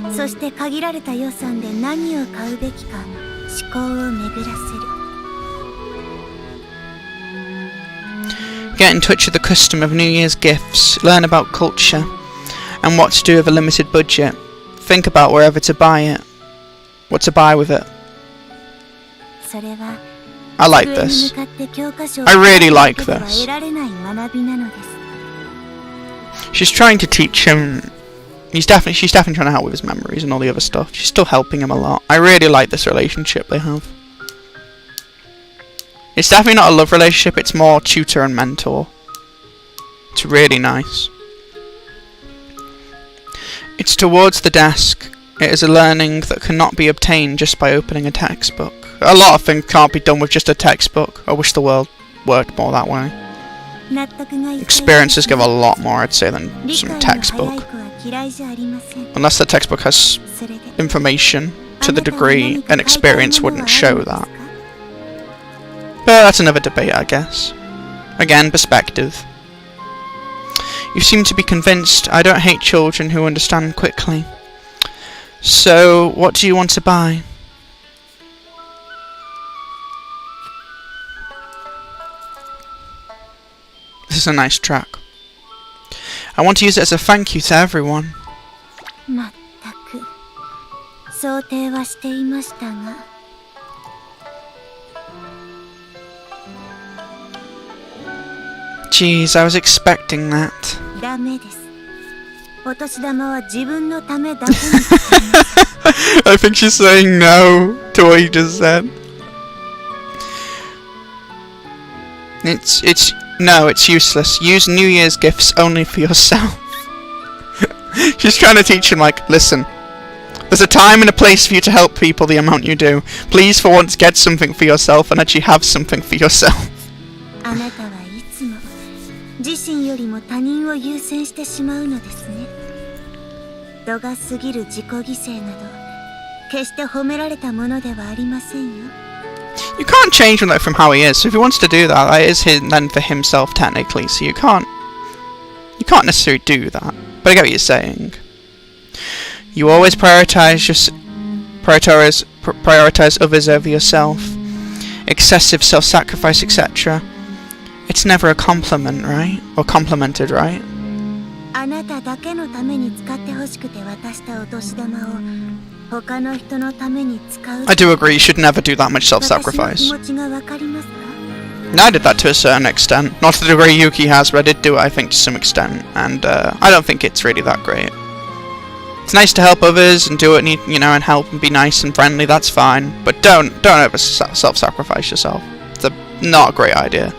び、そして限られた予算で何を買うべきか思考を巡らせる。 Get in touch with the custom of New Year's gifts. Learn about culture and what to do with a limited budget. Think about wherever to buy it. What to buy with it. それは I like this. I really like this. She's trying to teach him. She's definitely trying to help with his memories and all the other stuff. She's still helping him a lot. I really like this relationship they have. It's definitely not a love relationship, it's more tutor and mentor. It's really nice. It's towards the desk. It is a learning that cannot be obtained just by opening a textbook. A lot of things can't be done with just a textbook. I wish the world worked more that way. Experiences give a lot more, I'd say, than some textbook. Unless the textbook has information to the degree an experience wouldn't show that. But that's another debate, I guess. Again, perspective. You seem to be convinced I don't hate children who understand quickly. So, what do you want to buy? This is a nice track. I want to use it as a thank you to everyone. Jeez, I was expecting that. I think she's saying no to what you just said. It's useless. Use New Year's gifts only for yourself. She's trying to teach him, like, listen, there's a time and a place for you to help people the amount you do. Please for once get something for yourself and actually have something for yourself. You can't change him from how he is, so if he wants to do that, that is him then for himself technically, so you can't necessarily do that. But I get what you're saying. You always prioritize others over yourself. Excessive self-sacrifice, etc. It's never a compliment, right? Or complimented, right? I do agree, you should never do that much self-sacrifice. I did that to a certain extent. Not to the degree Yuki has, but I did do it, I think, to some extent. And I don't think it's really that great. It's nice to help others and do it, and help and be nice and friendly, that's fine. But don't ever self-sacrifice yourself. It's not a great idea.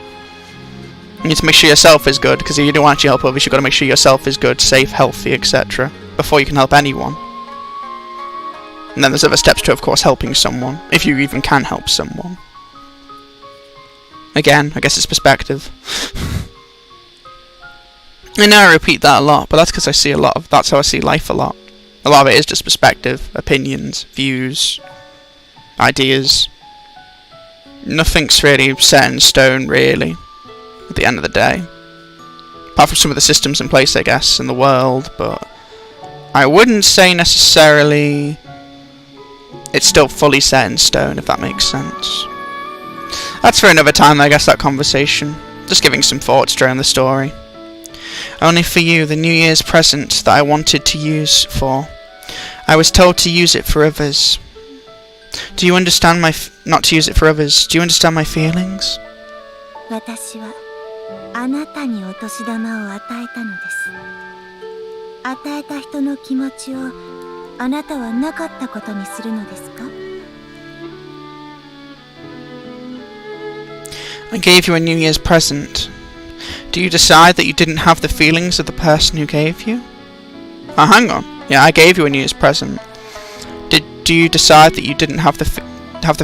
You need to make sure yourself is good, because if you don't want to help others, you've got to make sure yourself is good, safe, healthy, etc. before you can help anyone. And then there's other steps to, of course, helping someone, if you even can help someone. Again, I guess it's perspective. I know I repeat that a lot, but that's because that's how I see life a lot. A lot of it is just perspective, opinions, views, ideas. Nothing's really set in stone, really, at the end of the day. Apart from some of the systems in place, I guess, in the world, but I wouldn't say necessarily it's still fully set in stone, if that makes sense. That's for another time, I guess, that conversation. Just giving some thoughts during the story. Only for you, the New Year's present that I wanted to use for. I was told to use it for others. Do you understand not to use it for others? Do you understand my feelings? I gave you a New Year's present. Do you decide that you didn't have the feelings of the person who gave you? Oh, hang on. Yeah, I gave you a New Year's present. Do you decide that you didn't have the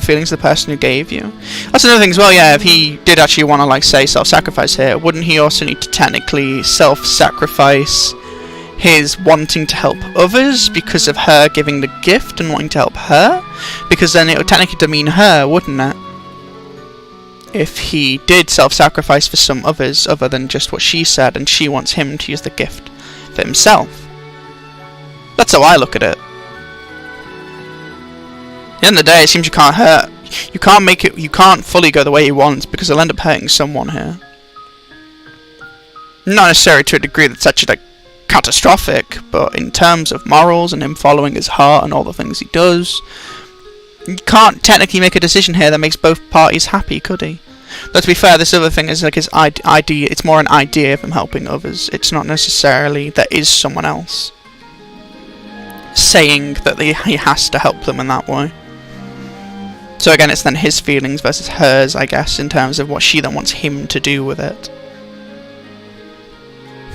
feelings of the person who gave you? That's another thing as well, yeah, if he did actually want to, like, say, self-sacrifice here, wouldn't he also need to technically self-sacrifice his wanting to help others because of her giving the gift and wanting to help her? Because then it would technically demean her, wouldn't it? If he did self-sacrifice for some others other than just what she said, and she wants him to use the gift for himself. That's how I look at it. At the end of the day, it seems you can't hurt. You can't fully go the way he wants, because he'll end up hurting someone here. Not necessarily to a degree that's actually, like, catastrophic, but in terms of morals and him following his heart and all the things he does, You can't technically make a decision here that makes both parties happy, could he? Though to be fair, this other thing is like his idea. It's more an idea of him helping others. It's not necessarily there is someone else saying that he has to help them in that way. So again, it's then his feelings versus hers, I guess, in terms of what she then wants him to do with it.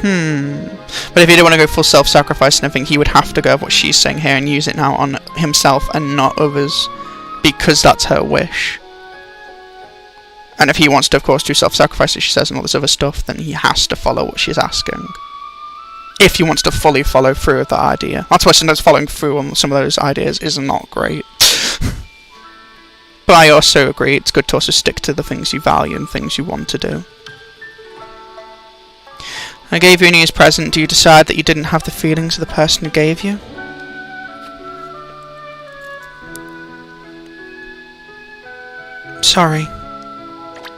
But if he didn't want to go full self-sacrifice and everything, he would have to go with what she's saying here and use it now on himself and not others, because that's her wish. And if he wants to, of course, do self-sacrifice, as she says, and all this other stuff, then he has to follow what she's asking. If he wants to fully follow through with that idea. That's why sometimes following through on some of those ideas is not great. But I also agree, it's good to also stick to the things you value and things you want to do. I gave you a New Year's present. Do you decide that you didn't have the feelings of the person who gave you? Sorry.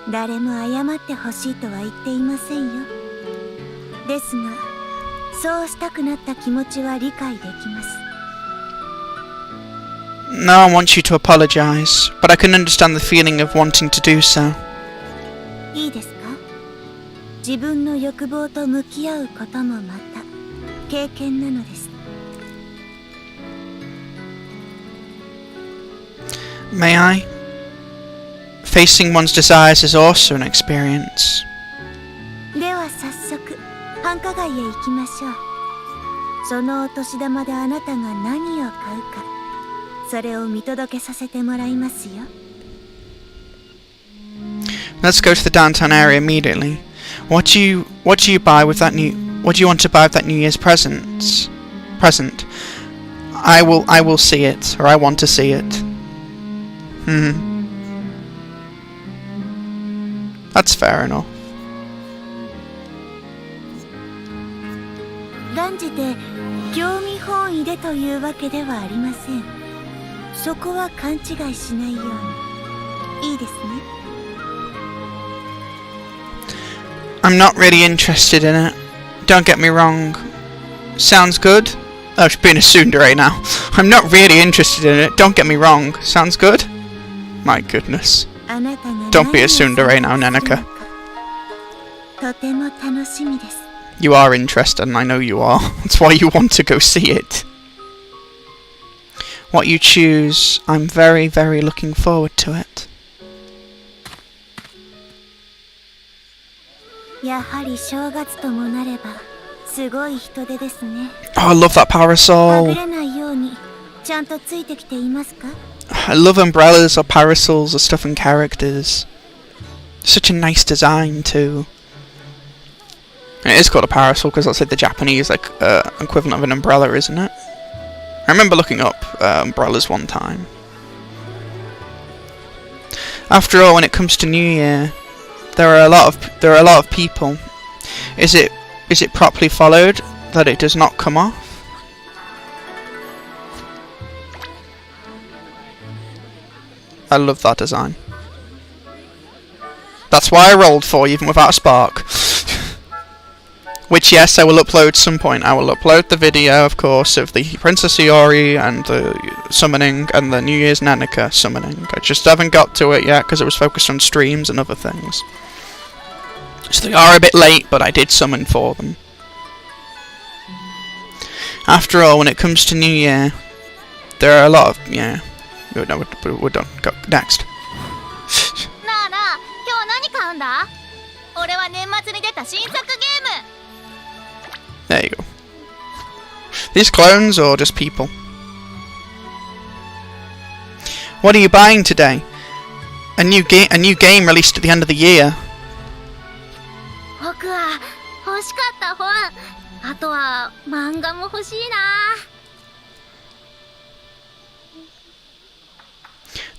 誰も謝ってほしいとは言っていませんよ。ですが、そうしたくなった気持ちは理解できます。No one wants you to apologize, but I can understand the feeling of wanting to do so. いいですか？自分の欲望と向き合うこともまた経験なのです。May I? Facing one's desires is also an experience. では早速、繁華街へ行きましょう。そのお年玉であなたが何を買うか、それを見届けさせてもらいますよ。Let's go to the downtown area immediately. What do you buy with that what do you want to buy with that New Year's present? I will see it, or I want to see it. That's fair enough. 断じて興味本位でというわけではありません。そこは勘違いしないように。いいですね。I'm not really interested in it. Don't get me wrong. Sounds good. Oh, she's being a tsundere now. I'm not really interested in it. Don't get me wrong. Sounds good? My goodness. Don't be a tsundere now, Neneka. とても楽しみです。You are interested, and I know you are. That's why you want to go see it. What you choose, I'm very, very looking forward to it. やはり正月ともなればすごい人手ですね。 Oh, I love that は parasol. ぐれないようにちゃんとついてきていますか？ I love umbrellas or parasols or stuff and characters. Such a nice design too. And it is called a parasol because that's like the Japanese equivalent of an umbrella, isn't it? I remember looking up umbrellas one time. After all, when it comes to New Year, there are a lot of people. Is it properly followed that it does not come off? I love that design. That's why I rolled for you, even without a spark. Which, yes, I will upload some point. I will upload the video, of course, of the Princess Iori and the summoning and the New Year's Neneka summoning. I just haven't got to it yet because it was focused on streams and other things. So they are a bit late, but I did summon for them. After all, when it comes to New Year, there are a lot of... yeah. No, we're done. Go next. There you go. These clones or just people? What are you buying today? A new game released at the end of the year.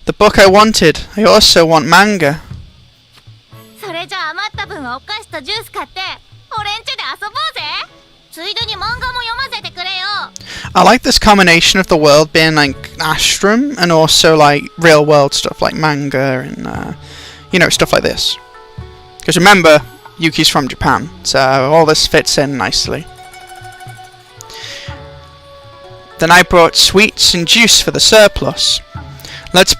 The book I wanted. I also want manga. I like this combination of the world being like Astrum and also like real world stuff like manga and you know, stuff like this. Because remember, Yuki's from Japan, so all this fits in nicely. Then I brought sweets and juice for the surplus. Let's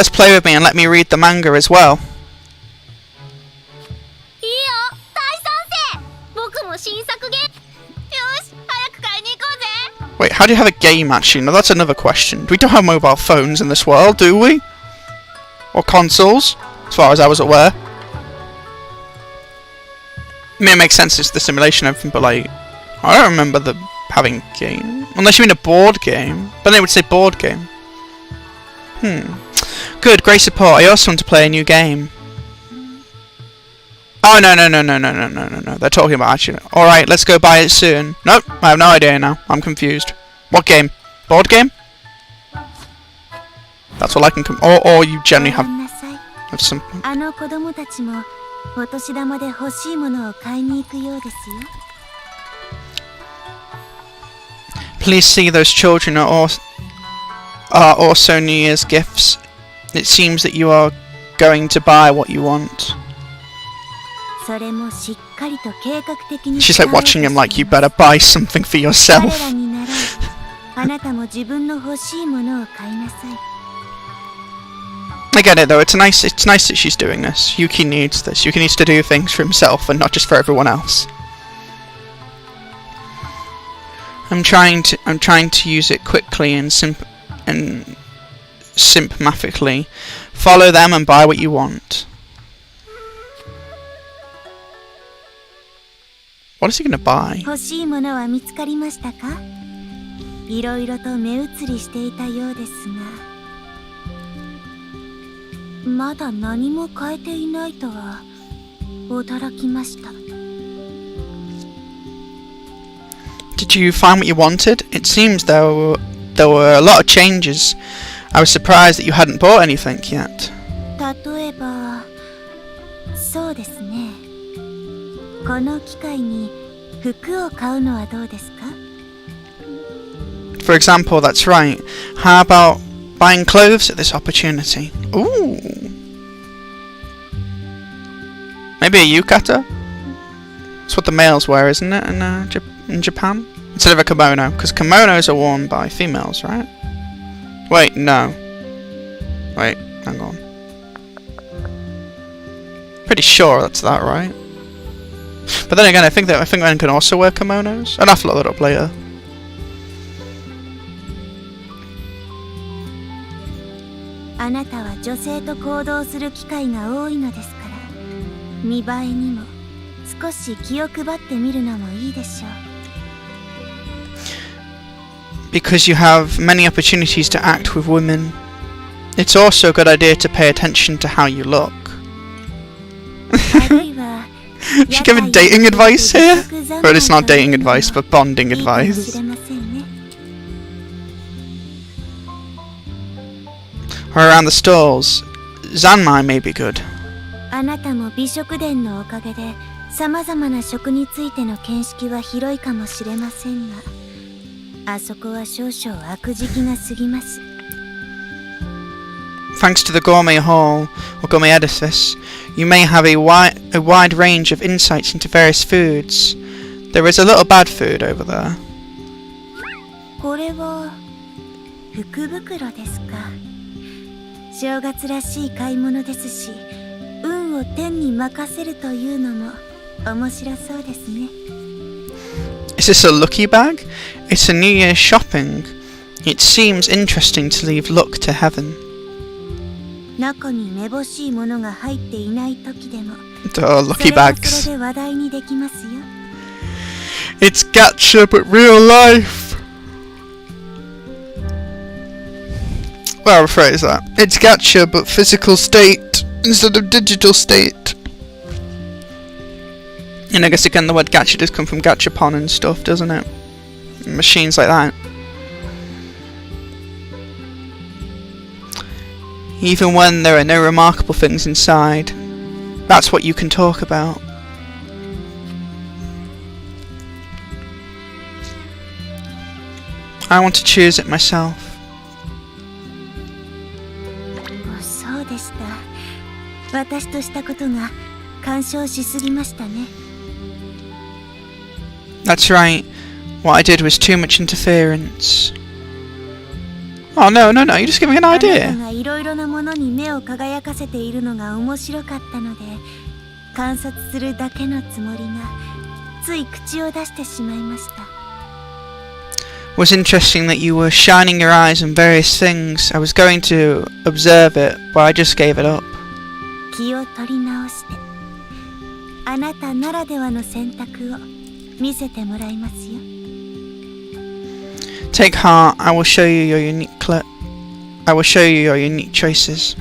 play with me and let me read the manga as well. いいよ、大賛成。僕も新作ゲーム。よし、早く買いに行こうぜ。 Wait, how do you have a game actually? No, that's another question. We don't have mobile phones in this world, do we? Or consoles, as far as I was aware. I mean, it makes sense, it's the simulation and everything, but like, I don't remember having a game. Unless you mean a board game. But they would say board game. Good, great support. I also want to play a new game. Oh, no. They're talking about actually. Alright, let's go buy it soon. Nope, I have no idea now. I'm confused. What game? Board game? That's all I can or you generally have some. あの子供たちもお年玉で欲しいものを買いに行くようですよ。 Please see those children are also New Year's gifts. It seems that you are going to buy what you want. それもしっかりと計画的に She's like watching him like you better buy something for yourself. 彼らに習い、あなたも自分の欲しいものを買いなさい。 I get it though. It's nice that she's doing this. Yuki needs this. Yuki needs to do things for himself and not just for everyone else. I'm trying to use it quickly and sympathetically. Follow them and buy what you want. What is he gonna buy? 欲しいものは見つかりましたか？いろいろと目移りしていたようですが。 まだ何も変えていないとは驚きました。 Did you find what you wanted? It seems there were a lot of changes. I was surprised that you hadn't bought anything yet. 例えば、そうですね。この機会に服を買うのはどうですか？ For example, that's right. How about buying clothes at this opportunity? Ooh. Maybe a yukata? That's what the males wear, isn't it, in Japan? Instead of a kimono, because kimonos are worn by females, right? Wait, no. Wait, hang on. Pretty sure that's that, right? But then again, I think men can also wear kimonos. I'll have to look that up later. あなたは女性と行動する機会が多いのですから、見栄えにも少し気を配ってみるのもいいでしょう。 Because you have many opportunities to act with women, it's also a good idea to pay attention to how you look. She's giving dating advice here? But it's not dating advice, but bonding advice. Or around the stalls. Zanmai may be good. あなたも美食殿のおかげで様々な食についての見識は広いかもしれませんが、あそこは少々悪時期が過ぎます。 Thanks to the gourmet hall or gourmet edifice, you may have a wide range of insights into various foods. There is a little bad food over there. これは福袋ですか。正月らしい買い物ですし、運を天に任せるというのも面白そうですね。 Is this a lucky bag? It's a New Year's shopping. It seems interesting to leave luck to heaven. 中にめぼしいものが入っていない時でも、 lucky それは bags. それで話題にできますよ。 It's gacha but real life. Well, I'll rephrase that. It's gacha but physical state instead of digital state. And I guess again the word gacha does come from gachapon and stuff, doesn't it? Machines like that. Even when there are no remarkable things inside, that's what you can talk about. I want to choose it myself. そうでした。私としたことが干渉しすぎましたね。 That's right. What I did was too much interference. Oh no, no, no, you're just giving an あなた idea. がいろいろなものに目を輝かせているのが面白かったので、観察するだけのつもりがつい口を出してしまいました。It was interesting that you were shining your eyes on various things. I was going to observe it, but I just gave it up. 気を取り直して、あなたならではの選択を見せてもらいますよ。Take heart, I will show you your unique I will show you your unique choices.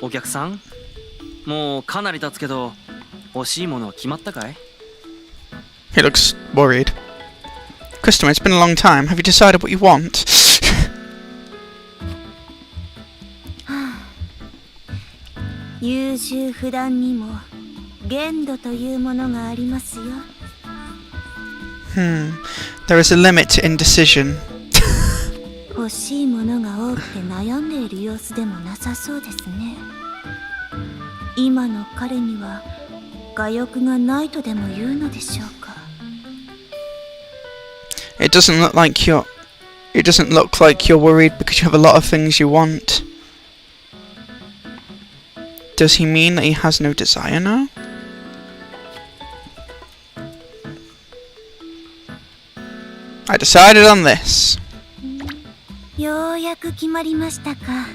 お客さん、もうかなり経つけど欲しいものは決まったかい？ He looks worried. Customer, it's been a long time. Have you decided what you want? 優柔不断にも限度というものがありますよ。There is a limit to indecision. 欲しいものが多くて悩んでいる様子でもなさそうですね。今の彼には我欲がないとでも言うのでしょうか。It doesn't look like you're worried because you have a lot of things you want. Does he mean that he has no desire now? I decided on this. ようやく決まりましたか。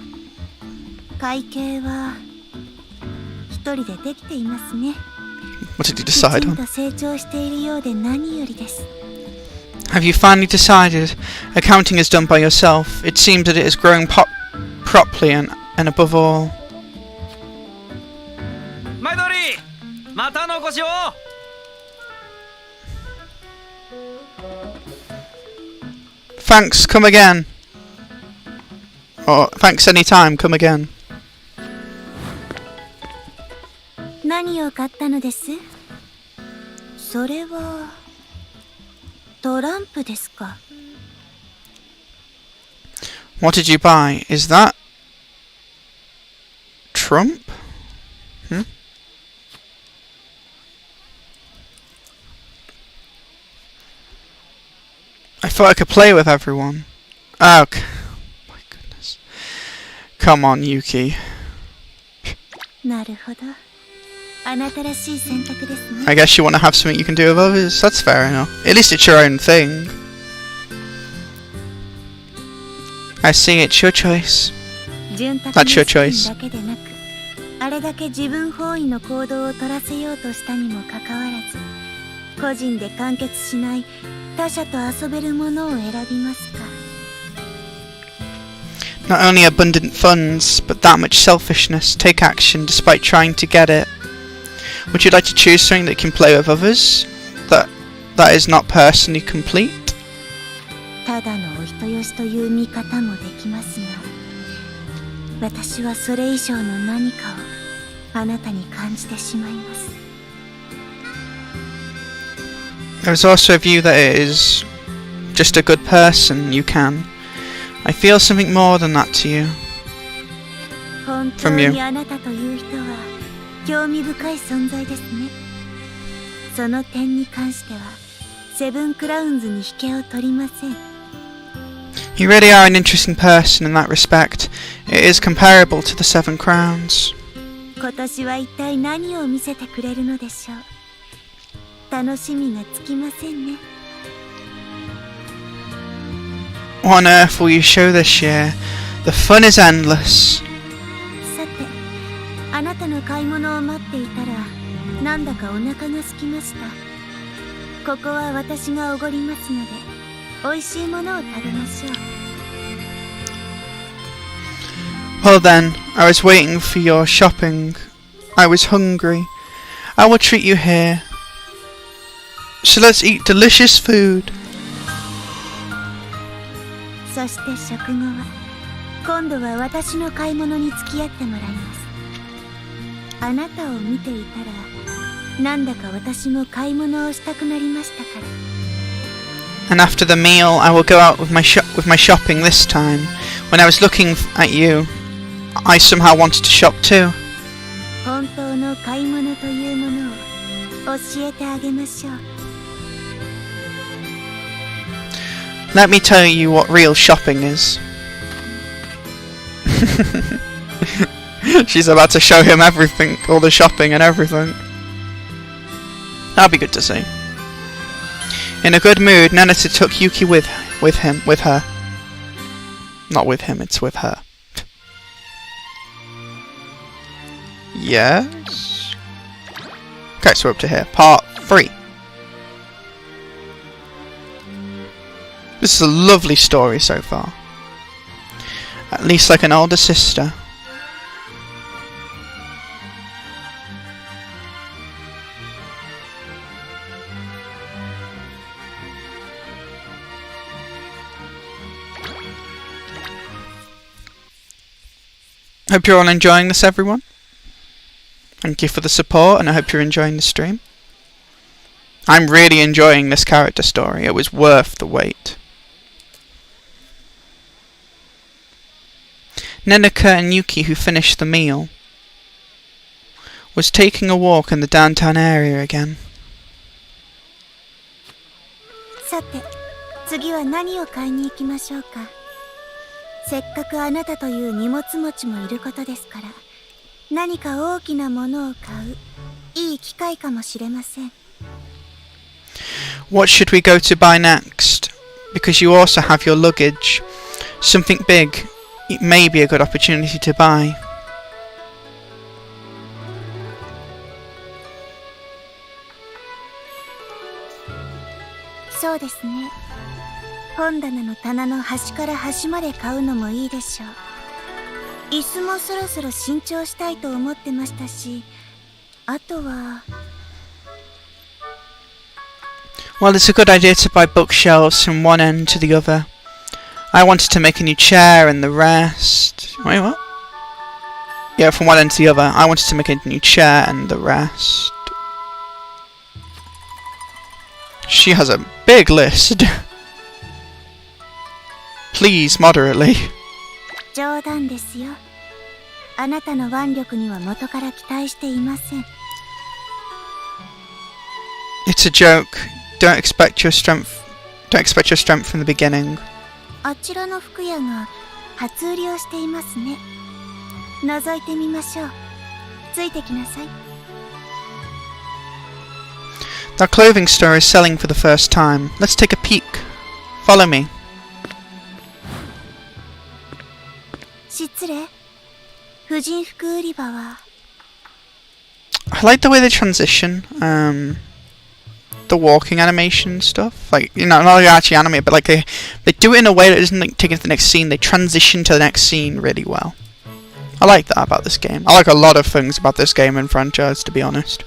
会計は一人でできていますね。What did you き decide ちん on? と成長しているようで何よりです。Have you finally decided? Accounting is done by yourself. It seems that it is growing properly and above all. 前通り、またのお越しを。Thanks, come again. Or thanks anytime, come again. 何を買ったのです？それはトランプですか？ What did you buy? Is that Trump? I thought I could play with everyone. Okay. My goodness. Come on, Yuki. なるほど。あなたらしい選択ですね。 I guess you want to have something you can do with others. That's fair enough. At least it's your own thing. I see, it's your choice. 潤沢 That's your な資金 choice. だけでなく、あれだけ自分本位の行動を取らせようとしたにもかかわらず、個人で完結しない他者と遊べるものを選びますか？ Not only abundant funds, but that much selfishness. Take action despite trying to get it. Would you like to choose something that can play with others? That is not personally complete? ただのお人よしという見方もできますが、私はそれ以上の何かをあなたに感じてしまいます。 There is also a view that it is just a good person you can. I feel something more than that to you. 本当 From you. にあなたという人は興味深い存在ですね。その点に関してはセブンクラウンズに引けを取りません。 You really are an interesting person in that respect. It is comparable to the Seven Crowns. 今年は一体何を見せてくれるのでしょう。楽しみがつきませんね。 What on earth will you show this year? The fun is endless. さて、あなたの買い物を待っていたらなんだかお腹が空きました。ここは私がおごりますので、美味しいものを食べましょう。 Well then, I was waiting for your shopping. I was hungry. I will treat you here. So let's eat delicious food. そして食後は今度は私の買い物に付き合ってもらいます。あなたを見ていたらなんだか私も買い物をしたくなりましたから。 And after the meal, I will go out with my shopping this time. When I was looking at you, I somehow wanted to shop too. 本当の買い物というものを教えてあげましょう。Let me tell you what real shopping is. She's about to show him everything, all the shopping and everything. That'll be good to see. In a good mood, Neneka took Yuki with her. Not with him, it's with her. Yes. Okay, so we're up to here. Part 3. This is a lovely story so far. At least like an older sister. Hope you're all enjoying this, everyone. Thank you for the support, and I hope you're enjoying the stream. I'm really enjoying this character story. It was worth the wait. Neneka and Yuki, who finished the meal, was taking a walk in the downtown area again. さて、次は何を買いに行きましょうか。せっかくあなたという荷物持ちもいることですから、何か大きなものを買ういい機会かもしれません。What should we go to buy next? Because you also have your luggage. Something big. It may be a good opportunity to buy. そうですね。本棚の棚の端から端まで買うのもいいでしょう。椅子もそろそろ新調したいと思ってましたし、あとは。Well, it's a good idea to buy bookshelves from one end to the other. I wanted to make a new chair and the rest. Wait, what? Yeah, from one end to the other. I wanted to make a new chair and the rest. She has a big list. Please, moderately. 冗談ですよ。あなたの腕力には元から期待していません。It's a joke. Don't expect your strength from the beginning. あちらの服屋が初売りをしていますね。覗いてみましょう。ついてきなさい。That clothing store is selling for the first time. Let's take a peek. Follow me. 失礼。婦人服売り場は。I like the way they transition. The walking animation stuff. Like, you know, not like actually animate, but like they do it in a way that doesn't like take it to the next scene. They transition to the next scene really well. I like that about this game. I like a lot of things about this game and franchise, to be honest.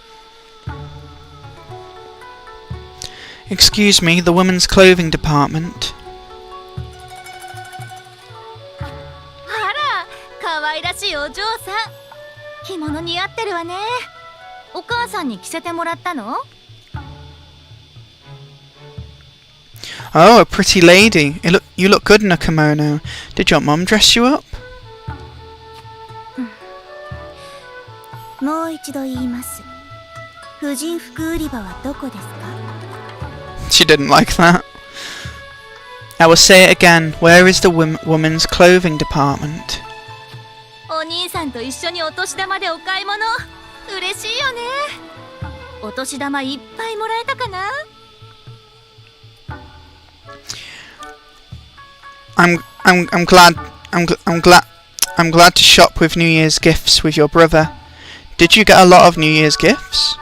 Excuse me, the women's clothing department. あら、可愛らしいお嬢さん。着物似合ってるわね。お母さんに着せてもらったの？ Oh, a pretty lady. You look good in a kimono. Did your mum dress you up? もう一度言います。婦人服売り場はどこですか？ She didn't like that. I will say it again. Where is the women's clothing department? お兄さんと一緒にお年玉でお買い物。嬉しいよね。お年玉いっぱいもらえたかな？ I'm glad to shop with New Year's gifts with your brother. Did you get a lot of New Year's gifts?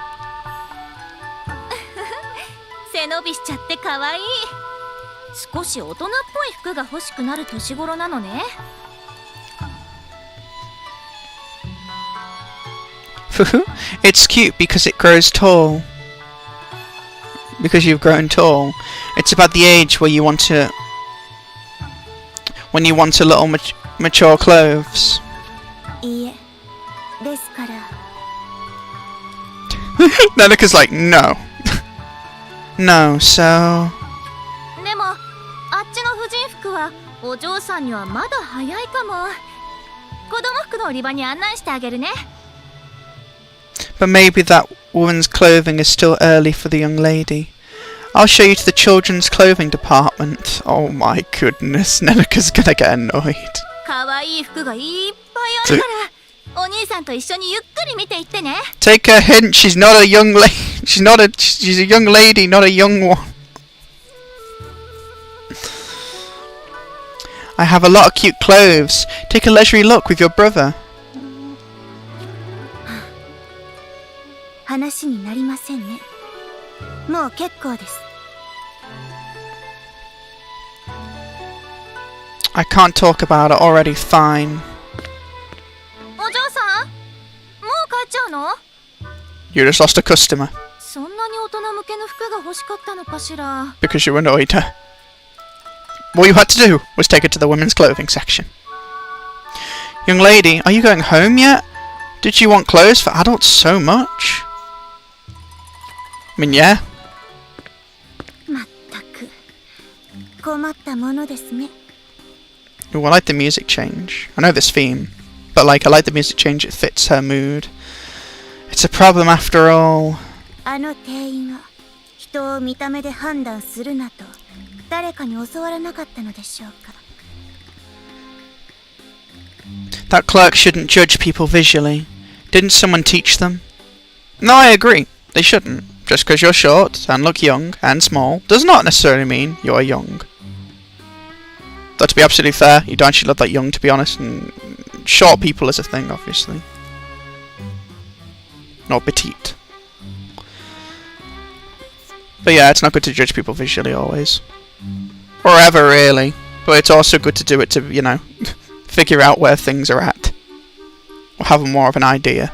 背伸びしちゃって可愛い。少し大人っぽい服が欲しくなる年頃なのね。It's cute because it grows tall. Because you've grown tall. It's about the age where you want to... When you want a little mature clothes. いいえ。ですから。Neneka's like, no. No, so... でも、あっちの婦人服はお嬢さんにはまだ早いかも。子供服の売り場に案内してあげるね。But maybe that woman's clothing is still early for the young lady. I'll show you to the children's clothing department. Oh my goodness, Neneka's gonna get annoyed. 可愛い服がいっぱいあるからお兄さんと一緒にゆっくり見ていってね Take a hint, she's not a young lady. She's a young lady, not a young one. I have a lot of cute clothes. Take a leisurely look with your brother. 話になりませんねもう結構です I can't talk about it already, fine. お嬢さんもう帰っちゃうの You just lost a customer そんなに大人向けの服が欲しかったのかしら because you annoyed her. All you had to do was take her to the women's clothing section. Young lady, are you going home yet? Did you want clothes for adults so much? I mean, yeah. まったく困ったものですね Ooh, I like the music change. I know this theme, but like I like the music change. It fits her mood. It's a problem after all. あの店員は人を見た目で判断するなと誰かに教わらなかったのでしょうか That clerk shouldn't judge people visually. Didn't someone teach them? No, I agree. They shouldn't. Just because you're short and look young and small does not necessarily mean you're young. Though to be absolutely fair, you don't actually look that young, to be honest, and short people is a thing, obviously. Not petite. But yeah, it's not good to judge people visually always. Or ever, really. But it's also good to do it to, you know, figure out where things are at. Or have more of an idea.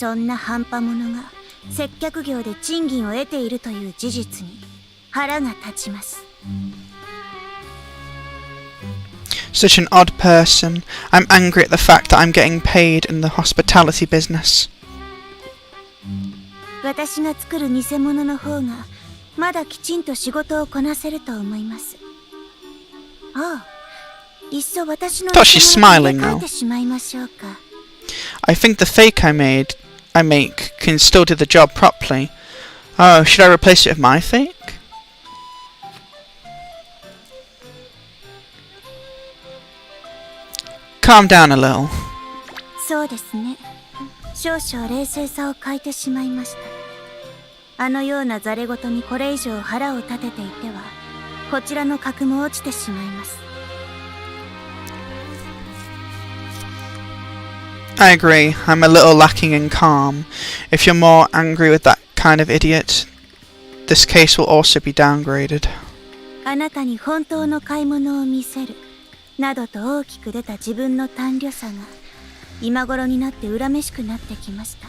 そんな半端者が接客業で賃金を得ているという事実に腹が立ちます Such an odd person. I'm angry at the fact that I'm getting paid in the hospitality business. 私が作る偽物の方がまだきちんと仕事をこなせると思いますああいっそ私の偽 Thought she's 物を smiling 入れ替 now. えてしまいましょうか I think the fake I make can still do the job properly. Oh, should I replace it with my fake? Calm down a little. そうですね少々冷静さを欠いてしまいましたあのようなざれ言にこれ以上腹を立てていてはこちらの格も落ちてしまいます I agree, I'm a little lacking in calm. If you're more angry with that kind of idiot, this case will also be downgraded. あなたに本当の買い物を見せるなどと大きく出た自分の短慮さが今頃になって恨めしくなってきました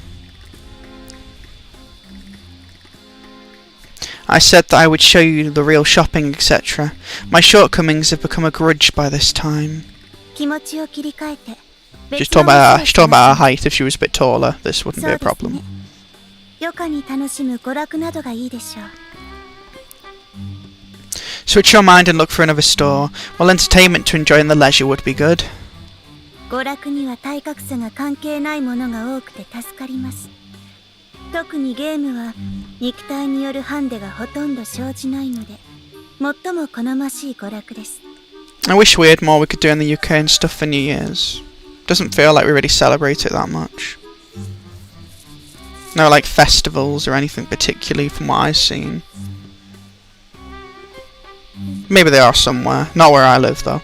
I said that I would show you the real shopping, etc. My shortcomings have become a grudge by this time. 気持ちを切り替えて She's talking about her height. If she was a bit taller, this wouldn't be a problem. 余暇に楽しむ娯楽などがいいでしょう Switch your mind and look for another store, while entertainment to enjoy in the leisure would be good. 娯楽には体格差が関係ないものが多くて助かります特にゲームは肉体によるハンデがほとんど生じないので最も好ましい娯楽です I wish we had more we could do in the UK and stuff for New Year's. Doesn't feel like we really celebrate it that much. No like festivals or anything particularly from what I've seen. Maybe they are somewhere. Not where I live though.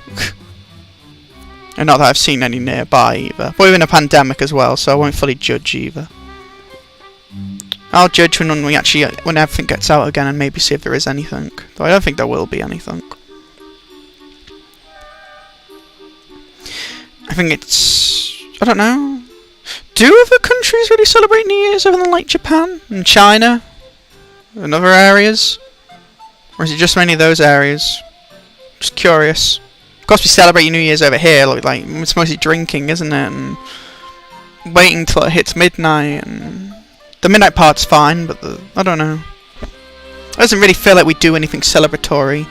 And not that I've seen any nearby either. But we're in a pandemic as well, so I won't fully judge either. I'll judge when everything gets out again and maybe see if there is anything. Though I don't think there will be anything. I think it's... I don't know. Do other countries really celebrate New Year's other than like Japan and China? And other areas? Or is it just mainly those areas? Just curious. Of course we celebrate New Year's over here, like it's mostly drinking, isn't it? And waiting till it hits midnight, and the midnight part's fine, but I don't know. It doesn't really feel like we do anything celebratory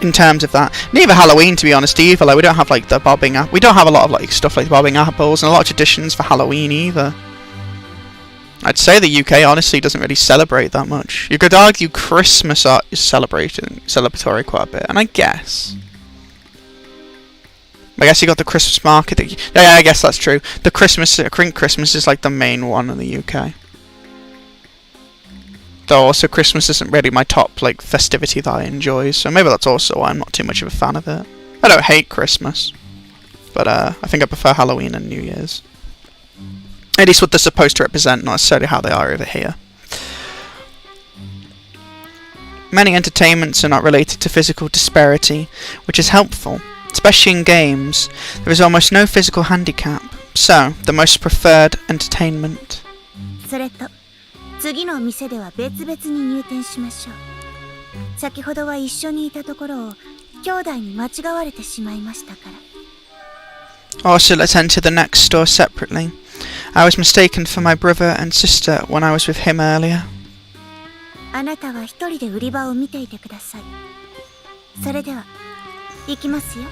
in terms of that. Neither Halloween, to be honest, either. Like we don't have like the bobbing we don't have a lot of like stuff like bobbing apples and a lot of traditions for Halloween either. I'd say the UK honestly doesn't really celebrate that much. You could argue Christmas is celebratory quite a bit, and I guess you got the Christmas market. Yeah, I guess that's true. I think Christmas is like the main one in the UK. Though also Christmas isn't really my top like festivity that I enjoy, so maybe that's also why I'm not too much of a fan of it. I don't hate Christmas, but I think I prefer Halloween and New Year's. At least what they're supposed to represent, not necessarily how they are over here. Many entertainments are not related to physical disparity, which is helpful, especially in games. There is almost no physical handicap, so the most preferred entertainment. それと次の店では別々に入店しましょう。先ほどは一緒にいたところを兄弟に間違われてしまいましたから。Also, let's enter the next store separately. I was mistaken for my brother and sister when I was with him earlier. あなたは一人で売り場を見ていてください。それでは行きますよ。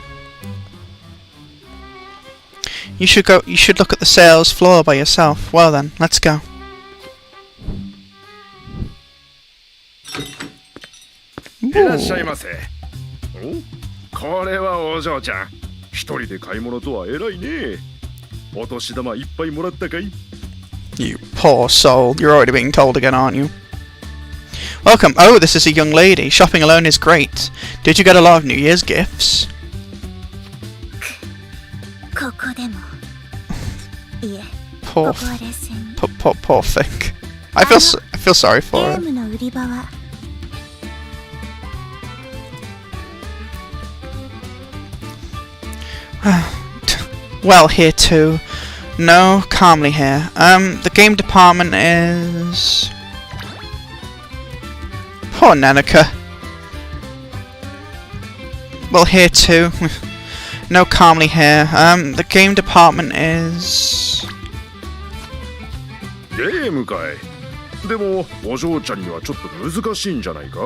You should look at the sales floor by yourself. Well then, let's go. いらっしゃいませ。お、これはお嬢ちゃん。一人で買い物とは偉いね。お年玉いっぱいもらったかい？ You poor soul. You're already being told again, aren't you? Welcome. Oh, this is a young lady. Shopping alone is great. Did you get a lot of New Year's gifts? ここでも。いえ、 Poor, ここは冷静に。poor thing. I feel sorry ゲ for ー her. ムの売り場は Well, here too. No, calmly here. The game department is... Poor Neneka. Well, here too. No, calmly here. The game department is... ゲームかい。でもお嬢ちゃんにはちょっと難しいんじゃないか？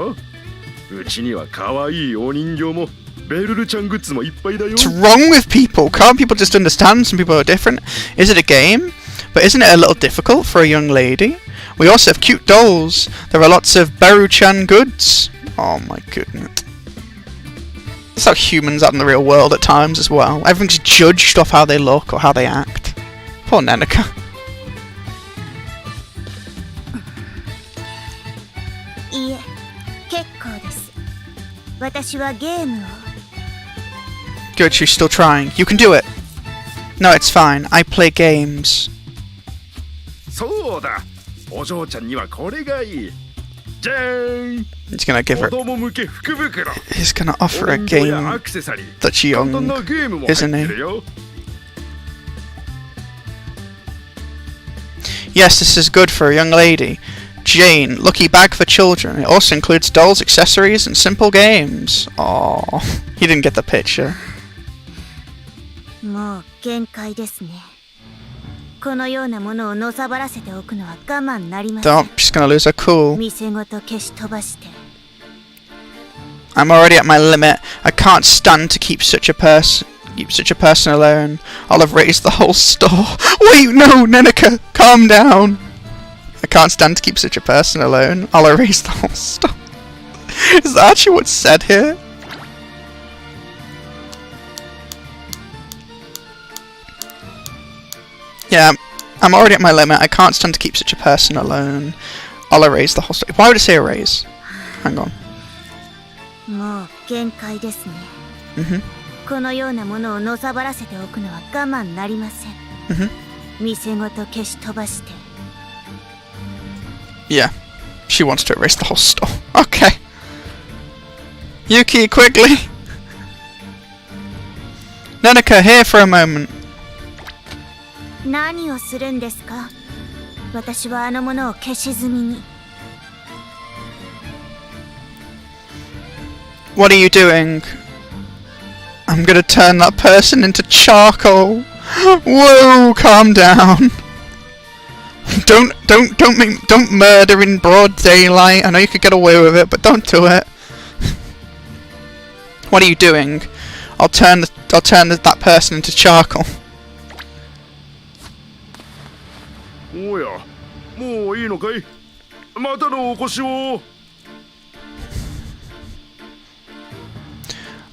うちには可愛いお人形もベルルちゃんグッズもいっぱいだよ。 What's wrong with people? Can't people just understand some people are different? Is it a game? But isn't it a little difficult for a young lady? We also have cute dolls. There are lots of Beru-chan goods. Oh my goodness. That's how humans are in the real world at times as well. Everything's judged off how they look or how they act. Poor Neneka. いいえ、結構です。私はゲームを。Good, she's still trying. You can do it. No, it's fine. I play games. そうだ。お嬢ちゃんにはこれがいい。じゃーん。 He's gonna give her. 子供向け福袋。 He's gonna offer a お人形 game やアクセサリー。 that's 簡単 young. なゲームも入って isn't るよ。 Yes, this is good for a young lady. Jane, lucky bag for children. It also includes dolls, accessories, and simple games. Aww, he didn't get the picture. もう限界ですね。このようなものをのさばらせておくのは我慢なりません。 Don't, she's gonna lose her cool. 店ごと消し飛ばして。 I'm already at my limit. I can't stand to keep such a person alone. I'll have raised the whole store. Wait, no, Neneka, calm down. I can't stand to keep such a person alone. I'll erase the whole store. Is that actually what's said here? Yeah, I'm already at my limit. I can't stand to keep such a person alone. I'll erase the whole store. Why would it say erase? Hang on. もう限界ですね。 Mhm. このようなものをのさばらせておくのは我慢なりません。 Mhm. 店ごと消し飛ばして。 Yeah, she wants to erase the whole store. Okay. Yuki, quickly! Neneka, here for a moment. 何をするんですか？私はあのものを消し済みに。 What are you doing? I'm gonna turn that person into charcoal. Whoa, calm down. Don't murder in broad daylight. I know you could get away with it, but don't do it. What are you doing? I'll turn that person into charcoal. おや、もういいのかい？またのお越しを。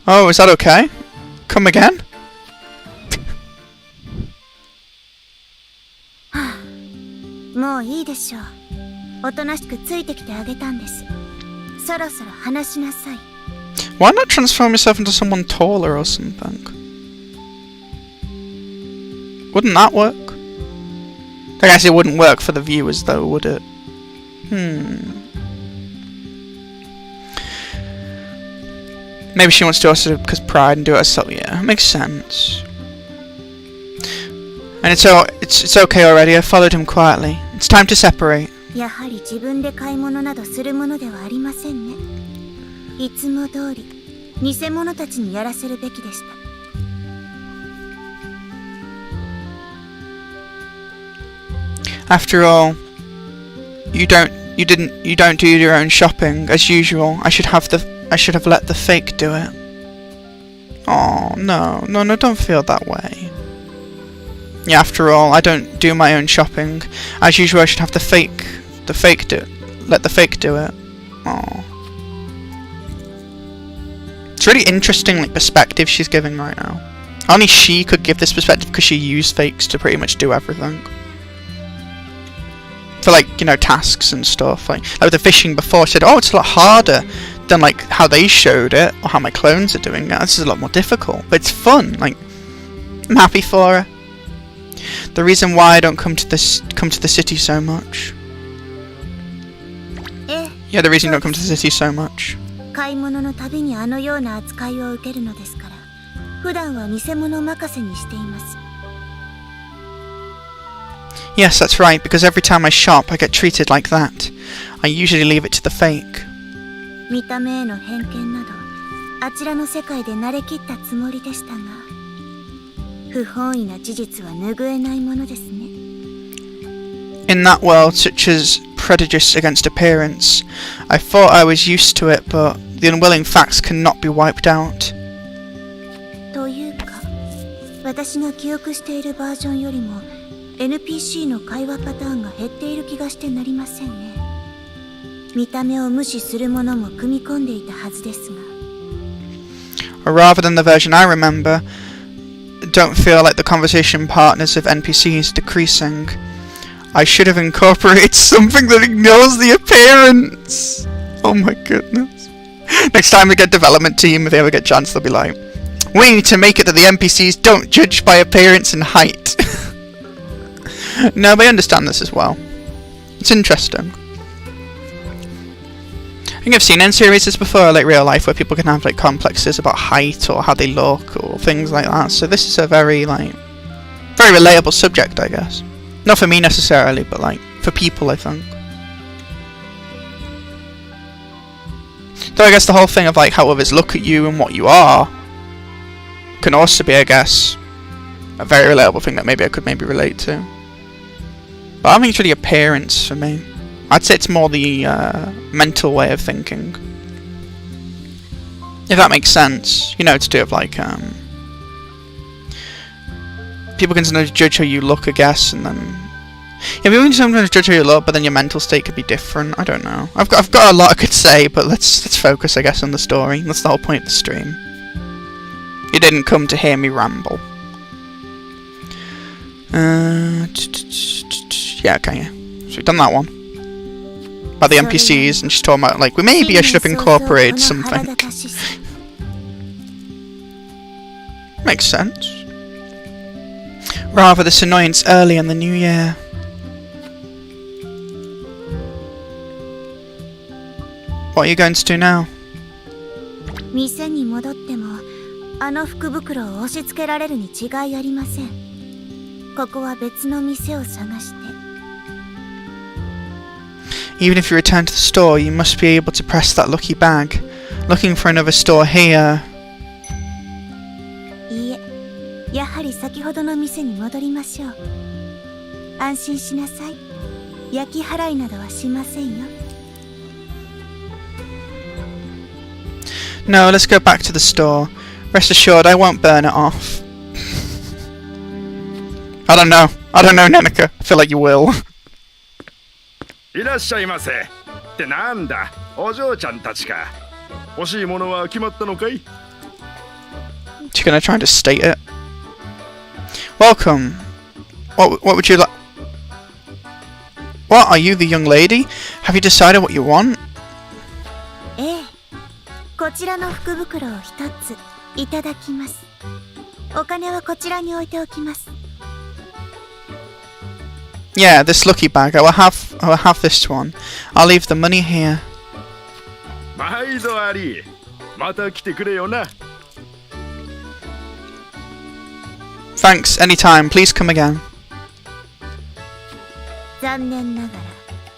Oh, is that okay? Come again? もういいでしょう。おとなしくついてきてあげたんです。そろそろ話しなさい。Why not transform yourself into someone taller or something? Wouldn't that work? I guess it wouldn't work for the viewers though, would it? Maybe she wants to also because pride and do it herself. Yeah, makes sense. And it's okay already. I followed him quietly. It's time to separate. やはり自分で買い物などするものではありませんね。いつも通り偽物たちにやらせるべきでした。After all, you don't do your own shopping as usual. I should have let the fake do it. Oh no, don't feel that way. Yeah, after all, I don't do my own shopping. As usual, I should have let the fake do it. Oh. It's really interesting, like, perspective she's giving right now. Only she could give this perspective because she used fakes to pretty much do everything. For, like, you know, tasks and stuff. Like with the fishing before, she said, oh, it's a lot harder than, like, how they showed it, or how my clones are doing it. This is a lot more difficult. But it's fun. Like, I'm happy for her. The reason why I don't come to the city so much. Yeah, the reason you don't come to the city so much. 買い物のたびにあのような扱いを受けるのですから、普段は偽物任せにしています。Yes, that's right, because every time I shop, I get treated like that. I usually leave it to the fake. 見た目への偏見など、あちらの世界で慣れきったつもりでしたが、不本意な事実は拭えないものですね。In that world, such as prejudice against appearance, I thought I was used to it, but the unwilling facts cannot be wiped out. というか、私が記憶しているバージョンよりも NPC の会話パターンが減っている気がしてなりませんね。見た目を無視するものも組み込んでいたはずですが。Or rather than the version I remember, don't feel like the conversation partners of NPCs decreasing. I should have incorporated something that ignores the appearance. Oh my goodness. Next time we get development team, if they ever get a chance, they'll be like, we need to make it that the NPCs don't judge by appearance and height. No, but I understand this as well. It's interesting. I think I've seen N-series before, like real life, where people can have like complexes about height or how they look or things like that. So this is a very relatable subject, I guess. Not for me necessarily, but like for people, I think. Though I guess the whole thing of like how others look at you and what you are can also be, I guess, a very relatable thing that maybe I could relate to. But I don't think it's really appearance for me. I'd say it's more the mental way of thinking. If that makes sense. You know, to do with like people can sometimes judge how you look, I guess, and then yeah, people can sometimes judge how you look, but then your mental state could be different. I don't know. I've got a lot I could say, but let's focus, I guess, on the story. That's the whole point of the stream. You didn't come to hear me ramble. Yeah, okay, yeah. So we've done that one. About the NPCs, and she's talking about, like, maybe I should have incorporated something. Makes sense. Rather this annoyance early in the new year. What are you going to do now? 店に戻っても、あの福袋を押し付けられるに違いありません。ここは別の店を探して。Even if you return to the store, you must be able to press that lucky bag. Looking for another store here. いいえ、やはり先ほどの店に戻りましょう。安心しなさい。焼き払いなどはしませんよ。No, let's go back to the store. Rest assured, I won't burn it off. I don't know, Neneka. I feel like you will. いらっしゃいませ。ってなんだ、お嬢ちゃんたちか。欲しいものは決まったのかい？ She's gonna try to state it. Welcome. What would you like? What, are you the young lady? Have you decided what you want? ええ、こちらの福袋を一ついただきます。お金はこちらに置いておきます。Yeah, this lucky bag. I will have this one. I'll leave the money here. 毎度あり。また来てくれよな。Thanks, anytime. Please come again. 残念ながら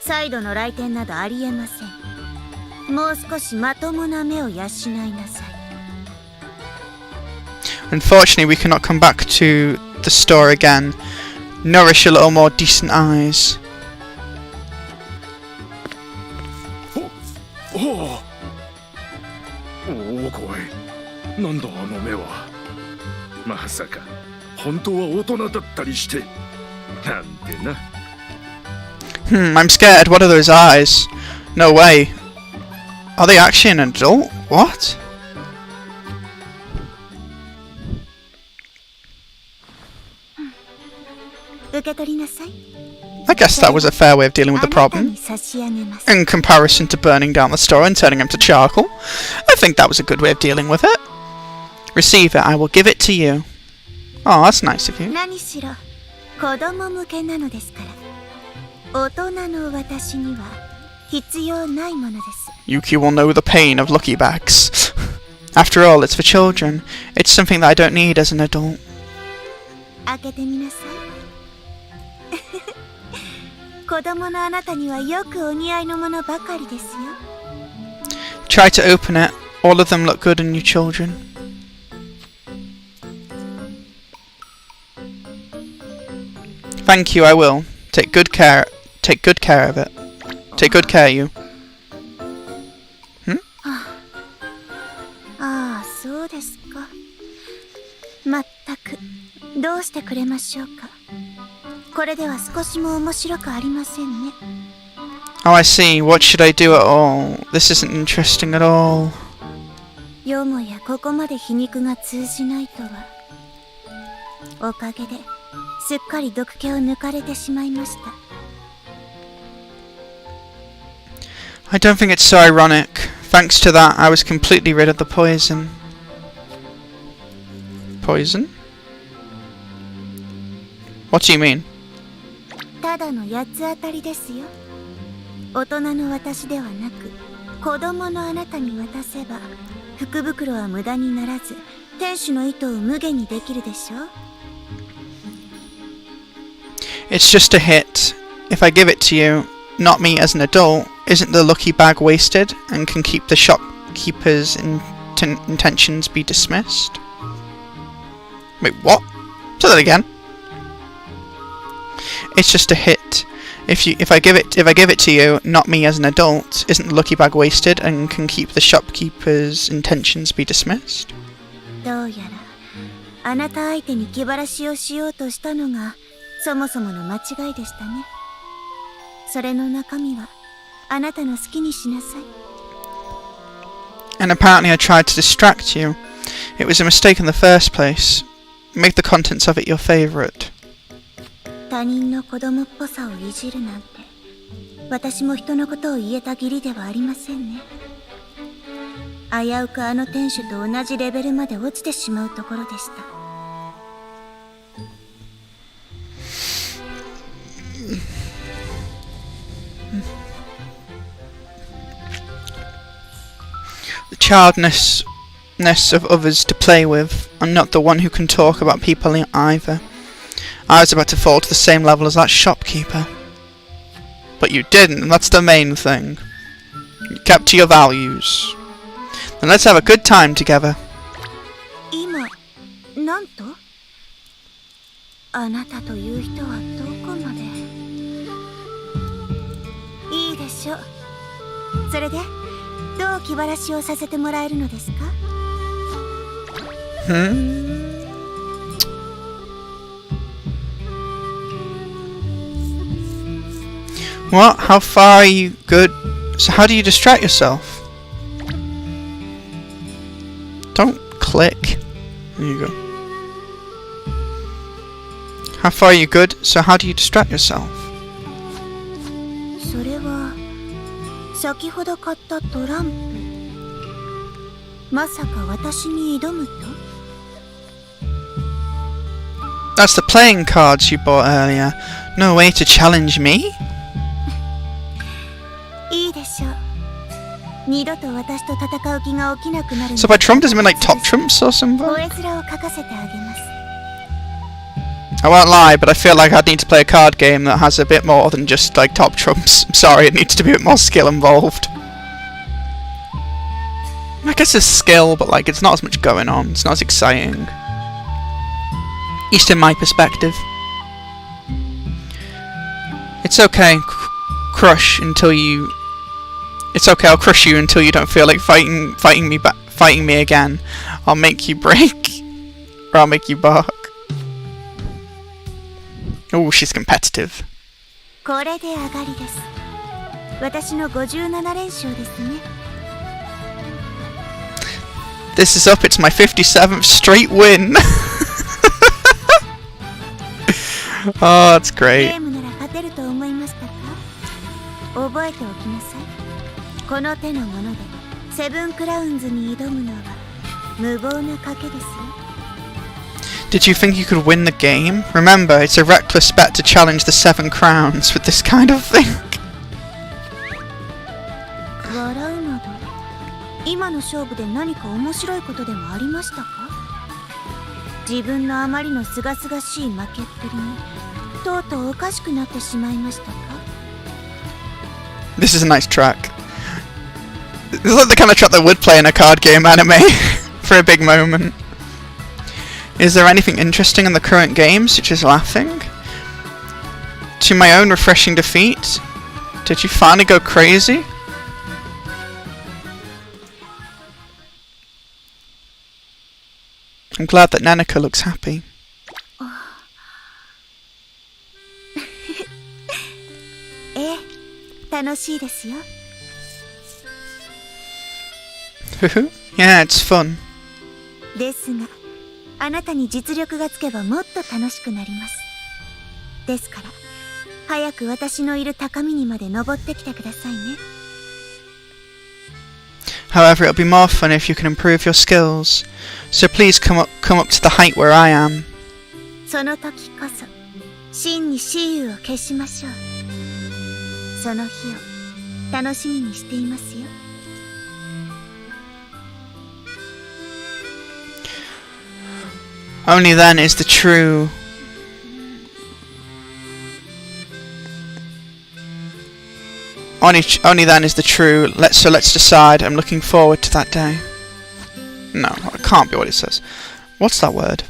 再度の来店などありえません。もう少しまともな目を養いなさい。Unfortunately, we cannot come back to the store again. Nourish a little more decent eyes. おお怖い。なんだあの目は。まさか本当は大人だったりして。なんてな。I'm scared. What are those eyes? No way. Are they actually an adult? What? I guess that was a fair way of dealing with the problem. In comparison to burning down the store and turning him to charcoal, I think that was a good way of dealing with it. Receive it. I will give it to you. Oh, that's nice of you. Yuki will know the pain of lucky bags. After all, it's for children. It's something that I don't need as an adult. Try to open it. All of them look good on you children. Thank you, I will. Take good care of it. Take good care, you. Hmm? ああ、そうですか。まったく、どうしてくれましょうか。これでは少しも面白くありませんね。Oh, I see. What should I do at all? This isn't interesting at all. よもやここまで皮肉が通じないとは。おかげで、すっかり毒気を抜かれてしまいました。I don't think it's so ironic. Thanks to that, I was completely rid of the poison. Poison? What do you mean? ただの八つ当たりですよ。大人の私ではなく、子供のあなたに渡せば、福袋は無駄にならず、天使の意図を無限にできるでしょう。It's just a hit. If I give it to you, not me as an adult, isn't the lucky bag wasted and can keep the shopkeeper's intentions be dismissed? Wait, what? Say that again. It's just a hit. If I give it to you, not me as an adult, isn't the lucky bag wasted and can keep the shopkeeper's intentions be dismissed? どうやらあなた相手に気晴らしをしようとしたのがそもそもの間違いでしたね。それの中身はあなたの好きにしなさい。And apparently I tried to distract you. It was a mistake in the first place. Make the contents of it your favorite. 他人の子供っぽさをいじるなんて、私も人のことを言えた義理ではありませんね。危うくあの店主と同じレベルまで落ちてしまうところでした。The childness of others to play with. I'm not the one who can talk about people either. I was about to fall to the same level as that shopkeeper. But you didn't, and that's the main thing. You kept to your values. Then let's have a good time together. 今、なんと？あなたという人はどこまで？いいでしょう。それで、どう気晴らしをさせてもらえるのですか？ What? How far are you good? So how do you distract yourself? Don't click. There you go. How far are you good? So how do you distract yourself? それは先ほど買ったトランプ。まさか私に挑むと？ That's the playing cards you bought earlier. No way to challenge me? いいでしょう。二度と私と戦う気が起きなくなる。 So by trump does it mean like top trumps or something? 吠え面を書かせてあげます。 I won't lie, but I feel like I'd need to play a card game that has a bit more than just like top trumps. I'm sorry, it needs to be a bit more skill involved. I guess there's skill, but like it's not as much going on. It's not as exciting. At least in my perspective. It's okay, crush until you. It's okay, I'll crush you until you don't feel like fighting me again. I'll make you break, or I'll make you bark. Oh, she's competitive. これで上がりです。私の57連勝ですね。 This is up, it's my 57th straight win! Oh, that's ゲ great. ームなら勝てると思いましたか？覚えておきなさい。この手のものでセブンクラウンズに挑むのは無謀な賭けですよ。 Did you think you could win the game? Remember, it's a reckless bet to challenge the 7 crowns with this kind of thing. 笑うなど、今の勝負で何か面白いことでもありましたか？自分のあまりの清々しい負けっぷりにとうとうおかしくなってしまいましたか？ This is a nice track. This is like the kind of track that would play in a card game anime for a big moment. Is there anything interesting in the current game, such as laughing? To my own refreshing defeat? Did you finally go crazy? I'm glad that Neneka looks happy. ええ、楽しいですよ。 Yeah, it's fun. ですが、あなたに実力がつけばもっと楽しくなります。ですから、早く私のいる高みにまで登ってきてくださいね。 However, it'll be more fun if you can improve your skills. So please come up to the height where I am. その時こそ、真に雌雄を消しましょう。その日を楽しみにしていますよ。 Only then is the true... Only then is the true... So let's decide. I'm looking forward to that day. No, it can't be what it says. What's that word?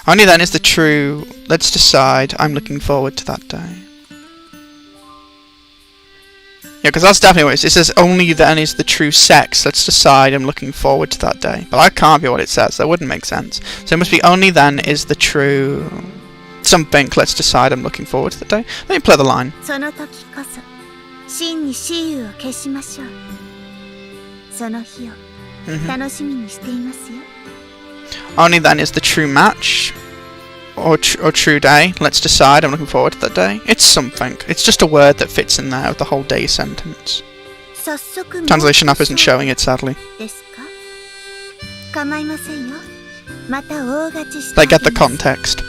Only then is the true... Let's decide. I'm looking forward to that day. Yeah, because that's definitely what it is. It says only then is the true sex. Let's decide. I'm looking forward to that day. But that can't be what it says. That wouldn't make sense. So it must be only then is the true something. Let's decide. I'm looking forward to the day. Let me play the line. その時こそ、真に雌雄を消しましょう。その日を楽しみにしていますよ。 Only then is the true match. Or true day. Let's decide. I'm looking forward to that day. It's something. It's just a word that fits in there with the whole day sentence. 早速 Translation app isn't showing it, sadly. ですか？構いませんよ。また大勝ちして They get the context.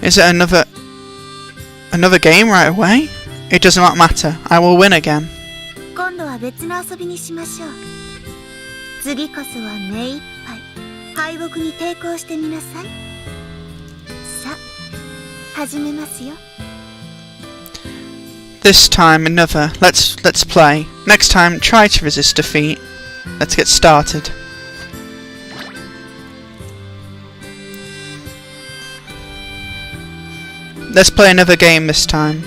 Is it another game right away? It does not matter. I will win again. 今度は別の遊びにしましょう。次こそは目いっぱい敗北に抵抗してみなさい。さあ、始めますよ。 This time another. Let's play. Next time try to resist defeat. Let's get started. Let's play another game this time.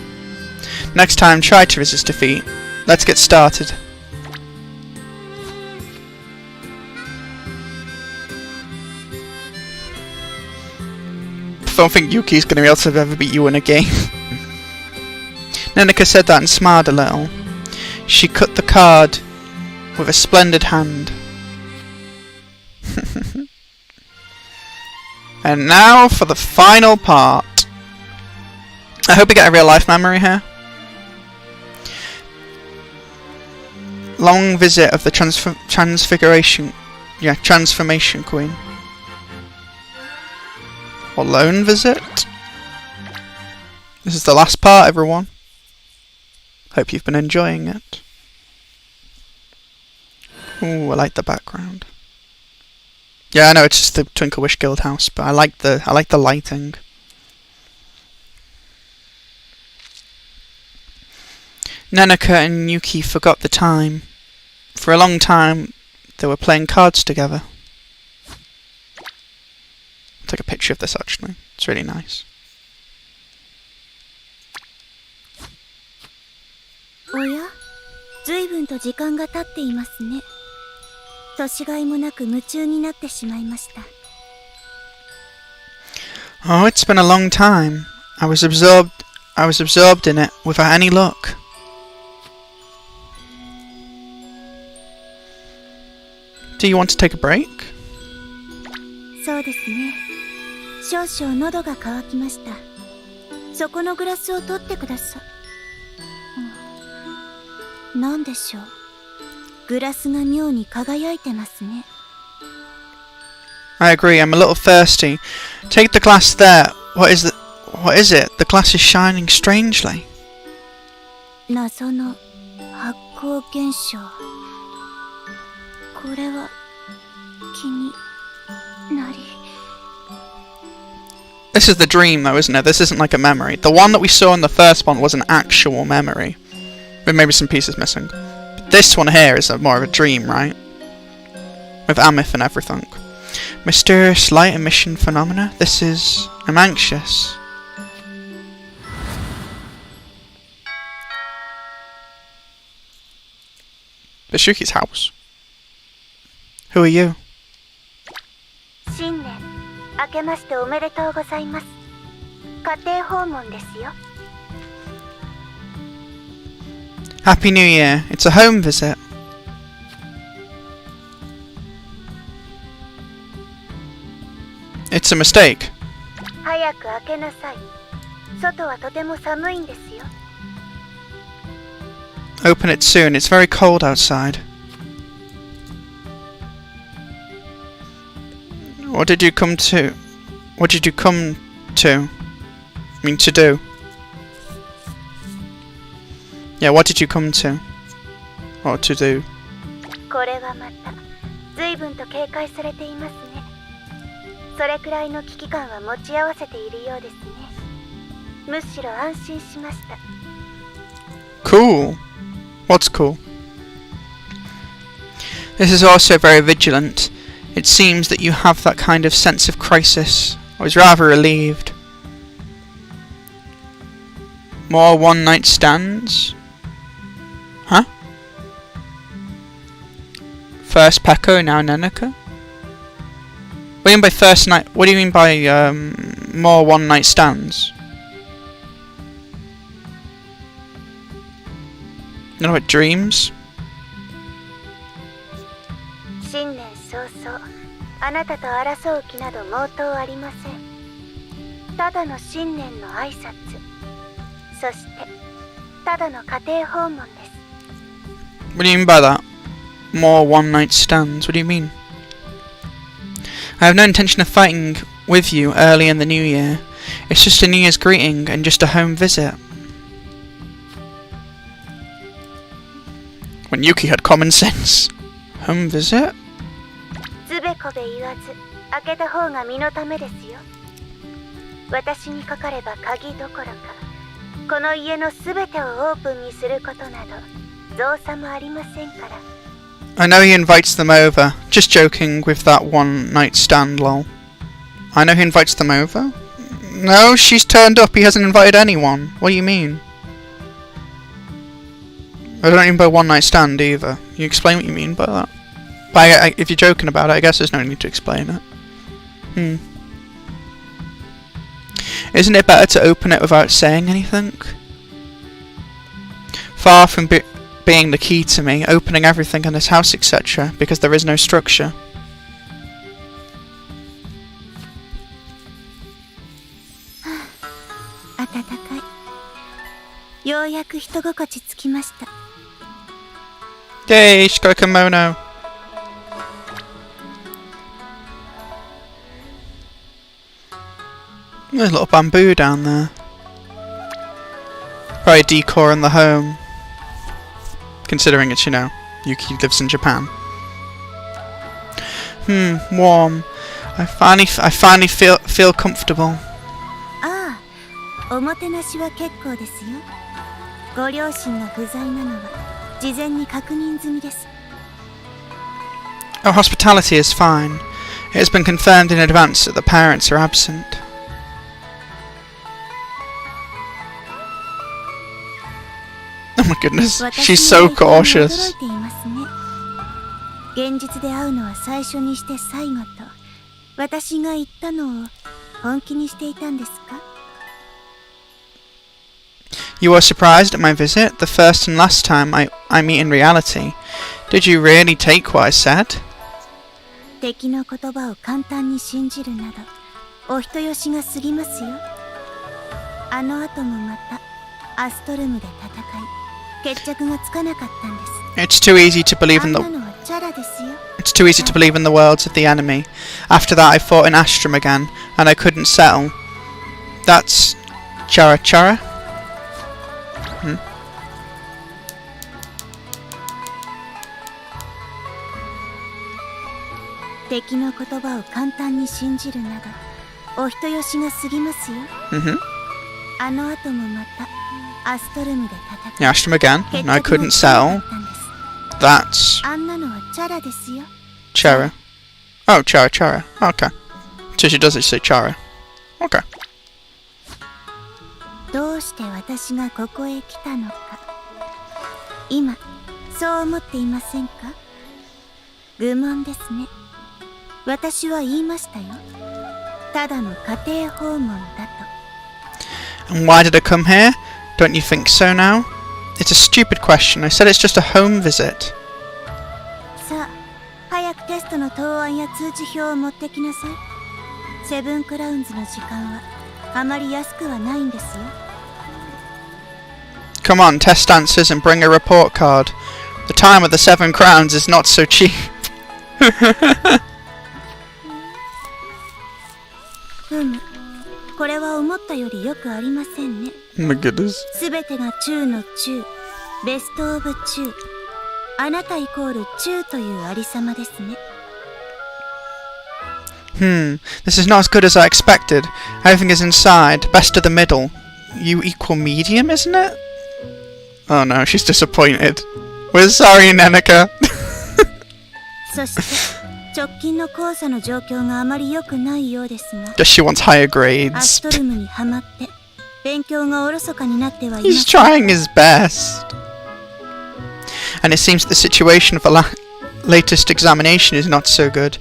Next time try to resist defeat. Let's get started. don't think Yuki's going to be able to ever beat you in a game. Neneka said that and smiled a little. She cut the card with a splendid hand. And now for the final part. I hope we get a real life memory here. Long visit of the transformation queen. Or lone visit. This is the last part, everyone. Hope you've been enjoying it. Ooh, I like the background. Yeah, I know it's just the Twinkle Wish Guild house, but I like the lighting. Neneka and Yuki forgot the time. For a long time, they were playing cards together. I'll take a picture of this actually. It's really nice. おや、随分と時間が経っていますね。年がいもなく夢中になってしまいました。Oh, it's been a long time. I was absorbed in it without any luck. Do you want to take a break? そうですね。少々喉が渇きました。そこのグラスを取ってください。なんでしょう。グラスが妙に輝いてますね。I agree, I'm a little thirsty. Take the glass there. What is it? The glass is shining strangely. 謎の発光現象。これは気になり。This is the dream though, isn't it? This isn't like a memory. The one that we saw in the first one was an actual memory. With maybe some pieces missing. But this one here is more of a dream, right? With Amith and everything. Mysterious light emission phenomena? This is... I'm anxious. Bishuki's house. Who are you? 新年明けましておめでとうございます。家庭訪問ですよ。Happy New Year. It's a home visit. It's a mistake. 早く開けなさい。外はとても寒いんですよ。Open it soon. It's very cold outside. What did you come to? What did you come to? I mean to do? Yeah, what did you come to? Or to do? これはまた随分と警戒されていますね。それくらいの危機感は持ち合わせているようですね。むしろ安心しました。Cool. What's cool? This is also very vigilant. It seems that you have that kind of sense of crisis. I was rather relieved. More one-night stands? Huh? First Peko, now Neneka? What do you mean by first night? What do you mean by more one-night stands? You know what, dreams? 新年早々、あなたと争う気など毛頭ありません。ただの新年の挨拶、そしてただの家庭訪問です。What do you mean by that? More one-night stands? What do you mean? I have no intention of fighting with you early in the new year. It's just a New Year's greeting and just a home visit. When Yuki had common sense. Home visit? つべこべ言わず、開けた方が身のためですよ。私にかかれば鍵どころか、この家のすべてをオープンにすることなど、造作もありませんから。I know he invites them over. Just joking with that one night stand, lol. I know he invites them over? No, she's turned up. He hasn't invited anyone. What do you mean? I don't mean by one night stand either. You explain what you mean by that. But if you're joking about it, I guess there's no need to explain it. Isn't it better to open it without saying anything? Far from being the key to me, opening everything in this house, etc., because there is no structure. Yay, she's got a kimono. There's a little bamboo down there. Probably a decor in the home. Considering it's, you know, Yuki lives in Japan. Warm. I finally feel comfortable. Ah, おもてなしは結構ですよ。ご両親が不在なのは事前に確認済みです。Oh, hospitality is fine. It has been confirmed in advance that the parents are absent. Oh my goodness, she's so cautious. 現実で会うのは最初にして最後と私が言ったのを本気にしていたんですか? You were surprised at my visit, the first and last time I meet in reality. Did you really take what I said? 敵の言葉を簡単に信じるなどお人よしが過ぎますよ。あの後もまたアストルムで戦い決着がつかなかったんです。It's too easy to believe in the It's too easy to believe in the words of the enemy. After that I fought in Astrum again, and I couldn't settle. That's Chara Chara? Hmm? 敵の言葉を簡単に信じるなどお人よしが過ぎますよ。あの後もまたアストルムで戦い Astrum again, and I couldn't settle. That's あんなのはチャラですよ。 Chara. Oh, Chara Chara. Okay. So she doesn't say Chara. Okay. どうして私がここへ来たのか今そう思っていませんか? 愚問ですね。私は言いましたよ。ただの家庭訪問だと。 And why did I come here? Don't you think so now? It's a stupid question. I said it's just a home visit. さあ、早くテストの答案や通知表を持ってきなさい。セブンクラウンズの時間はあまり安くはないんですよ。 Come on, test answers and bring a report card. The time of the 7 crowns is not so cheap. これは思ったよりよくありませんね。 Oh my goodness. すべてが中の中、ベストオブ中。あなたイコール中というありさまですね。 This is not as good as I expected. Everything is inside, best of the middle. You equal medium, isn't it? Oh no, she's disappointed. We're sorry, Neneka. そして直近の講座の状況があまり良くないようですが。 Just she wants higher アス grades. トルムにハマって勉強がおろそかになってはいま He's せん。 trying his best. And it seems the situation of the latest examination is not so good.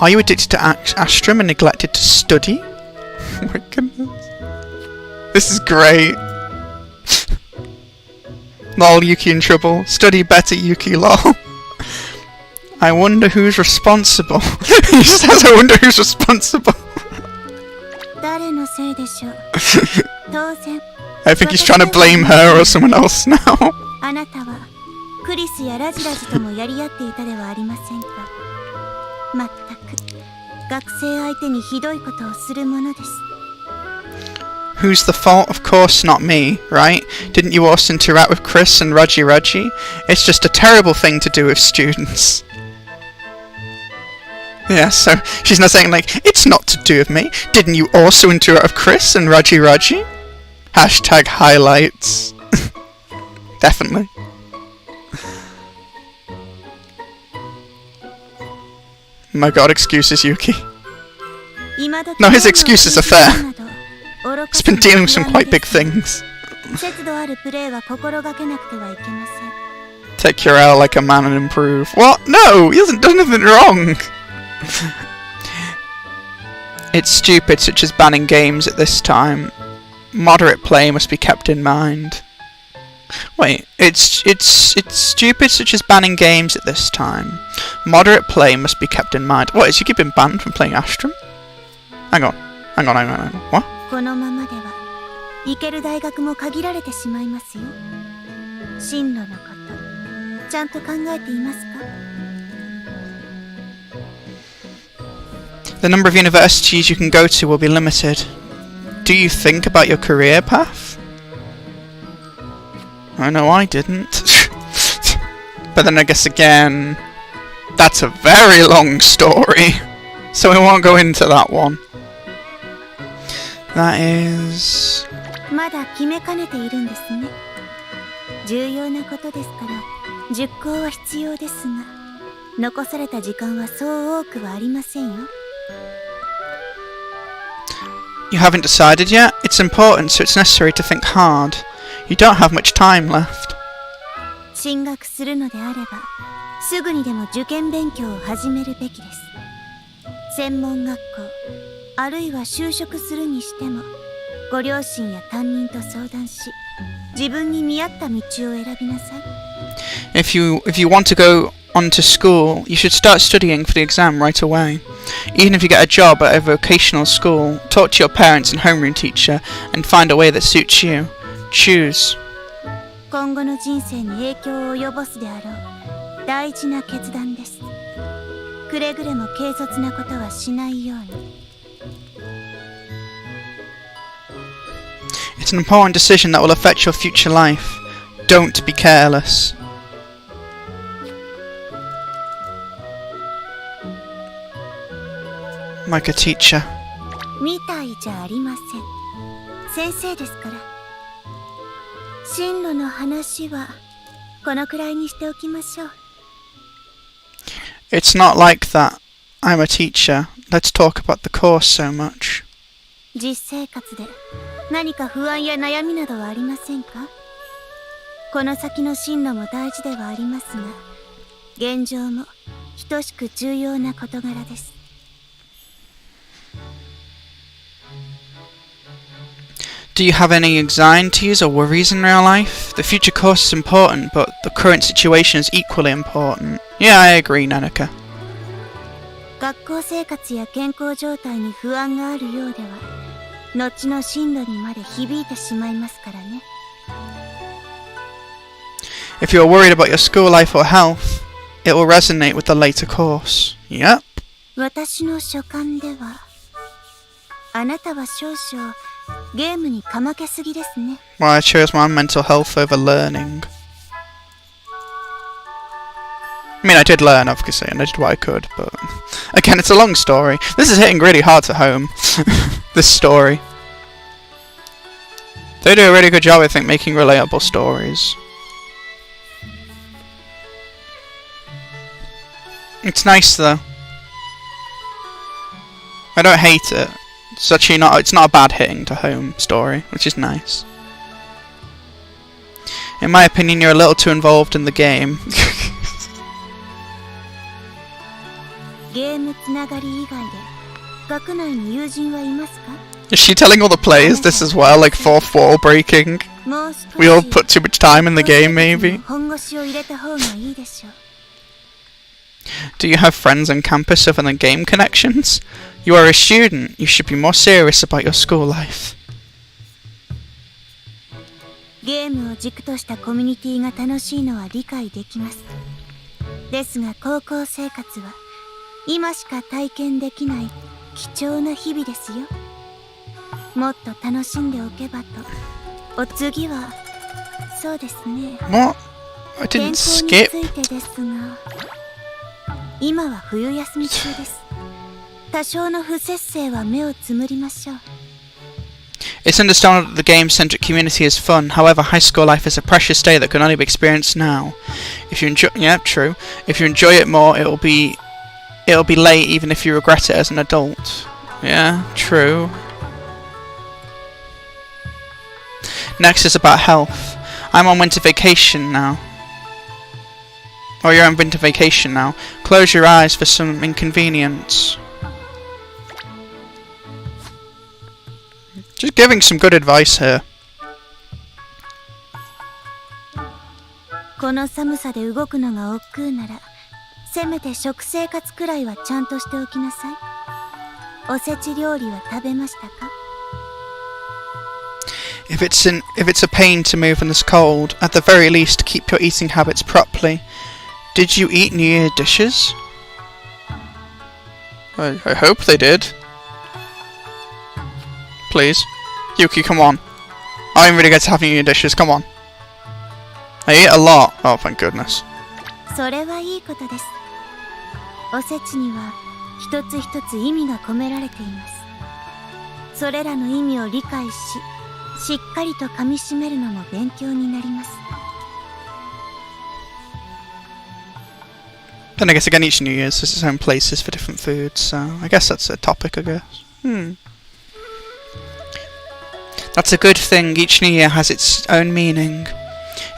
Are you addicted to Astrum and neglected to study? Oh my goodness. This is great. Lol, Yuki in trouble. Study better, Yuki, lol. I wonder who's responsible. He says, I wonder who's responsible. 誰のせいでしょう。当然。 I think he's trying to blame her or someone else now. あなたはクリスやラジラジともやり合っていたではありませんか。まったく学生相手にひどいことをするものです。 Who's the fault? Of course not me, right? Didn't you also interact with Chris and Raji Raji? It's just a terrible thing to do with students. Yeah, so she's not saying like, it's not to do with me. Didn't you also interact with Chris and Raji Raji? Hashtag highlights. Definitely. My god, excuses, Yuki. No, his excuses are fair. He's been dealing with some quite big things. 節度あるプレーは心がけなくてはいけません。 Take your L like a man and improve. What? No, he hasn't done anything wrong. It's stupid, such as banning games at this time. Moderate play must be kept in mind. Wait, it's stupid, such as banning games at this time. Moderate play must be kept in mind. What, is you been banned from playing Astrum? Hang on. What? このままでは行ける大学も限られてしまいますよ。進路のことちゃんと考えていますか？ The number of universities you can go to will be limited. Do you think about your career path? I know I didn't. But then I guess again, that's a very long story. So we won't go into that one. That is... まだ決めかねているんですね。重要なことですから熟考は必要ですが、残された時間はそう多くはありませんよ。You haven't decided yet? It's important, so it's necessary to think hard. You don't have much time left. 進学するのであれば、すぐにでも受験勉強を始めるべきです。専門学校、あるいは就職するにしても、ご両親や担任と相談し、自分に見合った道を選びなさい。If you want to go on to school, you should start studying for the exam right away. Even if you get a job at a vocational school, talk to your parents and homeroom teacher and find a way that suits you. Choose. 今後の人生に影響を及ぼすであろう大事な決断です。くれぐれも軽率なことはしないように。It's an important decision that will affect your future life. Don't be careless. Like a teacher. みたいじゃありません。先生ですから。進路の話はこのくらいにしておきましょう。It's not like that. I'm a teacher. Let's talk about the course so much. 実生活で何か不安や悩みなどはありませんか？この先の進路も大事ではありますが、現状も等しく重要な事柄です。Do you have any anxieties or worries in real life? The future course is important, but the current situation is equally important. Yeah, I agree, Neneka. 学校生活や健康状態に不安があるようでは、後の進路にまで響いてしまいますからね。If you're worried about your school life or health, it will resonate with the later course. Yep. 私の所感では、あなたは少々ゲームにかまけすぎですね。Well, I chose my mental health over learning. I mean, I did learn, obviously, and I did what I could, but... Again, it's a long story. This is hitting really hard to home. This story. They do a really good job, I think, making relatable stories. It's nice, though. I don't hate it. It's actually not. It's not a bad hitting to home story, which is nice. In my opinion, you're a little too involved in the game. ゲームつながり以外で学内に友人はいますか？ Is she telling all the players this as well, like fourth wall breaking? We all put too much time in the game, maybe. 本腰を入れた方がいいでしょう。 Do you have friends on campus other than game connections? You are a student. You should be more serious about your school life. ゲームを軸としたコミュニティが楽しいのは理解できます。ですが高校生活は今しか体験できない貴重な日々ですよ。もっと楽しんでおけばと。お次はそうですね。 What? I 健 didn't 康に skip. ついてですが、今は冬休み中です。多少の不節制は目をつむりましょう。 It's understandable that the game-centric community is fun. However, high school life is a precious day that can only be experienced now. If you enjoy, yeah, true. If you enjoy it more, it'll be late, even if you regret it as an adult. Yeah, true. Next is about health. I'm on winter vacation now. Oh, you're on winter vacation now. Close your eyes for some inconvenience. Just giving some good advice here. この寒さで動くのが億劫なら、せめて食生活くらいはちゃんとしておきなさい。おせち料理は食べましたか？ If it's a pain to move in this cold, at the very least keep your eating habits properly. Did you eat New Year dishes? I hope they did. Please. Yuki, come on. I didn't really get to have New Year dishes, come on. I ate a lot. Oh, thank goodness. それはいいことです。おせちには一つ一つ意味が込められています。それらの意味を理解し、しっかりと噛み締めるのも勉強になります。Then I guess again each New Year's has its own places for different foods, so I guess that's a topic, I guess. That's a good thing, each New Year has its own meaning.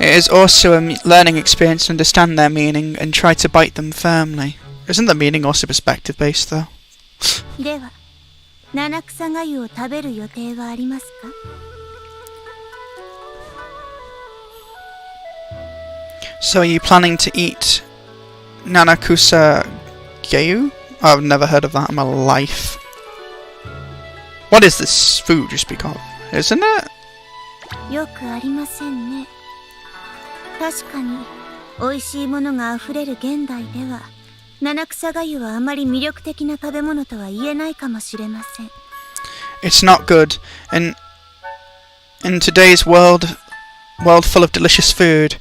It is also a learning experience to understand their meaning and try to bite them firmly. Isn't the meaning also perspective based though? では、七草がゆを食べる予定はありますか？ So are you planning to eat Nanakusa Gayu? I've never heard of that in my life. What is this food you speak of? Isn't it? よくありませんね。確かに、美味しいものがあふれる現代では、七草がゆはあまり魅力的な食べ物とは言えないかもしれません。It's not good. In today's world full of delicious food,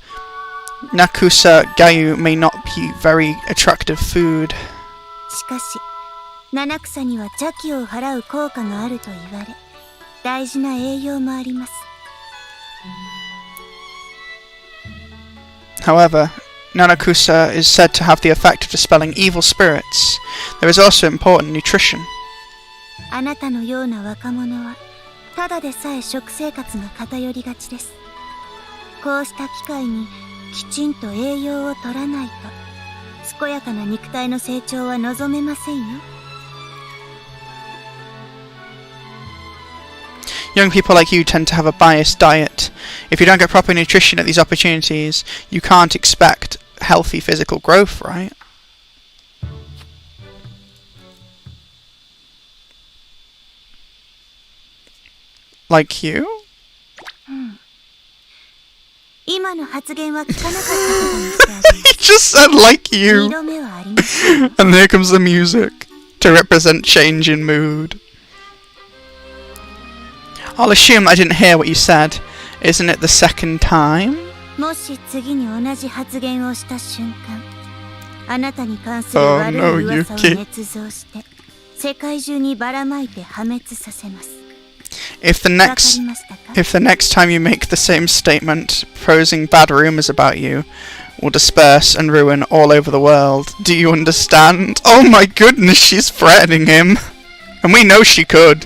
Nakusa Gayu may not be very attractive food. しかし、七草には邪気を払う効果があると言われ、大事な栄養もあります。However, Nanakusa is said to have the effect of dispelling evil spirits. There is also important nutrition. あなたのような若者は、ただでさえ食生活が偏りがちです。こうした機会に、きちんと栄養を取らないと、健やかな肉体の成長は望めませんよ。Young people like you tend to have a biased diet. If you don't get proper nutrition at these opportunities, you can't expect healthy physical growth, right? Like you? 今の発言は聞かなかったことにしてあげます。 He just said like 二 you! 度目はありません。 And here comes the music to represent change in mood. I'll assume I didn't hear what you said. Isn't it the second time? もし次に同じ発言をした瞬間、あなたに関する Oh 悪い no, 噂を Yuki. 捏造して、世界中にばらまいて破滅させます。 If the わか next りましたか？ If the next time you make the same statement, proposing bad rumours about you, will disperse and ruin all over the world, do you understand? Oh my goodness, she's threatening him. And we know she could.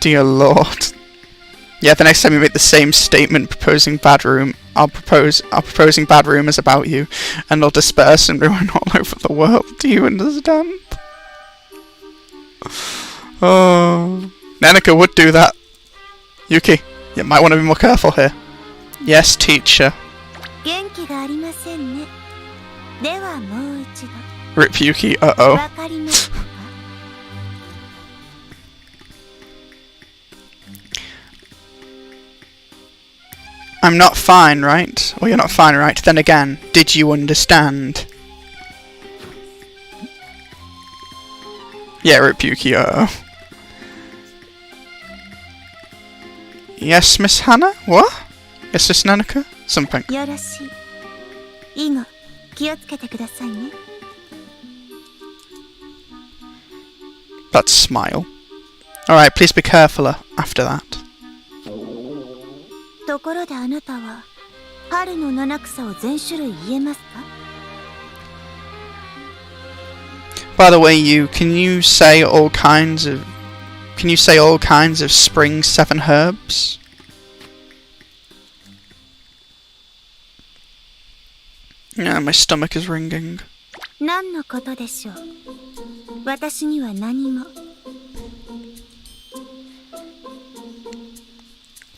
Dear Lord. Yeah, the next time you make the same statement proposing proposing bad rumours about you, and they'll disperse and ruin all over the world. Do you understand? Oh, Neneka would do that. Yuki, you might want to be more careful here. Yes, teacher. 元気がありませんね。ではもう一度。 Rip Yuki, uh-oh. わかりましたか？ I'm not fine, right? Well, you're not fine, right? Then again, did you understand? Yeah, Rip Yuki, uh-oh. Yes, Miss Hannah? What? Yes, Miss Neneka? Something. よろしい。以後、気をつけてくださいね。 That smile. Alright, please be careful after that. ところであなたは、春の七草を全種類言えますか？ By the way, can you say all kinds of spring 7 herbs? Yeah, my stomach is ringing. 何のことでしょう。私には何も。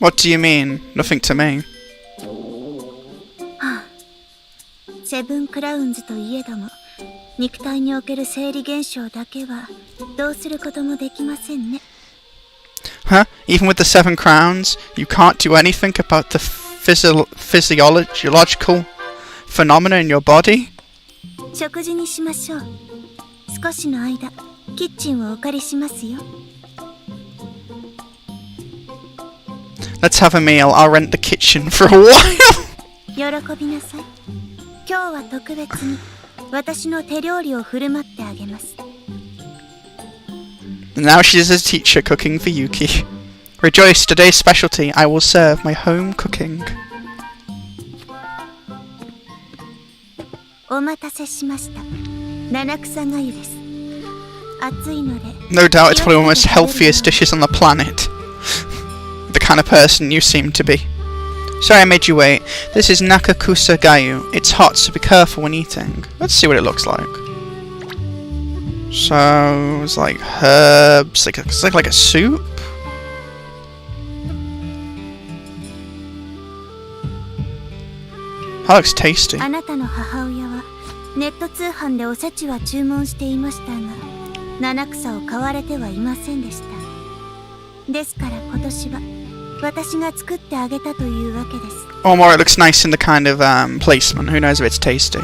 What do you mean? Nothing to me. セブンクラウンズといえども、肉体における生理現象だけはどうすることもできませんね。Huh? Even with the 7 crowns, you can't do anything about the physiological phenomena in your body? 食事にしましょう。少しの間、キッチンをお借りしますよ。Let's have a meal. I'll rent the kitchen for a while. 喜びなさい。今日は特別に私の手料理を振る舞ってあげます。Now she's a teacher cooking for Yuki. Rejoice, today's specialty. I will serve my home cooking. お待たせしました。七草がゆです。熱いので。No doubt it's probably one of the most healthiest dishes on the planet. The kind of person you seem to be. Sorry I made you wait. This is nakakusa gayu. It's hot, so be careful when eating. Let's see what it looks like. So it's like herbs, it's like a soup. That looks tasty. あなたの母親はネット通販でおせちは注文していましたが、七草を買われてはいませんでした。ですから今年は私が作ってあげたというわけです。Or more, it looks nice in the kind of placement. Who knows if it's tasty?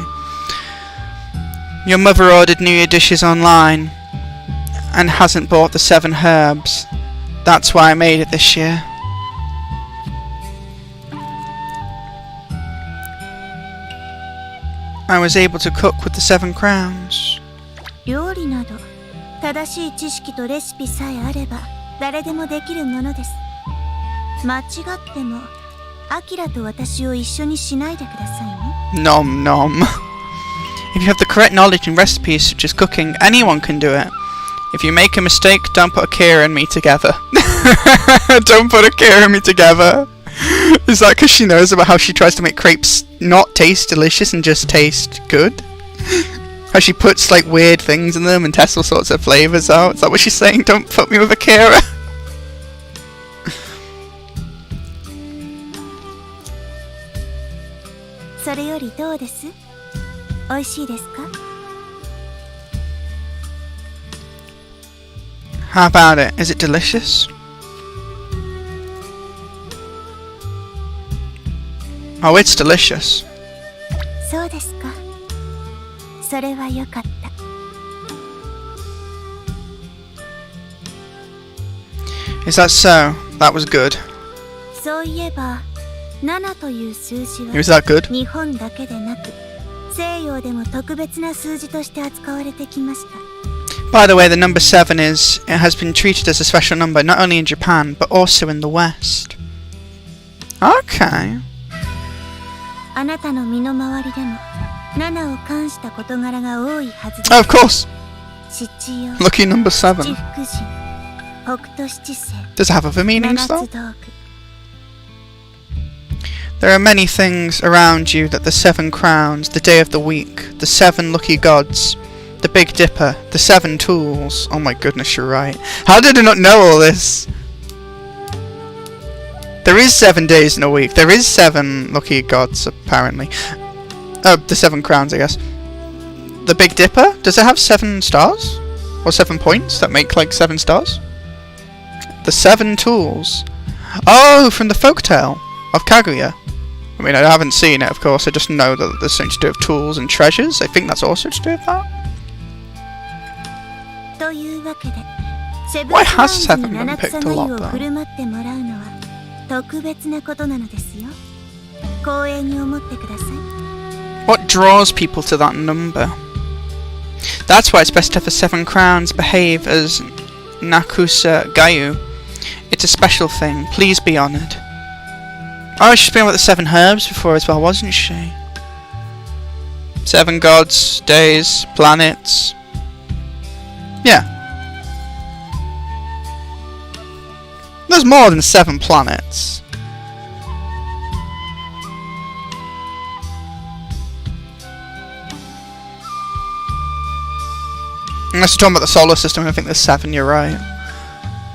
Your mother ordered New Year dishes online and hasn't bought the 7 herbs. That's why I made it this year. I was able to cook with the 7 crowns. 料理など正しい知識とレシピさえあれば誰でもできるものです。間違ってもアキラと私を一緒にしないでくださいね。Nom nom. If you have the correct knowledge in recipes such as cooking, anyone can do it. If you make a mistake, don't put Akira and me together. Don't put Akira and me together. Is that because she knows about how she tries to make crepes not taste delicious and just taste good? How she puts like weird things in them and tests all sorts of flavours out? Is that what she's saying? Don't put me with Akira. それよりどうです？美味しいですか？ How about it? Is it delicious? Oh, it's delicious. そうですか。それはよかった。Is that so? That was good. そういえば、7という数字は Was that good? 日本だけでなく、西洋でも特別な数字として扱われてきました。By the way, the number 7 it has been treated as a special number not only in Japan, but also in the West. Okay. あなたの身の回りでも7を冠した事柄が多いはずです。 Oh, of course. 七曜、 Lucky number 7. 七福神、北斗七星、 Does it have other meanings 七 though? つ道具。There are many things around you that the 7 crowns, the day of the week, the 7 lucky gods, the Big Dipper, the 7 tools. Oh my goodness, you're right. How did I not know all this? There is 7 days in a week. There is 7 lucky gods, apparently. Oh, the 7 crowns, I guess. The Big Dipper? Does it have 7 stars? Or 7 points that make like 7 stars? The 7 tools. Oh, from the folktale of Kaguya. I mean, I haven't seen it, of course. I just know that there's something to do with tools and treasures. I think that's also to do with that. というわけで、セブン Why クラウ has ンズ 7 been に七 picked 草 a が lot ゆを though? 振る舞ってもらうのは特別なことなのですよ。光栄に思ってください。What draws people to that number? That's why it's best to have the 7 crowns behave as Nakusa Gayu. It's a special thing. Please be honoured. Oh, she's been with the 7 herbs before as well, wasn't she? 7 gods, days, planets. Yeah. There's more than 7 planets. Unless you're talking about the solar system, I think there's 7, you're right.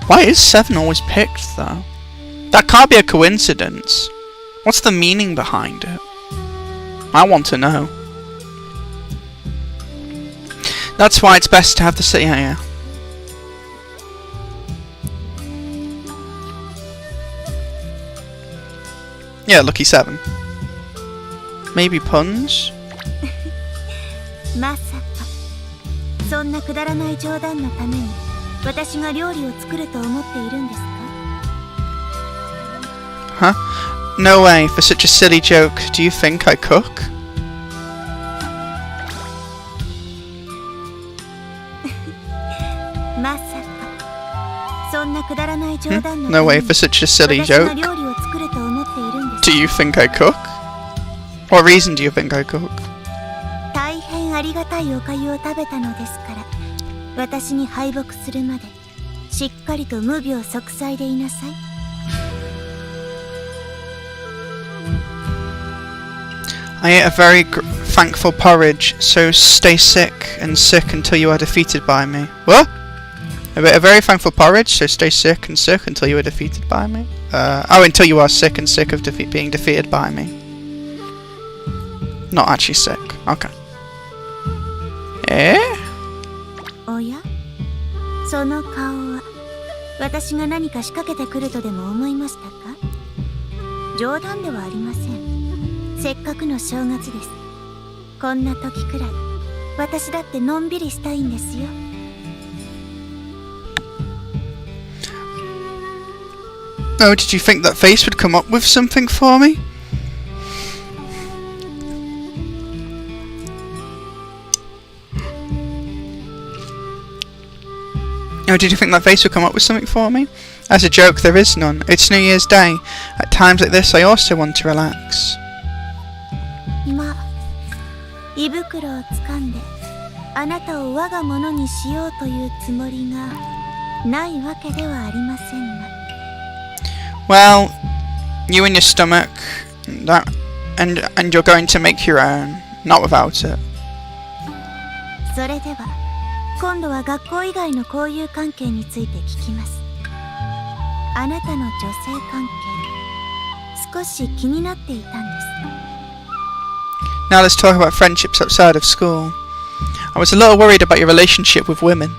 Why is 7 always picked, though? That can't be a coincidence. What's the meaning behind it? I want to know. That's why it's best to have the yeah. Yeah, lucky 7. Maybe puns? まさかそんなくだらない冗談のために私が料理を作ると思っているんですか Huh? No way, for such a silly joke, do you think I cook? まさかそんなくだらない冗談の No way, for such a silly 私が joke. 料理を作ると思っているんです Do you think I cook? What reason do you think I cook? 大変ありがたいお粥を食べたのですから私に敗北するまでしっかりと無病息災でいなさい I ate a very thankful porridge, so stay sick and sick until you are defeated by me. What? I ate a very thankful porridge, so stay sick and sick until you are defeated by me? Until you are sick and sick of being defeated by me. Not actually sick. Okay. Eh? おやその顔は私が何か仕掛けてくるとでも思いましたか冗談ではありません せっかくの正月です。こんな時くらい、私だってのんびりしたいんですよ。Oh, did you think that face would come up with something for me? Oh, did you think that face would come up with something for me? As a joke, there is none. It's New Year's Day. At times like this, I also want to relax. まあ、胃袋を掴んであなたを我が物にしようというつもりがないわけではありませんが Well, you and your stomach, that, and you're going to make your own, not without it. それでは今度は学校以外の交友関係について聞きますあなたの女性関係少し気になっていたんです Now let's talk about friendships outside of school. I was a little worried about your relationship with women.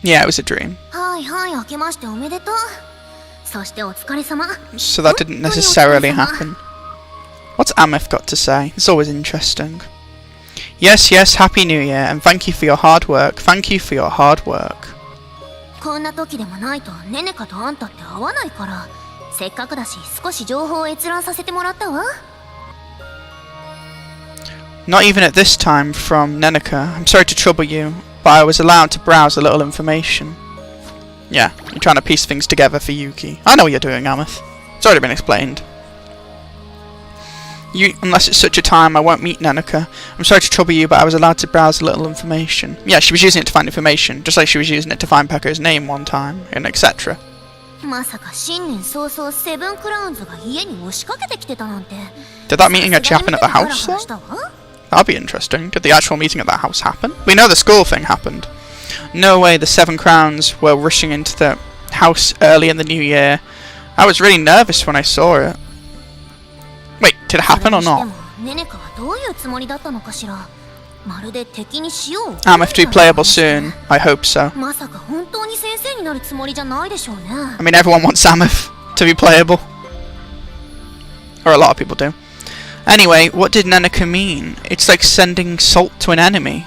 Yeah, it was a dream. はいはい明けましておめでとうそしてお疲れ様 So that didn't necessarily happen. What's Ameth got to say? It's always interesting. Yes, yes, Happy New Year, and thank you for your hard work. Thank you for your hard work. こんな時でもないとネネカとあんたって会わないからせっかくだし少し情報を閲覧させてもらったわ Not even at this time from Neneka. I'm sorry to trouble you, but I was allowed to browse a little information. Yeah, you're trying to piece things together for Yuki. I know what you're doing, Ameth. It's already been explained. Unless it's such a time, I won't meet Neneka. I'm sorry to trouble you, but I was allowed to browse a little information. Yeah, she was using it to find information, just like she was using it to find Pekka's name one time, and etc. まさか新年早々セブンクラウンズが家に押しかけてきてたなんて Did that meeting actually happen at the house, though? That'd be interesting. Did the actual meeting at that house happen? We know the school thing happened. No way the 7 Crowns were rushing into the house early in the new year. I was really nervous when I saw it. Wait, did it happen or not? Ameth to be playable soon. I hope so. I mean, everyone wants Ameth to be playable. Or a lot of people do. Anyway, what did Neneka mean? It's like sending salt to an enemy.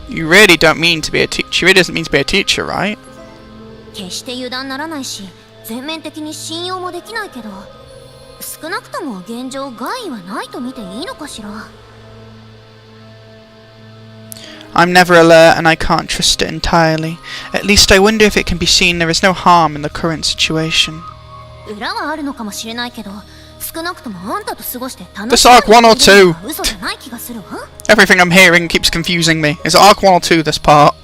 You really don't mean to be a teacher. She really doesn't mean to be a teacher, right? 決して油断ならないし全面的に信用もできないけど少なくとも現状害はないと見ていいのかしら I'm never alert and I can't trust it entirely. At least I wonder if it can be seen there is no harm in the current situation. 裏はあるのかもしれないけど少なくともあんたと過ごして楽 This arc 1 or 2? 嘘じゃない気がするわ Everything I'm hearing keeps confusing me. Is it arc 1 or 2 this part?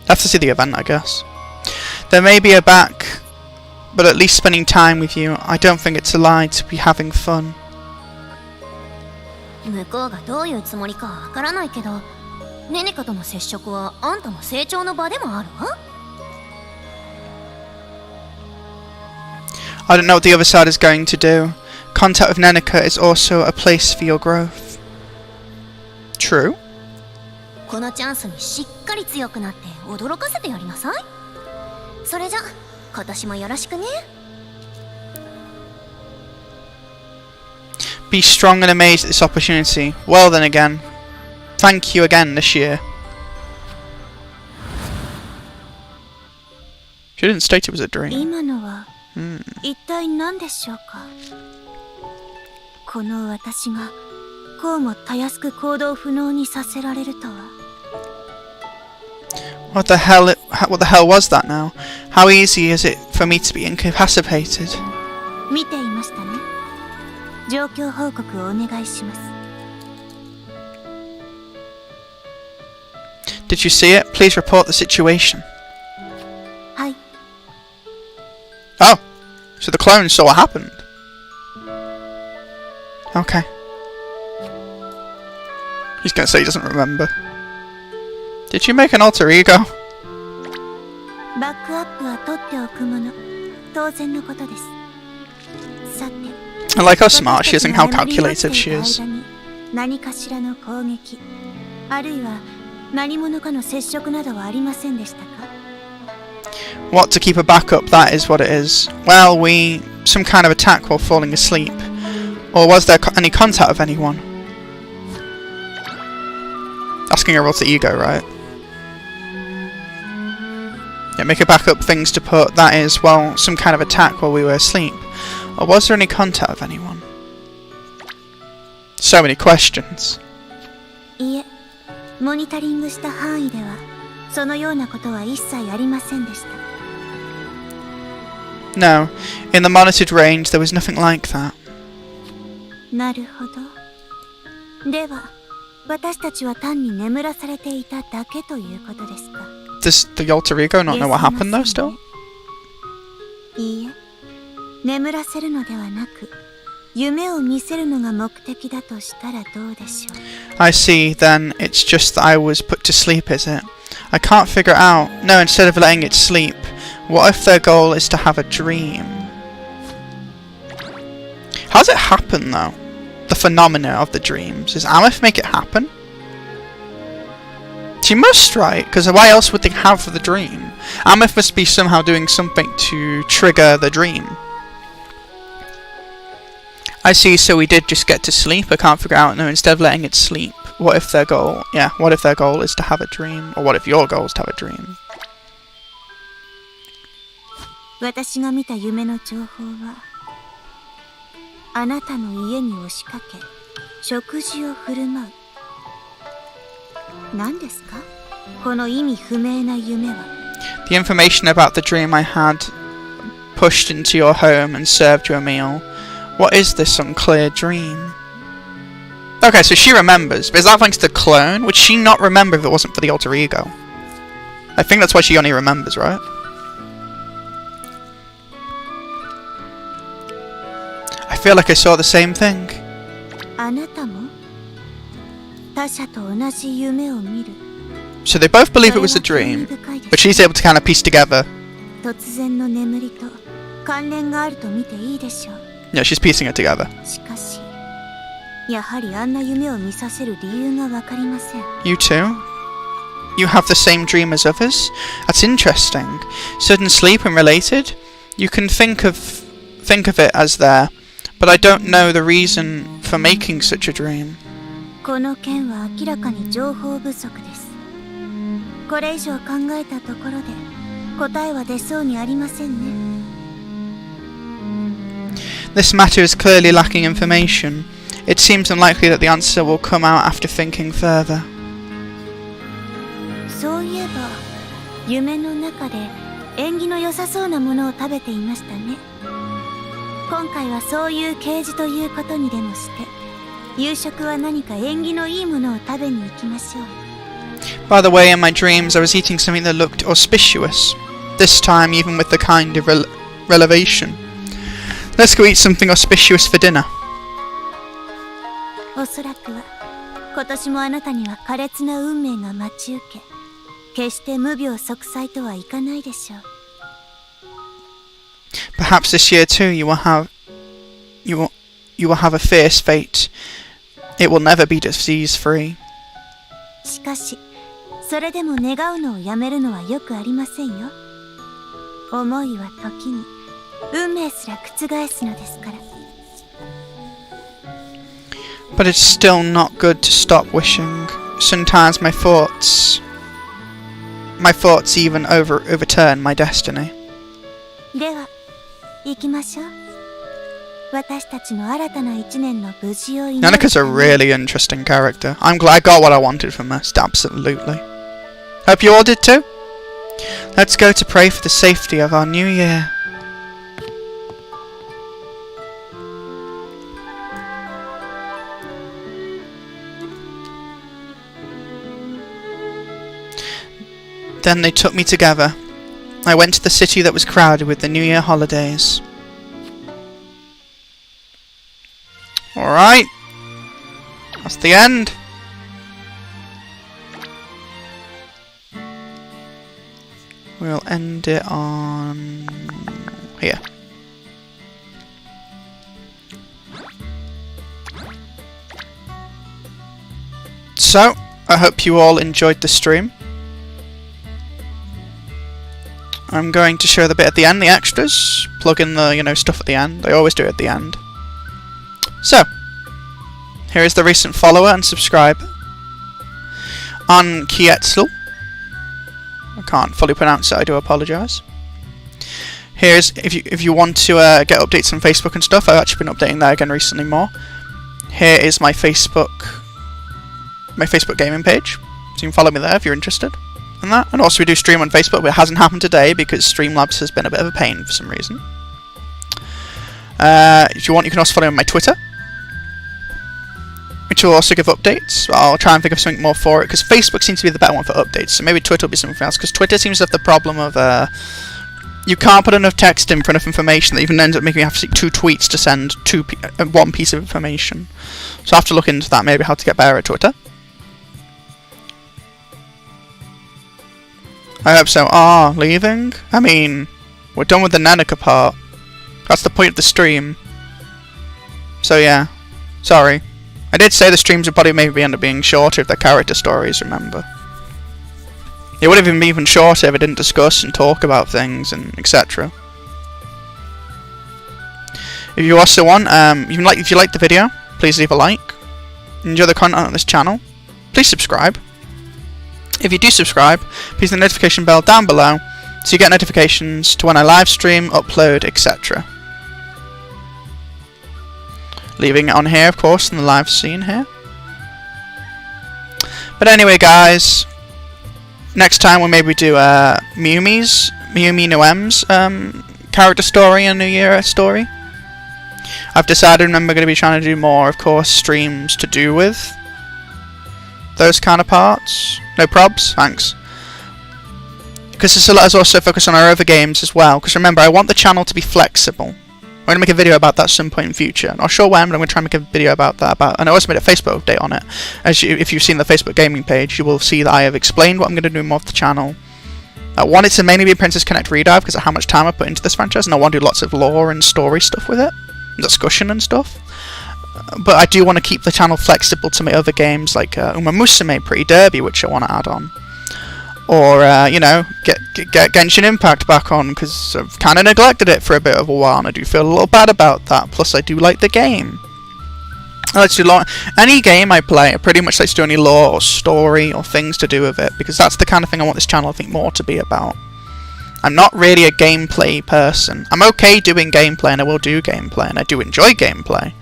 Have to see the event, I guess. There may be a back, but at least spending time with you, I don't think it's a lie to be having fun. 向こうがどういうつもりかわからないけど、ネネカとの接触はあんたの成長の場でもあるわ。I don't know what the other side is going to do. Contact with Neneka is also a place for your growth. True. このチャンスにしっかり強くなって驚かせてやりなさい。それじゃ今年もよろしくね。Be strong and amazed at this opportunity. Well then again. Thank you again this year. She didn't state it was a dream. 今のは一体何でしょうか。この私がこうもたやすく行動不能にさせられるとは。What the hell was that now? How easy is it for me to be incapacitated? 見ていましたね。状況報告をお願いします。Did you see it? Please report the situation. はい。Oh, so the clone saw what happened. Okay. He's gonna say he doesn't remember. Did you make an alter ego? バックアップは取っておくもの。当然のことです。さて。I like how smart she is and how calculated she is. 何かしらの攻撃、あるいは何者かの接触などはありませんでしたか？ What, to keep a backup, that is what it is. Well, some kind of attack while falling asleep. Or was there any contact with anyone? Asking her alter ego, right? Yeah, make a backup things to put, that is, well, some kind of attack while we were asleep. Or was there any contact with anyone? So many questions. いえ、モニタリングした範囲ではそのようなことは一切ありませんでした。No, in the monitored range there was nothing like that. なるほど。では、私たちは単に眠らされていただけということですか。Does the alter ego not know what happened though still? いいえ、眠らせるのではなく、夢を見せるのが目的だとしたらどうでしょう。I see, then it's just that I was put to sleep, is it? I can't figure it out. No, instead of letting it sleep, what if their goal is to have a dream? How does it happen though? The phenomena of the dreams. Does Ameth make it happen? She must, right? Because why else would they have the dream? Ameth must be somehow doing something to trigger the dream. I see, so we did just get to sleep. I can't figure out, no, instead of letting it sleep, what if their goal, what if their goal is to have a dream? Or what if your goal is to have a dream? 私が見た夢の情報は、あなたの家に押しかけ、食事を振る舞う。何ですか？この意味不明な夢は。The information about the dream I had pushed into your home and served you a meal. What is this unclear dream? Okay, so she remembers, but is that thanks to the clone? Would she not remember if it wasn't for the alter ego? I think that's why she only remembers, right? I feel like I saw the same thing. あなたも他者と同じ夢を見る。 So they both believe it was a dream, but she's able to kind of piece together. 突然の眠りと関連があると見ていいでしょう。Yeah, she's piecing it together. しかし、やはりあんな夢を見させる理由がわかりません。You too? You have the same dream as others? That's interesting. Sudden sleep and related? You can think of it as there, but I don't know the reason for making such a dream. この件は明らかに情報不足です。これ以上考えたところで答えは出そうにありませんね。This matter is clearly lacking information. It seems unlikely that the answer will come out after thinking further. そういえば、夢の中で縁起の良さそうなものを食べていましたね。今回はそういう啓示ということにでもして、夕食は何か縁起のいいものを食べに行きましょう。By the way, in my dreams I was eating something that looked auspicious. This time even with the kind of relevation. Let's go eat something auspicious for dinner. おそらくは今年もあなたには苛烈な運命が待ち受け、決して無病息災とはいかないでしょう。 Perhaps this year too you will have a fierce fate. It will never be disease free. しかしそれでも願うのをやめるのはよくありませんよ。思いは時に運命すら覆すのですから。 But it's still not good to stop wishing. Sometimes my thoughts even overturn my destiny. では行きましょう。私たちの新たな一年の無事を祈る。 Neneka's a really interesting character. I'm glad I got what I wanted from her. Absolutely. Hope you all did too. Let's go to pray for the safety of our new year. Then they took me together. I went to the city that was crowded with the New Year holidays. Alright. That's the end. We'll end it on here. So, I hope you all enjoyed the stream. I'm going to show the bit at the end, the extras. Plug in the, stuff at the end. I always do it at the end. So, here is the recent follower and subscriber on Kietzel. I can't fully pronounce it, I do apologise. Here's, if you want to get updates on Facebook and stuff, I've actually been updating that again recently more. Here is my Facebook gaming page, so you can follow me there if you're interested in that. And also we do stream on Facebook, but it hasn't happened today because Streamlabs has been a bit of a pain for some reason. If you want, you can also follow me on my Twitter, which will also give updates. I'll try and think of something more for it, because Facebook seems to be the better one for updates, so maybe Twitter will be something else, because Twitter seems to have the problem of you can't put enough text in for enough information that even ends up making you have to see 2 tweets to send one piece of information. So I have to look into that, maybe how to get better at Twitter. I hope so. Leaving? I mean, we're done with the Neneka part. That's the point of the stream. So yeah, sorry. I did say the streams would probably maybe end up being shorter if they're character stories, remember. It would have been even shorter if I didn't discuss and talk about things and etc. If you also want, if you like the video, please leave a like. Enjoy the content on this channel, please subscribe. If you do subscribe, please hit the notification bell down below so you get notifications to when I live stream, upload, etc. Leaving it on here, of course, in the live scene here. But anyway, guys, next time we'll maybe do Mayumi no M's character story and New Year story. I've decided, remember, I'm going to be trying to do more, of course, streams to do with those kind of parts. No probs, thanks. Because this will let us also focus on our other games as well. Because remember, I want the channel to be flexible. I'm going to make a video about that at some point in the future. Not sure when, but I'm going to try and make a video about that. And I also made a Facebook update on it. If you've seen the Facebook gaming page, you will see that I have explained what I'm going to do more of the channel. I want it to mainly be Princess Connect Redive because of how much time I put into this franchise, and I want to do lots of lore and story stuff with it, discussion and stuff. But I do want to keep the channel flexible to my other games like Uma Musume Pretty Derby, which I want to add on. Or, get Genshin Impact back on, because I've kind of neglected it for a bit of a while, and I do feel a little bad about that. Plus, I do like the game. I like to do any game I play, I pretty much like to do any lore or story or things to do with it, because that's the kind of thing I want this channel, I think, more to be about. I'm not really a gameplay person. I'm okay doing gameplay, and I will do gameplay, and I do enjoy gameplay.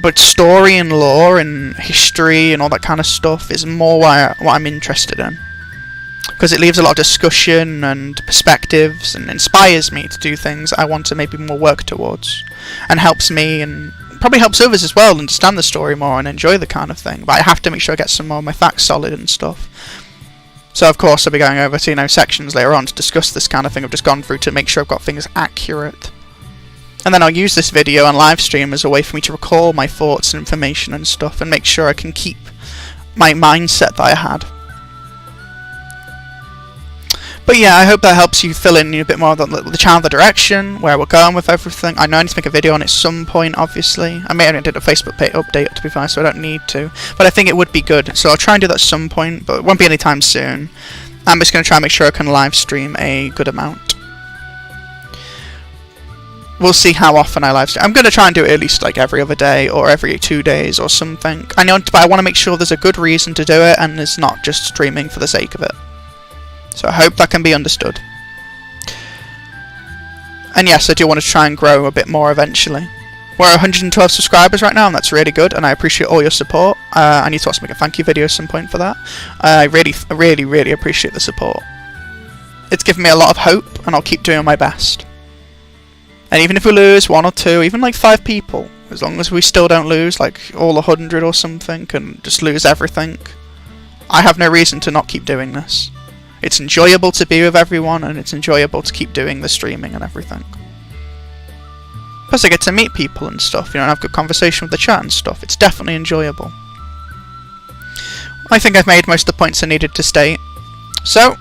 But story and lore and history and all that kind of stuff is more what I'm interested in. Because it leaves a lot of discussion and perspectives and inspires me to do things I want to maybe more work towards. And helps me and probably helps others as well understand the story more and enjoy the kind of thing. But I have to make sure I get some more of my facts solid and stuff. So of course I'll be going over to sections later on to discuss this kind of thing I've just gone through to make sure I've got things accurate. And then I'll use this video on live stream as a way for me to recall my thoughts and information and stuff, and make sure I can keep my mindset that I had. But yeah, I hope that helps you fill in a bit more of the channel, the direction, where we're going with everything. I know I need to make a video on it at some point, obviously. I may have did a Facebook page update, to be fair, so I don't need to. But I think it would be good, so I'll try and do that at some point, but it won't be anytime soon. I'm just going to try and make sure I can live stream a good amount. We'll see how often I live stream. I'm going to try and do it at least like every other day, or every 2 days, or something. I know, but I want to make sure there's a good reason to do it, and it's not just streaming for the sake of it. So I hope that can be understood. And yes, I do want to try and grow a bit more eventually. We're 112 subscribers right now, and that's really good, and I appreciate all your support. I need to also make a thank you video at some point for that. I really appreciate the support. It's given me a lot of hope, and I'll keep doing my best. And even if we lose 1 or 2, even like 5 people, as long as we still don't lose like all 100 or something, and just lose everything, I have no reason to not keep doing this. It's enjoyable to be with everyone, and it's enjoyable to keep doing the streaming and everything. Plus I get to meet people and stuff, you know, and have good conversation with the chat and stuff. It's definitely enjoyable. I think I've made most of the points I needed to state. So,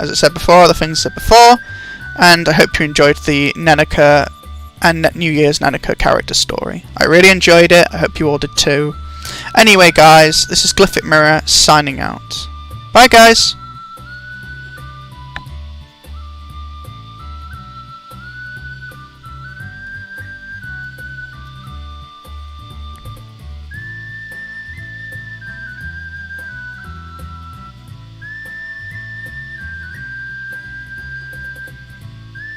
as I said before, the things I said before, and I hope you enjoyed the Neneka and New Year's Neneka character story. I really enjoyed it, I hope you all did too. Anyway guys, this is Glyphic Mirror signing out. Bye guys!